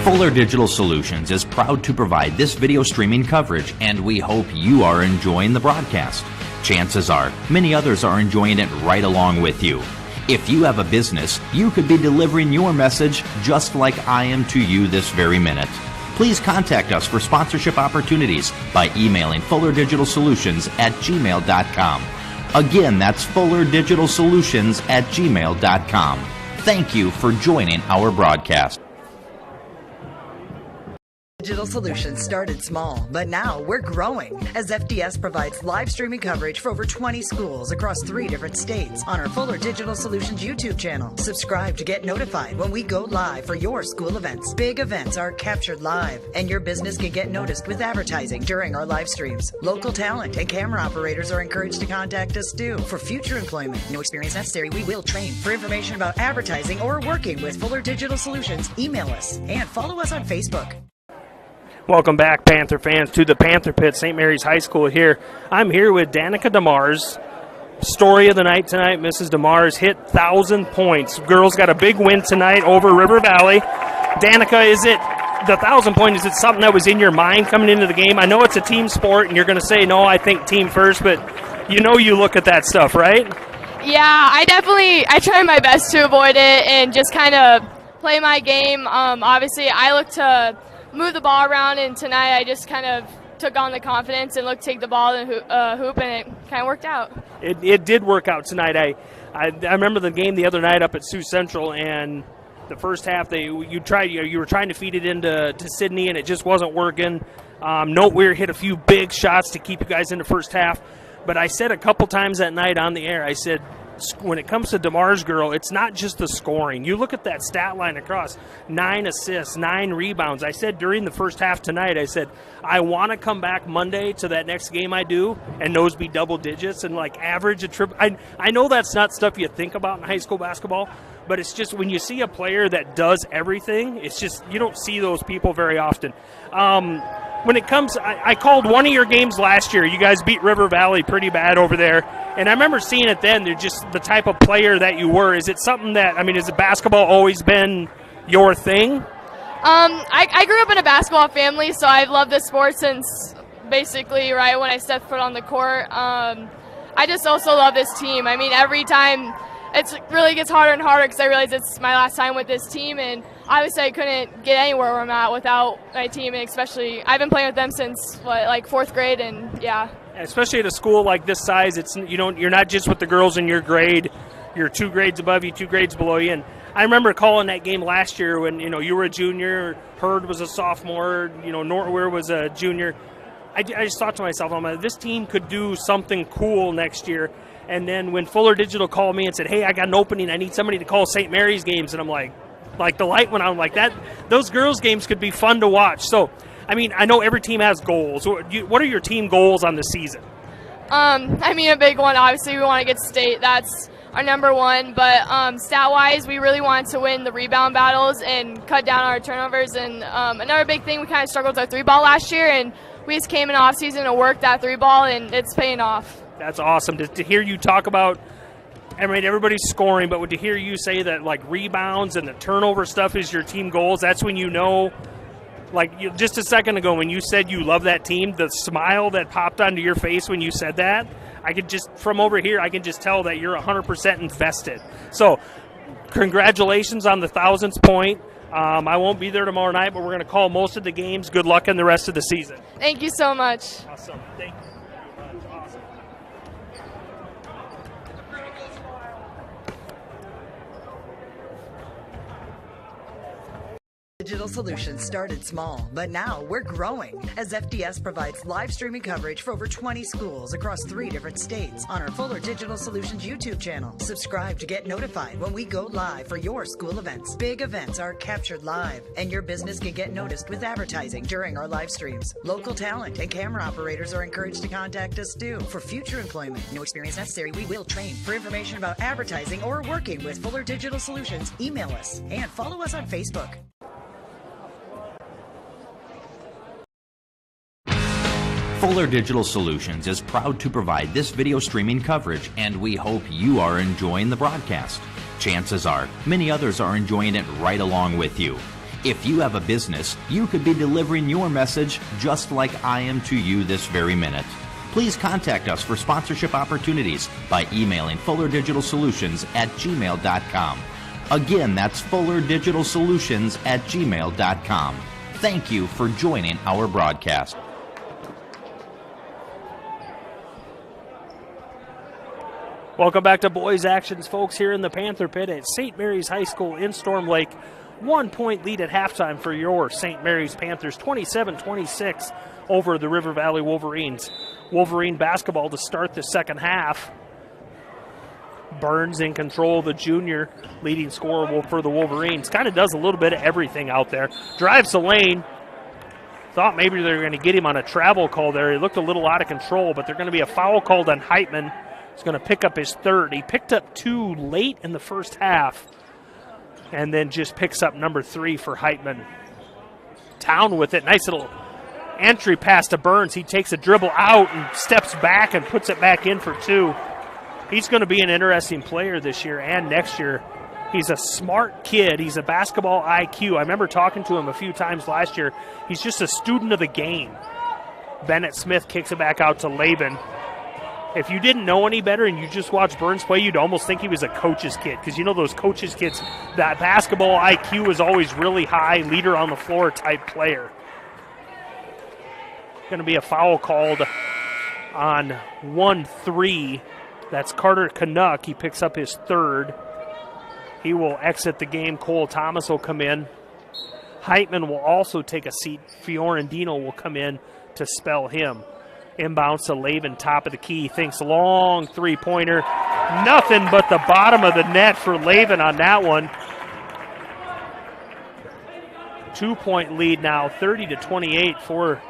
Fuller Digital Solutions is proud to provide this video streaming coverage, and we hope you are enjoying the broadcast. Chances are, many others are enjoying it right along with you. If you have a business, you could be delivering your message just like I am to you this very minute. Please contact us for sponsorship opportunities by emailing fullerdigitalsolutions@gmail.com. Again, that's fullerdigitalsolutions@gmail.com. Thank you for joining our broadcast. Digital Solutions started small, but now we're growing as FDS provides live streaming coverage for over 20 schools across 3 different states on our Fuller Digital Solutions YouTube channel. Subscribe to get notified when we go live for your school events. Big events are captured live, and your business can get noticed with advertising during our live streams. Local talent and camera operators are encouraged to contact us too. For future employment, no experience necessary, we will train. For information about advertising or working with Fuller Digital Solutions, email us and follow us on Facebook. Welcome back, Panther fans, to the Panther Pit, St. Mary's High School here. I'm here with Danica DeMars. Story of the night tonight, Mrs. DeMars hit 1,000 points. Girls got a big win tonight over River Valley. Danica, is it the 1,000 point, is it something that was in your mind coming into the game? I know it's a team sport, and you're going to say, no, I think team first, but you know you look at that stuff, right? Yeah, I try my best to avoid it and just kind of play my game. Obviously, I look to move the ball around, and tonight I just kind of took on the confidence and looked to take the ball and hoop, and it kind of worked out. It did work out tonight. I remember the game the other night up at Sioux Central, and the first half you were trying to feed it into Sydney, and it just wasn't working. Note Weir hit a few big shots to keep you guys in the first half, but I said a couple times that night on the air, I said, when it comes to DeMars girl, it's not just the scoring. You look at that stat line across, 9 assists, 9 rebounds. I said during the first half tonight, I said, I want to come back Monday to that next game I do, and those be double digits and like average a triple. I know that's not stuff you think about in high school basketball, but it's just when you see a player that does everything, it's just you don't see those people very often. When it comes, I called one of your games last year. You guys beat River Valley pretty bad over there. And I remember seeing it then. They're just the type of player that you were. Is it something that, has basketball always been your thing? I grew up in a basketball family, so I've loved this sport since basically right when I stepped foot on the court. I just also love this team. Every time it really gets harder and harder because I realize it's my last time with this team, and obviously I couldn't get anywhere where I'm at without my team, and especially I've been playing with them since, 4th grade, and yeah. Especially at a school like this size, you're not just with the girls in your grade. You're 2 grades above you, 2 grades below you. And I remember calling that game last year when, you were a junior, Hurd was a sophomore, Nortweir was a junior. I just thought to myself, this team could do something cool next year. And then when Fuller Digital called me and said, hey, I got an opening, I need somebody to call St. Mary's games, and I'm like the light went on, like that. Those girls' games could be fun to watch. So, I know every team has goals. What are your team goals on the season? A big one, obviously, we want to get state. That's our number one. But stat-wise, we really want to win the rebound battles and cut down our turnovers. And another big thing, we kind of struggled with our 3-ball last year, and we just came in off-season and worked that 3-ball, and it's paying off. That's awesome to hear you talk about. Everybody's scoring, but to hear you say that rebounds and the turnover stuff is your team goals, that's when you know. Just a second ago when you said you love that team, the smile that popped onto your face when you said that, I could just, from over here, I can just tell that you're 100% invested. So congratulations on the 1,000th point. I won't be there tomorrow night, but we're going to call most of the games. Good luck in the rest of the season. Thank you so much. Awesome. Thank you. Awesome. Digital Solutions started small, but now we're growing as FDS provides live streaming coverage for over 20 schools across 3 different states on our Fuller Digital Solutions YouTube channel. Subscribe to get notified when we go live for your school events. Big events are captured live, and your business can get noticed with advertising during our live streams. Local talent and camera operators are encouraged to contact us too. For future employment, no experience necessary, we will train. For information about advertising or working with Fuller Digital Solutions, email us and follow us on Facebook. Fuller Digital Solutions is proud to provide this video streaming coverage, and we hope you are enjoying the broadcast. Chances are, many others are enjoying it right along with you. If you have a business, you could be delivering your message just like I am to you this very minute. Please contact us for sponsorship opportunities by emailing fullerdigitalsolutions@gmail.com. Again, that's fullerdigitalsolutions@gmail.com. Thank you for joining our broadcast. Welcome back to Boys Actions, folks, here in the Panther Pit at St. Mary's High School in Storm Lake. 1 point lead at halftime for your St. Mary's Panthers, 27-26 over the River Valley Wolverines. Wolverine basketball to start the second half. Burns in control, the junior leading scorer for the Wolverines. Kind of does a little bit of everything out there. Drives the lane. Thought maybe they were going to get him on a travel call there. He looked a little out of control, but they're going to be a foul called on Heitman. He's going to pick up his third. He picked up 2 late in the first half, and then just picks up number 3 for Heitman. Town with it. Nice little entry pass to Burns. He takes a dribble out and steps back and puts it back in for 2. He's going to be an interesting player this year and next year. He's a smart kid. He's a basketball IQ. I remember talking to him a few times last year. He's just a student of the game. Bennett Smith kicks it back out to Laban. If you didn't know any better and you just watched Burns play, you'd almost think he was a coach's kid, because you know those coaches' kids, that basketball IQ is always really high, leader on the floor type player. Going to be a foul called on 1-3. That's Carter Canuck. He picks up his third. He will exit the game. Cole Thomas will come in. Heitman will also take a seat. Fiorentino will come in to spell him. Inbounds to Laban, top of the key. Thinks long three-pointer. Nothing but the bottom of the net for Laban on that one. 2-point lead now, 30-28 for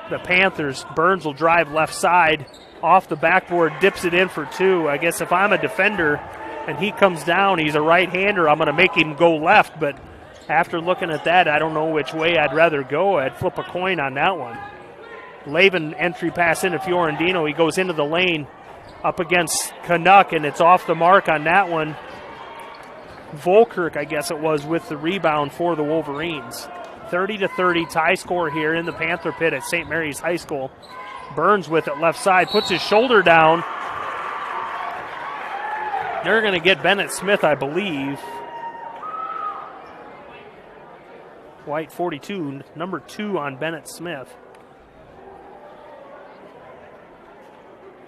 the Panthers. Burns will drive left side. Off the backboard, dips it in for 2. I guess if I'm a defender and he comes down, he's a right-hander, I'm going to make him go left. But after looking at that, I don't know which way I'd rather go. I'd flip a coin on that one. Laban entry pass into Fiorentino. He goes into the lane up against Canuck, and it's off the mark on that one. Volkirk, I guess it was, with the rebound for the Wolverines. 30-30 tie score here in the Panther Pit at St. Mary's High School. Burns with it left side, puts his shoulder down. They're going to get Bennett Smith, I believe. White 42, number 2 on Bennett Smith.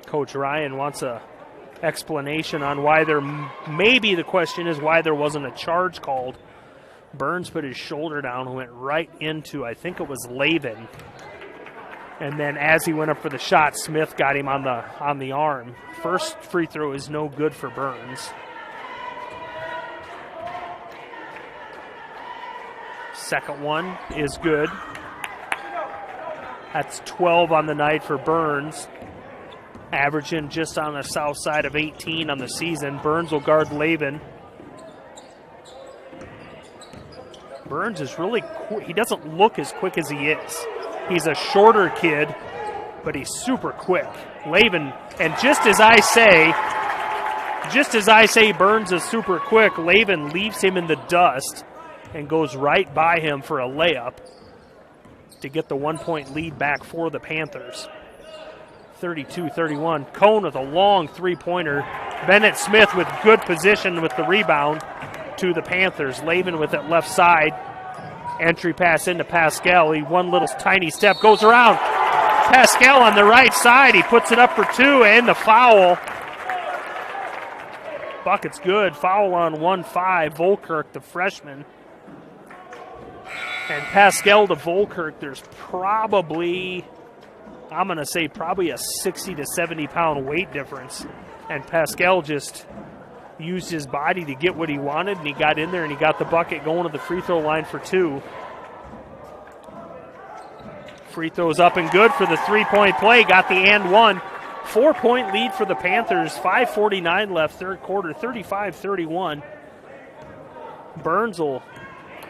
Coach Ryan wants a explanation on why there, maybe the question is why there wasn't a charge called. Burns put his shoulder down and went right into, I think it was Laban. And then as he went up for the shot, Smith got him on the arm. First free throw is no good for Burns. Second one is good. That's 12 on the night for Burns. Averaging just on the south side of 18 on the season. Burns will guard Laban. Burns is really quick. He doesn't look as quick as he is. He's a shorter kid, but he's super quick. Laban, and just as I say Burns is super quick, Laban leaves him in the dust and goes right by him for a layup to get the 1-point lead back for the Panthers. 32-31. Cone with a long three-pointer. Bennett Smith with good position with the rebound to the Panthers. Laban with it left side. Entry pass into Pascal. He one little tiny step, goes around. Pascal on the right side. He puts it up for 2 and the foul. Bucket's good. Foul on 1-5. Volkirk, the freshman. And Pascal to Volkirk, there's probably, I'm going to say probably a 60 to 70 pound weight difference. And Pascal just used his body to get what he wanted, and he got in there and he got the bucket going to the free throw line for 2. Free throws up and good for the 3-point play. Got the and 1. 4-point lead for the Panthers. 5:49 left, third quarter, 35-31. Burns will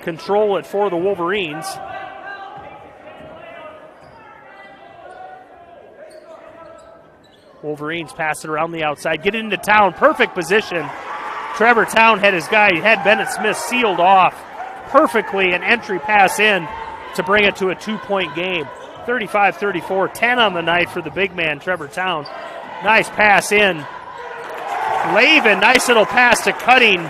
control it for the Wolverines. Wolverines pass it around the outside, get it into Town, perfect position. Trevor Town had his guy, had Bennett Smith sealed off perfectly, an entry pass in to bring it to a 2-point game. 35-34, 10 on the night for the big man, Trevor Town. Nice pass in. Laban, nice little pass to Cutting,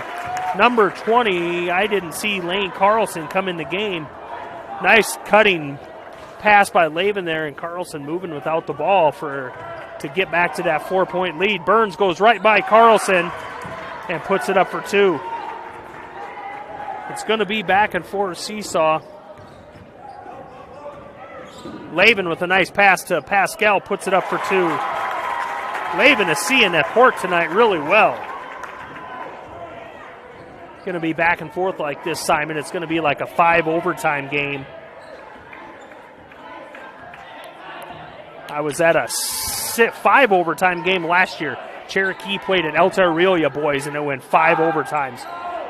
number 20. I didn't see Lane Carlson come in the game. Nice cutting pass by Laban there, and Carlson moving without the ball to get back to that 4-point lead. Burns goes right by Carlson and puts it up for 2. it's going to be back and forth seesaw. Laven with a nice pass to Pascal, puts it up for 2. Laven is seeing that court tonight really well. Going to be back and forth like this, Simon. It's going to be like a 5 overtime game. I was at a 5 overtime game last year. Cherokee played at Alta Aurelia, boys, and it went 5 overtimes.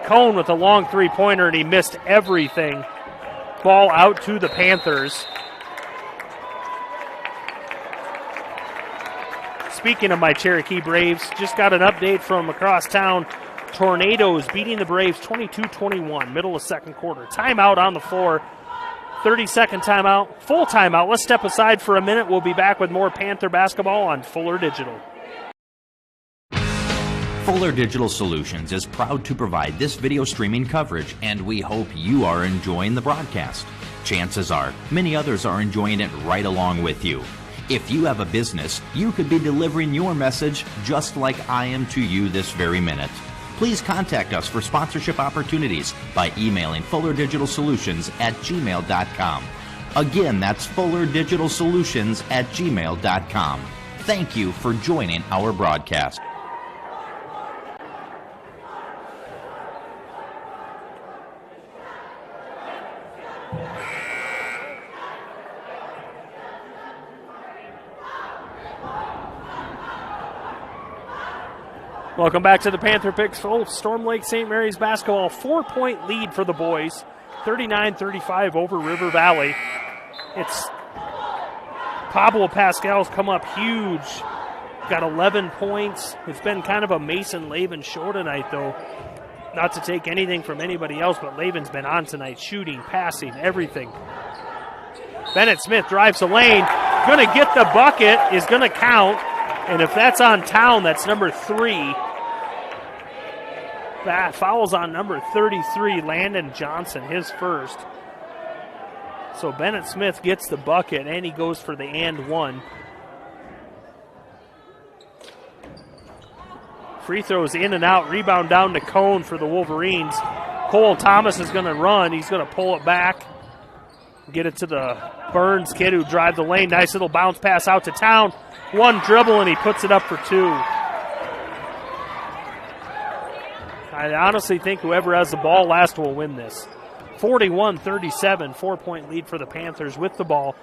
Cone with a long three-pointer, and he missed everything. Ball out to the Panthers. Speaking of my Cherokee Braves, just got an update from across town. Tornadoes beating the Braves 22-21, middle of second quarter. Timeout on the floor. 30-second timeout, full timeout. Let's step aside for a minute. We'll be back with more Panther basketball on Fuller Digital. Fuller Digital Solutions is proud to provide this video streaming coverage, and we hope you are enjoying the broadcast. Chances are, many others are enjoying it right along with you. If you have a business, you could be delivering your message just like I am to you this very minute. Please contact us for sponsorship opportunities by emailing fullerdigitalsolutions@gmail.com. Again, that's fullerdigitalsolutions@gmail.com. Thank you for joining our broadcast. Welcome back to the Panther Picks. Storm Lake St. Mary's basketball, 4-point lead for the boys, 39-35 over River Valley. It's Pablo Pascal's come up huge, got 11 points. It's been kind of a Mason Laven show tonight, though. Not to take anything from anybody else, but Laven's been on tonight, shooting, passing, everything. Bennett Smith drives the lane, going to get the bucket, is going to count, and if that's on Town, that's number 3. That fouls on number 33, Landon Johnson, his first. So Bennett Smith gets the bucket, and he goes for the and one. Free throws in and out, rebound down to Cone for the Wolverines. Cole Thomas is going to run. He's going to pull it back, get it to the Burns kid who drives the lane. Nice little bounce pass out to Town. One dribble, and he puts it up for 2. I honestly think whoever has the ball last will win this. 41-37, 4-point lead for the Panthers with the ball.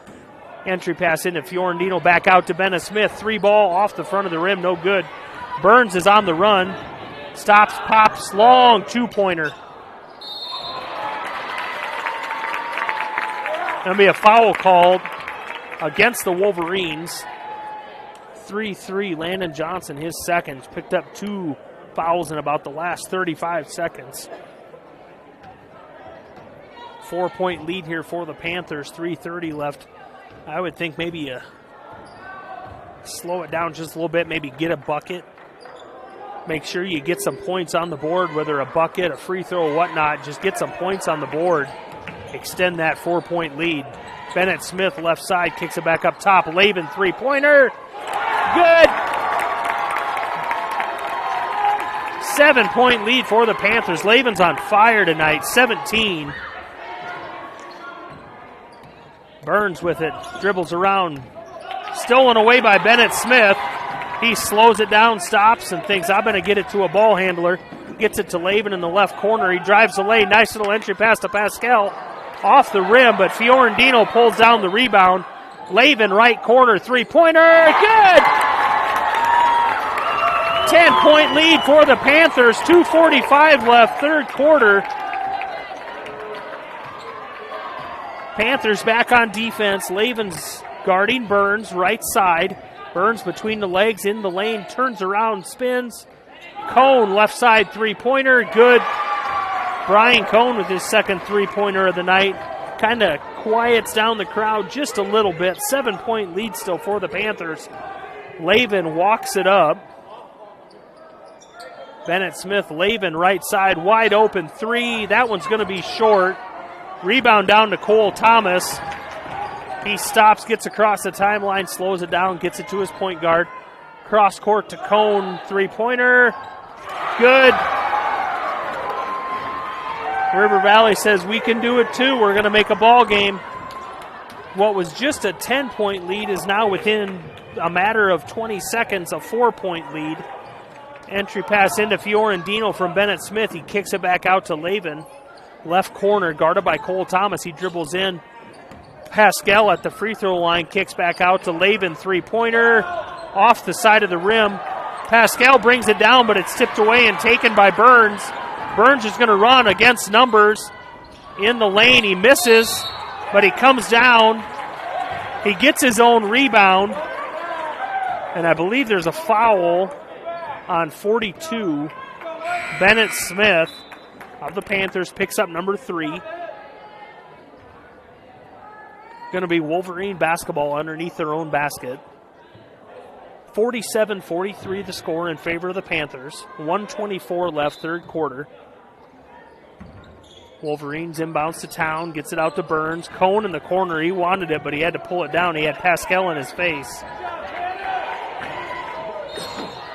Entry pass into Fiorentino, back out to Bennett Smith. 3-ball off the front of the rim, no good. Burns is on the run. Stops, pops, long 2-pointer. Going to be a foul called against the Wolverines. 3-3, Landon Johnson, his second. Picked up 2 fouls in about the last 35 seconds. 4-point lead here for the Panthers, 3:30 left. I would think maybe slow it down just a little bit, maybe get a bucket. Make sure you get some points on the board, whether a bucket, a free throw, or whatnot. Just get some points on the board. Extend that 4-point lead. Bennett Smith, left side, kicks it back up top. Laven, 3-pointer. Good. 7-point lead for the Panthers. Laven's on fire tonight, 17. Burns with it, dribbles around. Stolen away by Bennett Smith. He slows it down, stops, and thinks, I'm going to get it to a ball handler. Gets it to Laven in the left corner. He drives the lane. Nice little entry pass to Pascal. Off the rim, but Fiorentino pulls down the rebound. Laven, right corner, 3-pointer. Good! 10-point lead for the Panthers. 2:45 left, third quarter. Panthers back on defense. Laven's guarding Burns, right side. Burns between the legs, in the lane, turns around, spins. Cone, left side 3-pointer, good. Brian Cone with his second 3-pointer of the night. Kind of quiets down the crowd just a little bit. 7-point lead still for the Panthers. Laven walks it up. Bennett Smith, Laven, right side, wide open 3. That one's going to be short. Rebound down to Cole Thomas. He stops, gets across the timeline, slows it down, gets it to his point guard. Cross court to Cone, 3-pointer. Good. River Valley says we can do it too. We're going to make a ball game. What was just a 10-point lead is now within a matter of 20 seconds, a 4-point lead. Entry pass into Fiorentino from Bennett Smith. He kicks it back out to Lavin. Left corner, guarded by Cole Thomas. He dribbles in. Pascal at the free throw line, kicks back out to Lavin. Three-pointer off the side of the rim. Pascal brings it down, but it's tipped away and taken by Burns. Burns is going to run against numbers in the lane. He misses, but he comes down. He gets his own rebound. And I believe there's a foul on 42. Bennett Smith of the Panthers picks up number 3. Going to be Wolverine basketball underneath their own basket. 47-43 the score in favor of the Panthers. 1:24 left, third quarter. Wolverines inbounds to Town, gets it out to Burns. Cone in the corner, he wanted it, but he had to pull it down. He had Pascal in his face.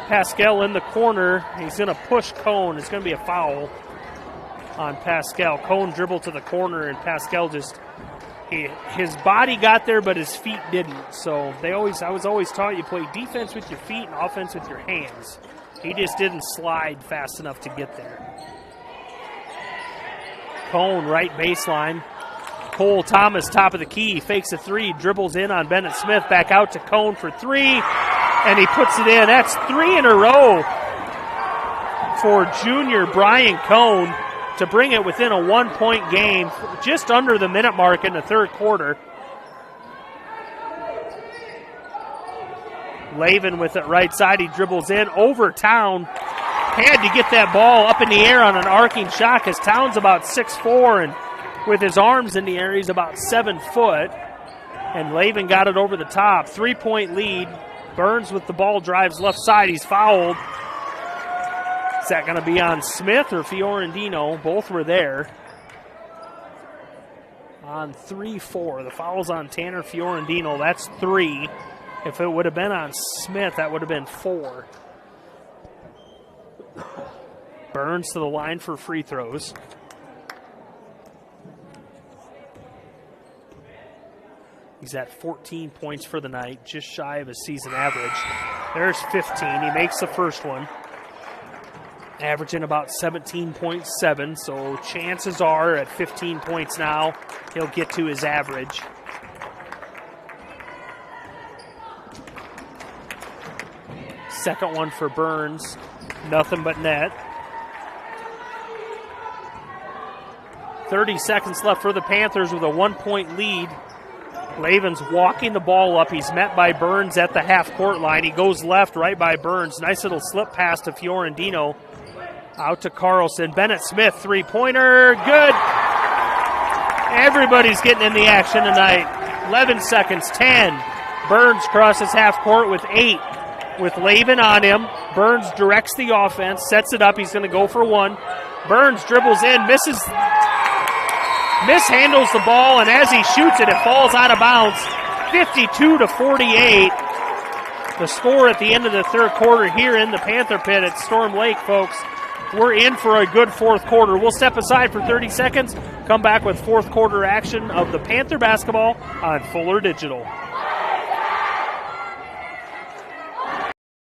Pascal in the corner, he's going to push Cone. It's going to be a foul on Pascal. Cone dribbled to the corner, and Pascal just, his body got there, but his feet didn't. So I was always taught you play defense with your feet and offense with your hands. He just didn't slide fast enough to get there. Cone, right baseline. Cole Thomas, top of the key, fakes a 3, dribbles in on Bennett Smith, back out to Cone for 3, and he puts it in. That's 3 in a row for junior Brian Cone to bring it within a 1-point game, just under the minute mark in the third quarter. Lavin with it right side, he dribbles in over Town. Had to get that ball up in the air on an arcing shot because Town's about 6'4", and with his arms in the air, he's about 7 foot. And Lavin got it over the top. 3-point lead. Burns with the ball, drives left side. He's fouled. Is that going to be on Smith or Fiorentino? Both were there. On 3-4. The foul's on Tanner Fiorentino. That's 3. If it would have been on Smith, that would have been 4. Burns to the line for free throws. He's at 14 points for the night, just shy of his season average. There's 15. He makes the first one. Averaging about 17.7, so chances are at 15 points now, he'll get to his average. Second one for Burns. Nothing but net. 30 seconds left for the Panthers with a 1-point lead. Lavin's walking the ball up. He's met by Burns at the half-court line. He goes left right by Burns. Nice little slip pass to Fiorentino. Out to Carlson. Bennett Smith, three-pointer. Good. Everybody's getting in the action tonight. 11 seconds, 10. Burns crosses half-court with 8. With Lavin on him. Burns directs the offense, sets it up. He's going to go for 1. Burns dribbles in, mishandles the ball, and as he shoots it, it falls out of bounds. 52-48. The score at the end of the third quarter here in the Panther Pit at Storm Lake, folks. We're in for a good fourth quarter. We'll step aside for 30 seconds, come back with fourth quarter action of the Panther basketball on Fuller Digital.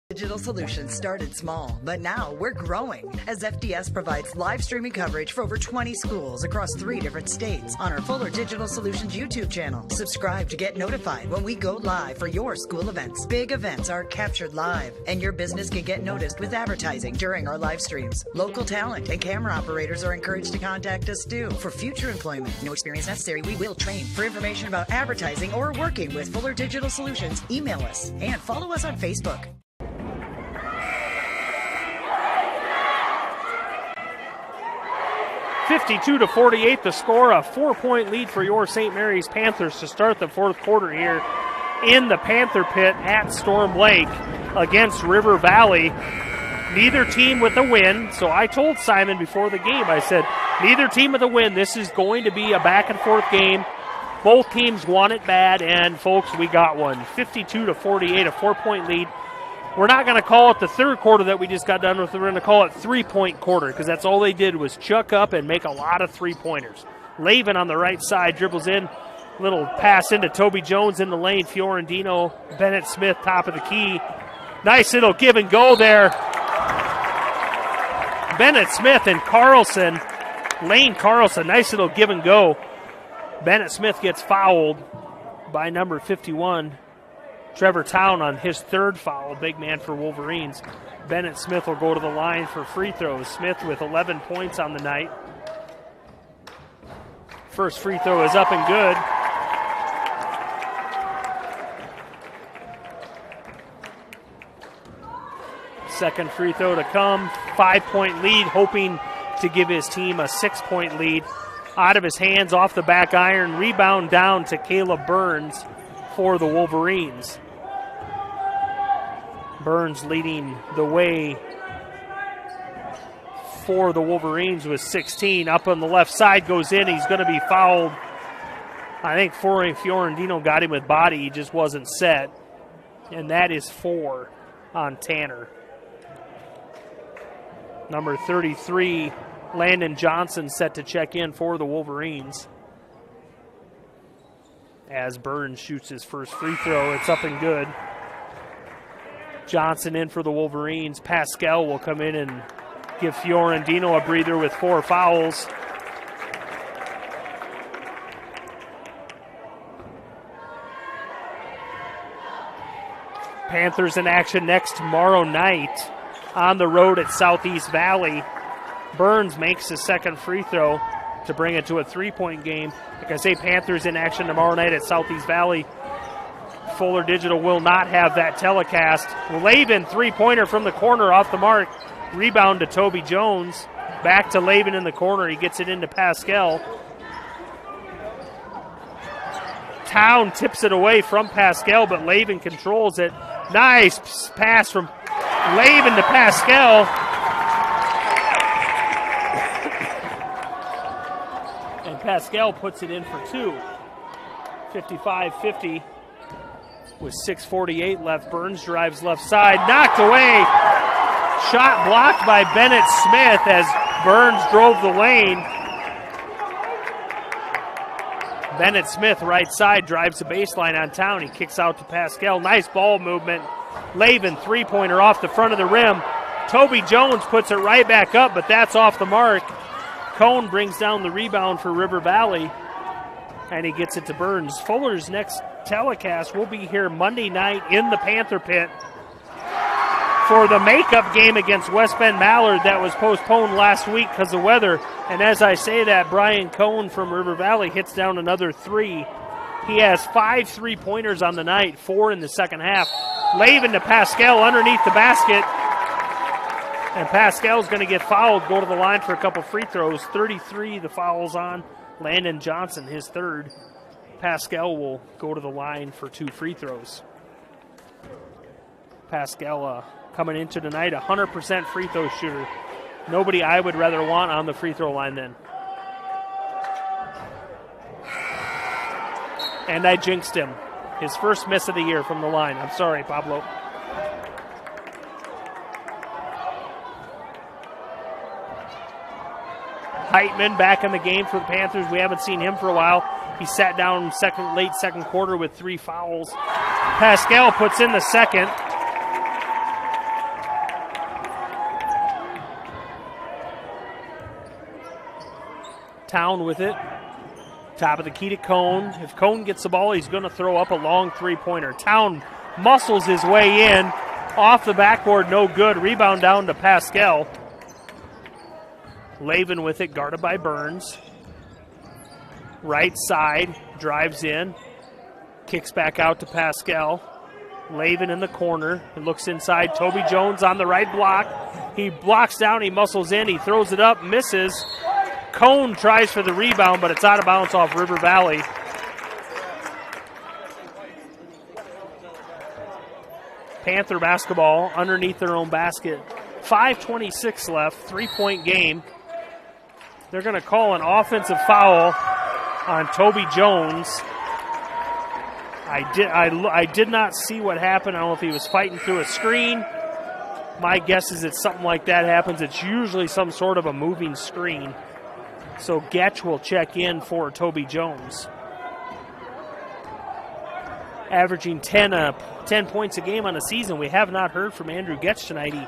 Digital Solutions started small, but now we're growing as FDS provides live streaming coverage for over 20 schools across 3 different states on our Fuller Digital Solutions YouTube channel. Subscribe to get notified when we go live for your school events. Big events are captured live, and your business can get noticed with advertising during our live streams. Local talent and camera operators are encouraged to contact us too for future employment. No experience necessary. We will train. For information about advertising or working with Fuller Digital Solutions, email us and follow us on Facebook. 52-48 the score, a 4-point lead for your St. Mary's Panthers to start the fourth quarter here in the Panther Pit at Storm Lake against River Valley. Neither team with a win, so I told Simon before the game, I said, neither team with a win. This is going to be a back-and-forth game. Both teams want it bad, and folks, we got one. 52-48, a 4-point lead We're not going to call it the third quarter that we just got done with. We're going to call it three-point quarter because that's all they did was chuck up and make a lot of three-pointers. Lavin on the right side dribbles in. Little pass into Toby Jones in the lane. Fiorentino, Bennett Smith, top of the key. Nice little give and go there. Bennett Smith and Carlson. Lane Carlson, nice little give and go. Bennett Smith gets fouled by number 51. Trevor Town on his third foul, big man for Wolverines. Bennett Smith will go to the line for free throws. Smith with 11 points on the night. First free throw is up and good. Second free throw to come. 5-point lead, hoping to give his team a 6-point lead. Out of his hands, off the back iron. Rebound down to Caleb Burns for the Wolverines. Burns leading the way for the Wolverines with 16. Up on the left side, goes in. He's going to be fouled. I think Fiorentino got him with body. He just wasn't set. And that is 4 on Tanner. Number 33, Landon Johnson, set to check in for the Wolverines. As Burns shoots his first free throw, it's up and good. Johnson in for the Wolverines. Pascal will come in and give Fiorentino a breather with 4 fouls. Panthers in action next tomorrow night on the road at Southeast Valley. Burns makes his second free throw to bring it to a 3-point game. Like I say, Panthers in action tomorrow night at Southeast Valley. Fuller Digital will not have that telecast. Lavin, three-pointer from the corner off the mark. Rebound to Toby Jones. Back to Lavin in the corner. He gets it into Pascal. Town tips it away from Pascal, but Lavin controls it. Nice pass from Lavin to Pascal. And Pascal puts it in for 2. 55-50 with 6:48 left. Burns drives left side. Knocked away. Shot blocked by Bennett Smith as Burns drove the lane. Bennett Smith, right side, drives the baseline on Town. He kicks out to Pascal. Nice ball movement. Lavin, three-pointer off the front of the rim. Toby Jones puts it right back up, but that's off the mark. Cone brings down the rebound for River Valley, and he gets it to Burns. Fuller's next telecast will be here Monday night in the Panther Pit for the makeup game against West Bend Mallard that was postponed last week because of weather. And as I say that, Brian Cone from River Valley hits down another 3. He has 5 3-pointers on the night, 4 in the second half. Lavin to Pascal underneath the basket. And Pascal's going to get fouled, go to the line for a couple free throws. 33, the foul's on Landon Johnson, his third. Pascal will go to the line for 2 free throws. Pascal coming into tonight, 100% free throw shooter. Nobody I would rather want on the free throw line then. And I jinxed him. His first miss of the year from the line. I'm sorry, Pablo. Heitman back in the game for the Panthers. We haven't seen him for a while. He sat down late second quarter with 3 fouls. Pascal puts in the second. Town with it. Top of the key to Cone. If Cone gets the ball, he's going to throw up a long 3-pointer. Town muscles his way in. Off the backboard, no good. Rebound down to Pascal. Lavin with it, guarded by Burns. Right side, drives in. Kicks back out to Pascal. Lavin in the corner. He looks inside. Toby Jones on the right block. He blocks down, he muscles in, he throws it up, misses. Cone tries for the rebound, but it's out of bounds off River Valley. Panther basketball underneath their own basket. 5:26 left, 3-point game. They're going to call an offensive foul on Toby Jones. I did not see what happened. I don't know if he was fighting through a screen. My guess is it's something like that happens. It's usually some sort of a moving screen. So Getch will check in for Toby Jones. Averaging 10 points a game on the season. We have not heard from Andrew Getch tonight. He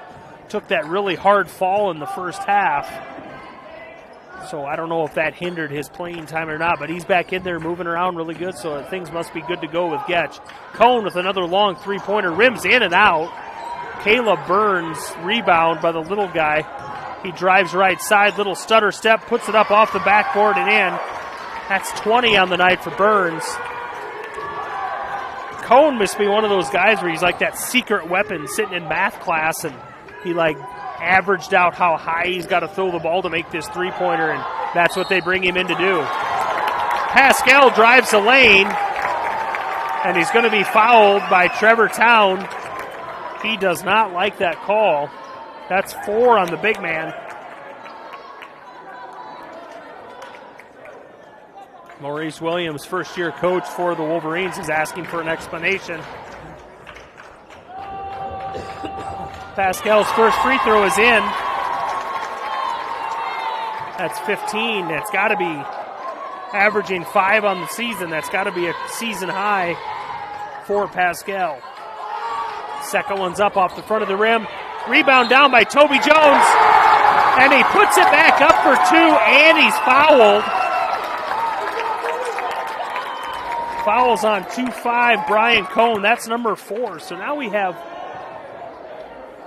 took that really hard fall in the first half. So I don't know if that hindered his playing time or not, but he's back in there moving around really good, so things must be good to go with Getch. Cohn with another long three-pointer, rims in and out. Caleb Burns, rebound by the little guy. He drives right side, little stutter step, puts it up off the backboard and in. That's 20 on the night for Burns. Cohn must be one of those guys where he's like that secret weapon sitting in math class, and he like averaged out how high he's got to throw the ball to make this three-pointer, and that's what they bring him in to do. Pascal drives the lane, and he's going to be fouled by Trevor Town. He does not like that call. That's 4 on the big man. Maurice Williams, first-year coach for the Wolverines, is asking for an explanation. Pascal's first free throw is in. That's 15. That's got to be averaging 5 on the season. That's got to be a season high for Pascal. Second one's up off the front of the rim. Rebound down by Toby Jones. And he puts it back up for 2, and he's fouled. Fouls on 2-5, Brian Cohn. That's number 4. So now we have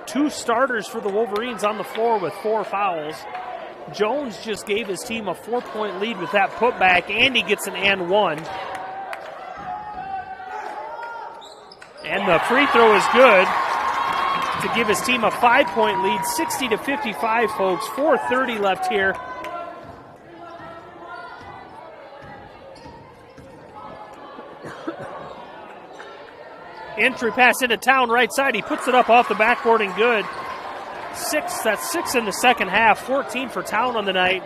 2 starters for the Wolverines on the floor with 4 fouls. Jones just gave his team a 4-point lead with that putback, and he gets an and 1. And the free throw is good to give his team a 5-point lead, 60-55, folks. 4:30 left here. Entry pass into Town right side. He puts it up off the backboard and good. 6, that's 6 in the second half. 14 for Town on the night.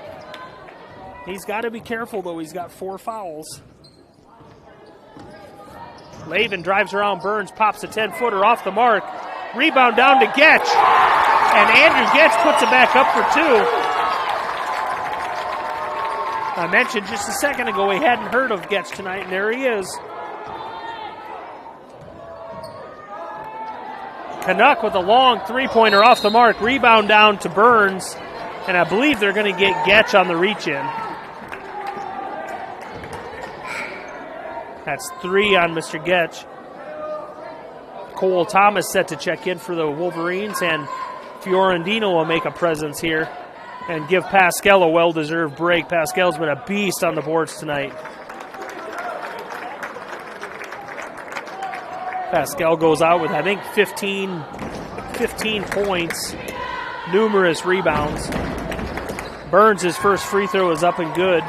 He's got to be careful, though. He's got 4 fouls. Lavin drives around Burns, pops a 10-footer off the mark. Rebound down to Getch. And Andrew Getch puts it back up for 2. I mentioned just a second ago we hadn't heard of Getch tonight, and there he is. Canuck with a long three-pointer off the mark. Rebound down to Burns. And I believe they're going to get Getch on the reach-in. That's 3 on Mr. Getch. Cole Thomas set to check in for the Wolverines, and Fiorentino will make a presence here and give Pascal a well-deserved break. Pascal's been a beast on the boards tonight. Pascal goes out with, I think, 15 points, numerous rebounds. Burns' first free throw is up and good.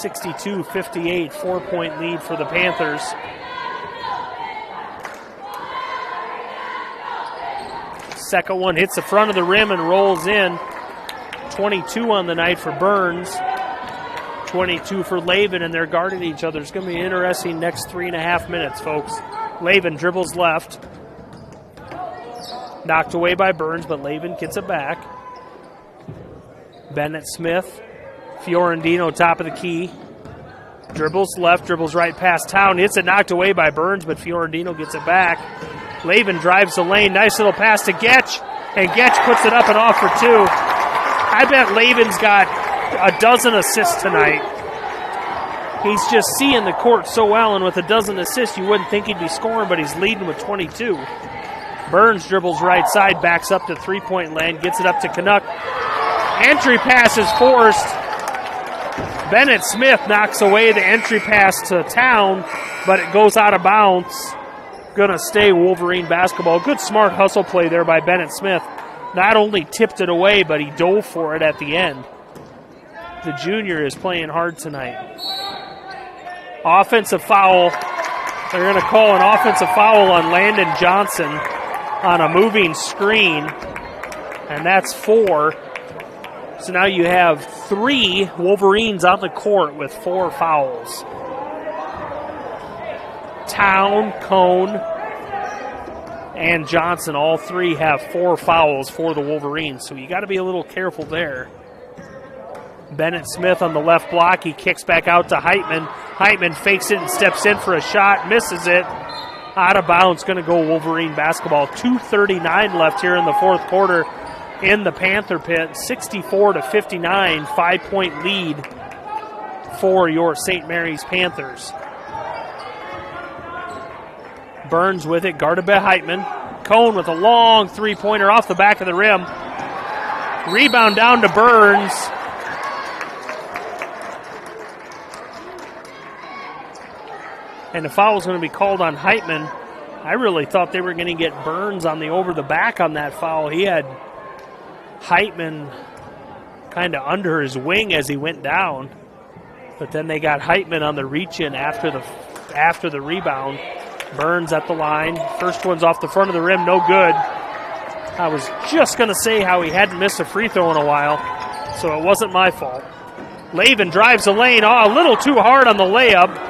62-58, 4-point lead for the Panthers. Second one hits the front of the rim and rolls in. 22 on the night for Burns. 22 for Lavin, and they're guarding each other. It's going to be an interesting next 3.5 minutes, folks. Lavin dribbles left. Knocked away by Burns, but Lavin gets it back. Bennett Smith. Fiorentino, top of the key. Dribbles left, dribbles right past Town. Hits it knocked away by Burns, but Fiorentino gets it back. Lavin drives the lane. Nice little pass to Getch. And Getch puts it up and off for 2. I bet Lavin's got a dozen assists tonight. He's just seeing the court so well, and with a dozen assists, you wouldn't think he'd be scoring, but he's leading with 22. Burns dribbles right side, backs up to three-point land, gets it up to Canuck. Entry pass is forced. Bennett Smith knocks away the entry pass to Town, but it goes out of bounds. Gonna stay Wolverine basketball. Good smart hustle play there by Bennett Smith. Not only tipped it away, but he dove for it at the end. The junior is playing hard tonight. Offensive foul. They're going to call an offensive foul on Landon Johnson on a moving screen, and that's 4. So now you have 3 Wolverines on the court with 4 fouls. Town, Cone, and Johnson, all 3 have 4 fouls for the Wolverines, so you got to be a little careful there. Bennett Smith on the left block. He kicks back out to Heitman. Heitman fakes it and steps in for a shot, misses it. Out of bounds, going to go Wolverine basketball. 2:39 left here in the fourth quarter in the Panther Pit. 64-59, 5-point lead for your St. Mary's Panthers. Burns with it, guarded by Heitman. Cone with a long three-pointer off the back of the rim. Rebound down to Burns. And the foul is going to be called on Heitman. I really thought they were going to get Burns on the over the back on that foul. He had Heitman kind of under his wing as he went down. But then they got Heitman on the reach-in after the rebound. Burns at the line. First one's off the front of the rim, no good. I was just going to say how he hadn't missed a free throw in a while, so it wasn't my fault. Lavin drives the lane. A little too hard on the layup.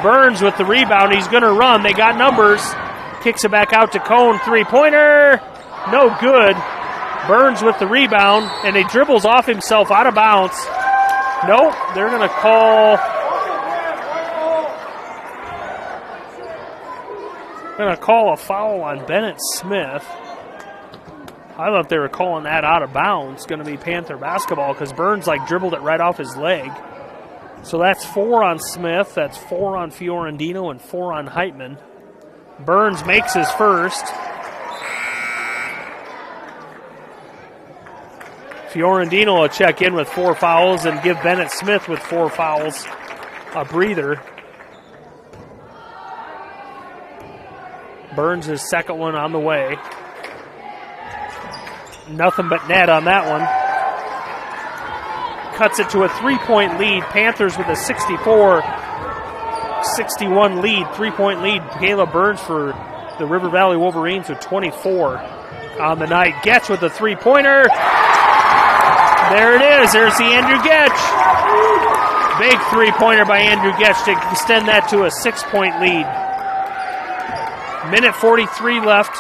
Burns with the rebound. He's going to run. They got numbers. Kicks it back out to Cone. Three-pointer. No good. Burns with the rebound, and he dribbles off himself out of bounds. Nope, they're going to call a foul on Bennett Smith. I thought they were calling that out of bounds. Going to be Panther basketball because Burns dribbled it right off his leg. So that's 4 on Smith, that's 4 on Fiorentino, and 4 on Heitman. Burns makes his first. Fiorentino will check in with 4 fouls and give Bennett Smith with 4 fouls a breather. Burns' second one on the way. Nothing but net on that one. Cuts it to a 3-point lead. Panthers with a 64-61 lead, 3-point lead. Caleb Burns for the River Valley Wolverines with 24 on the night. Getch with a 3-pointer. There it is. There's the Andrew Getch. Big 3-pointer by Andrew Getch to extend that to a 6-point lead. Minute 43 left.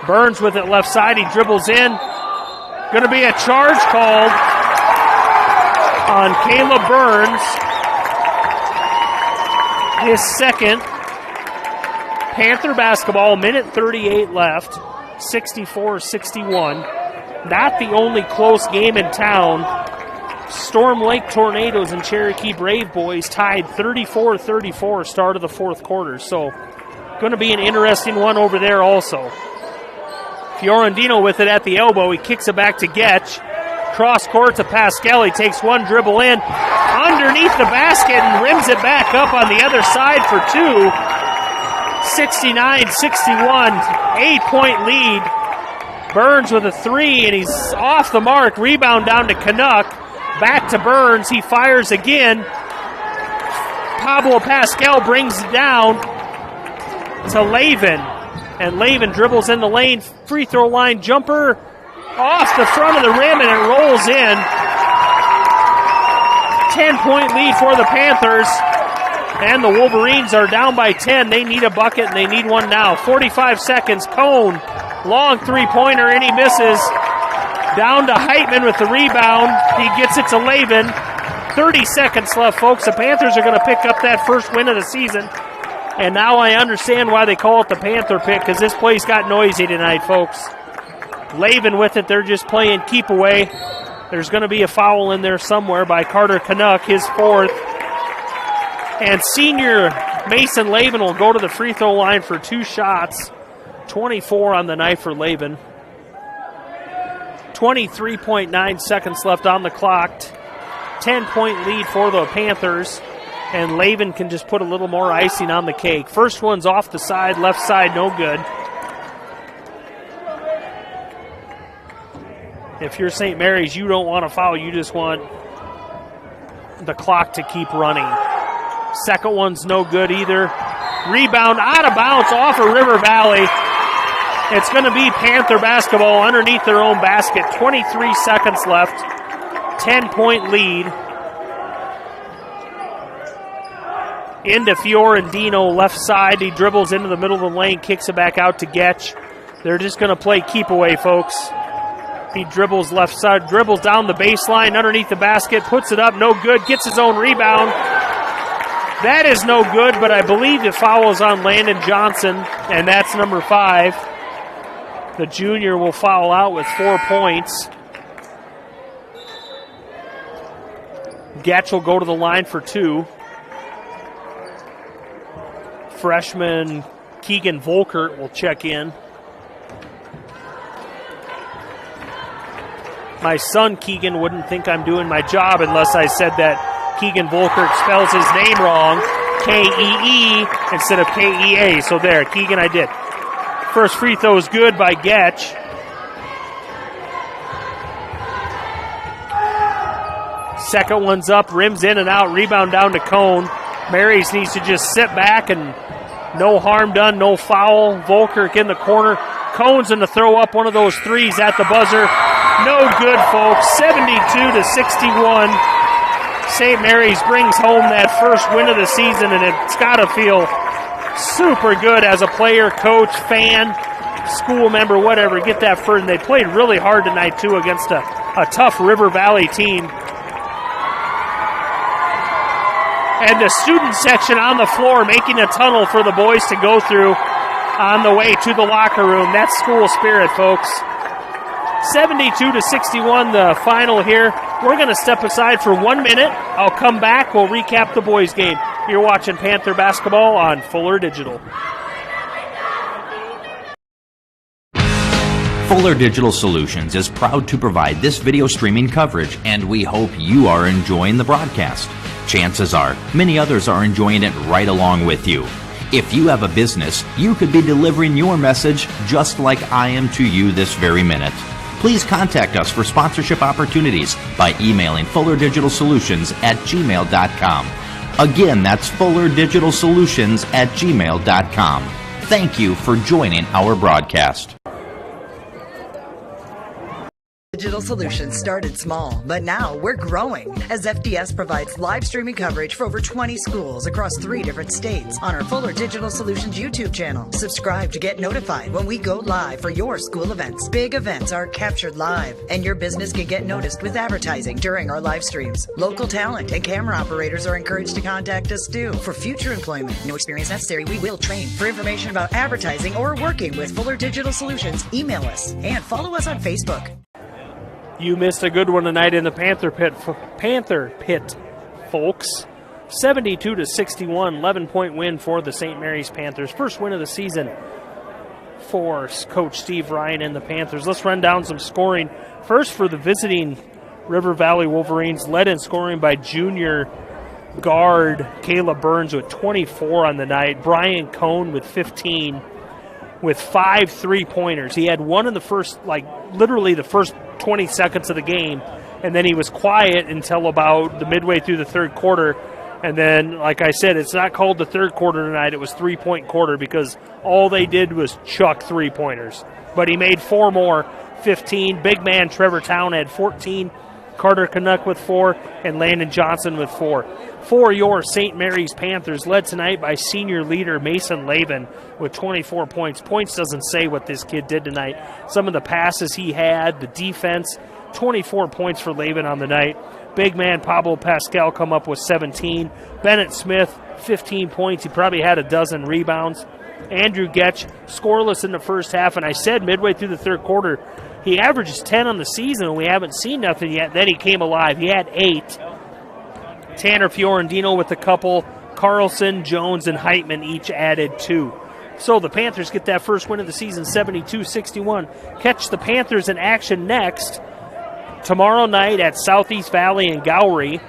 Burns with it left side. He dribbles in. Going to be a charge called on Caleb Burns. His second. Panther basketball, minute 38 left. 64-61. Not the only close game in town. Storm Lake Tornadoes and Cherokee Brave Boys tied 34-34 start of the fourth quarter. So going to be an interesting one over there also. Fiorentino with it at the elbow. He kicks it back to Getch. Cross court to Pascal. He takes one dribble in underneath the basket and rims it back up on the other side for 2. 69-61, 8-point lead. Burns with a 3, and he's off the mark. Rebound down to Canuck. Back to Burns. He fires again. Pablo Pascal brings it down to Lavin. And Lavin dribbles in the lane. Free throw line jumper off the front of the rim, and it rolls in. 10-point lead for the Panthers. And the Wolverines are down by 10. They need a bucket, and they need one now. 45 seconds. Cone, long three-pointer, and he misses. Down to Heitman with the rebound. He gets it to Lavin. 30 seconds left, folks. The Panthers are going to pick up that first win of the season. And now I understand why they call it the Panther Pit, because this place got noisy tonight, folks. Lavin with it. They're just playing keep away. There's going to be a foul in there somewhere by Carter Canuck, his fourth. And senior Mason Lavin will go to the free throw line for 2 shots. 24 on the night for Lavin. 23.9 seconds left on the clock. 10-point lead for the Panthers. And Lavin can just put a little more icing on the cake. First one's off the side, left side, no good. If you're St. Mary's, you don't want a foul. You just want the clock to keep running. Second one's no good either. Rebound out of bounds off of River Valley. It's going to be Panther basketball underneath their own basket. 23 seconds left. 10-point lead. Into Fiorentino, left side. He dribbles into the middle of the lane, kicks it back out to Getch. They're just going to play keep away, folks. He dribbles left side, dribbles down the baseline, underneath the basket, puts it up, no good, gets his own rebound. That is no good, but I believe the foul is on Landon Johnson, and that's number 5. The junior will foul out with 4 points. Getch will go to the line for 2. Freshman Keegan Volkert will check in. My son Keegan wouldn't think I'm doing my job unless I said that Keegan Volkert spells his name wrong, K-E-E instead of K-E-A. So there, Keegan, I did. First free throw is good by Getch. Second one's up, rims in and out, rebound down to Cone. Marys needs to just sit back and no harm done, no foul. Volkert in the corner. Cone's going to throw up one of those threes at the buzzer. No good, folks. 72-61. St. Mary's brings home that first win of the season, and it's got to feel super good as a player, coach, fan, school member, whatever. Get that first. And they played really hard tonight, too, against a tough River Valley team. And the student section on the floor making a tunnel for the boys to go through on the way to the locker room. That's school spirit, folks. 72-61, the final here. We're going to step aside for 1 minute. I'll come back. We'll recap the boys' game. You're watching Panther Basketball on Fuller Digital. Fuller Digital Solutions is proud to provide this video streaming coverage, and we hope you are enjoying the broadcast. Chances are, many others are enjoying it right along with you. If you have a business, you could be delivering your message just like I am to you this very minute. Please contact us for sponsorship opportunities by emailing fullerdigitalsolutions@gmail.com. Again, that's fullerdigitalsolutions@gmail.com. Thank you for joining our broadcast. Digital Solutions started small, but now we're growing as FDS provides live streaming coverage for over 20 schools across 3 different states on our Fuller Digital Solutions YouTube channel. Subscribe to get notified when we go live for your school events. Big events are captured live, and your business can get noticed with advertising during our live streams. Local talent and camera operators are encouraged to contact us too for future employment. No experience necessary. We will train. For information about advertising or working with Fuller Digital Solutions, email us and follow us on Facebook. You missed a good one tonight in the Panther Pit, folks. 72-61, 11-point win for the St. Mary's Panthers. First win of the season for Coach Steve Ryan and the Panthers. Let's run down some scoring. First for the visiting River Valley Wolverines, led in scoring by junior guard Caleb Burns with 24 on the night. Brian Cone with 15 with 5 3-pointers. He had one in the first, literally the first 20 seconds of the game, and then he was quiet until about the midway through the third quarter. And then, like I said, it's not called the third quarter tonight. It was 3-point quarter because all they did was chuck 3-pointers. But he made 4 more, 15. Big man Trevor Town had 14. Carter Canuck with 4, and Landon Johnson with 4. For your St. Mary's Panthers, led tonight by senior leader Mason Laban with 24 points. Points doesn't say what this kid did tonight. Some of the passes he had, the defense, 24 points for Laban on the night. Big man Pablo Pascal come up with 17. Bennett Smith, 15 points. He probably had a dozen rebounds. Andrew Getch, scoreless in the first half, and I said midway through the third quarter, he averages 10 on the season, and we haven't seen nothing yet. Then he came alive. He had 8. Tanner Fiorentino with a couple. Carlson, Jones, and Heitman each added 2. So the Panthers get that first win of the season, 72-61. Catch the Panthers in action next tomorrow night at Southeast Valley in Gowrie.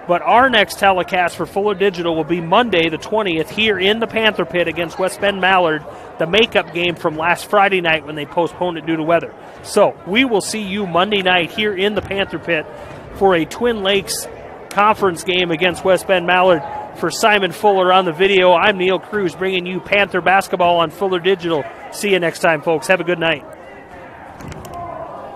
But our next telecast for Fuller Digital will be Monday the 20th here in the Panther Pit against West Bend Mallard, the makeup game from last Friday night when they postponed it due to weather. So we will see you Monday night here in the Panther Pit for a Twin Lakes conference game against West Bend Mallard. For Simon Fuller on the video, I'm Neil Cruz bringing you Panther Basketball on Fuller Digital. See you next time, folks. Have a good night.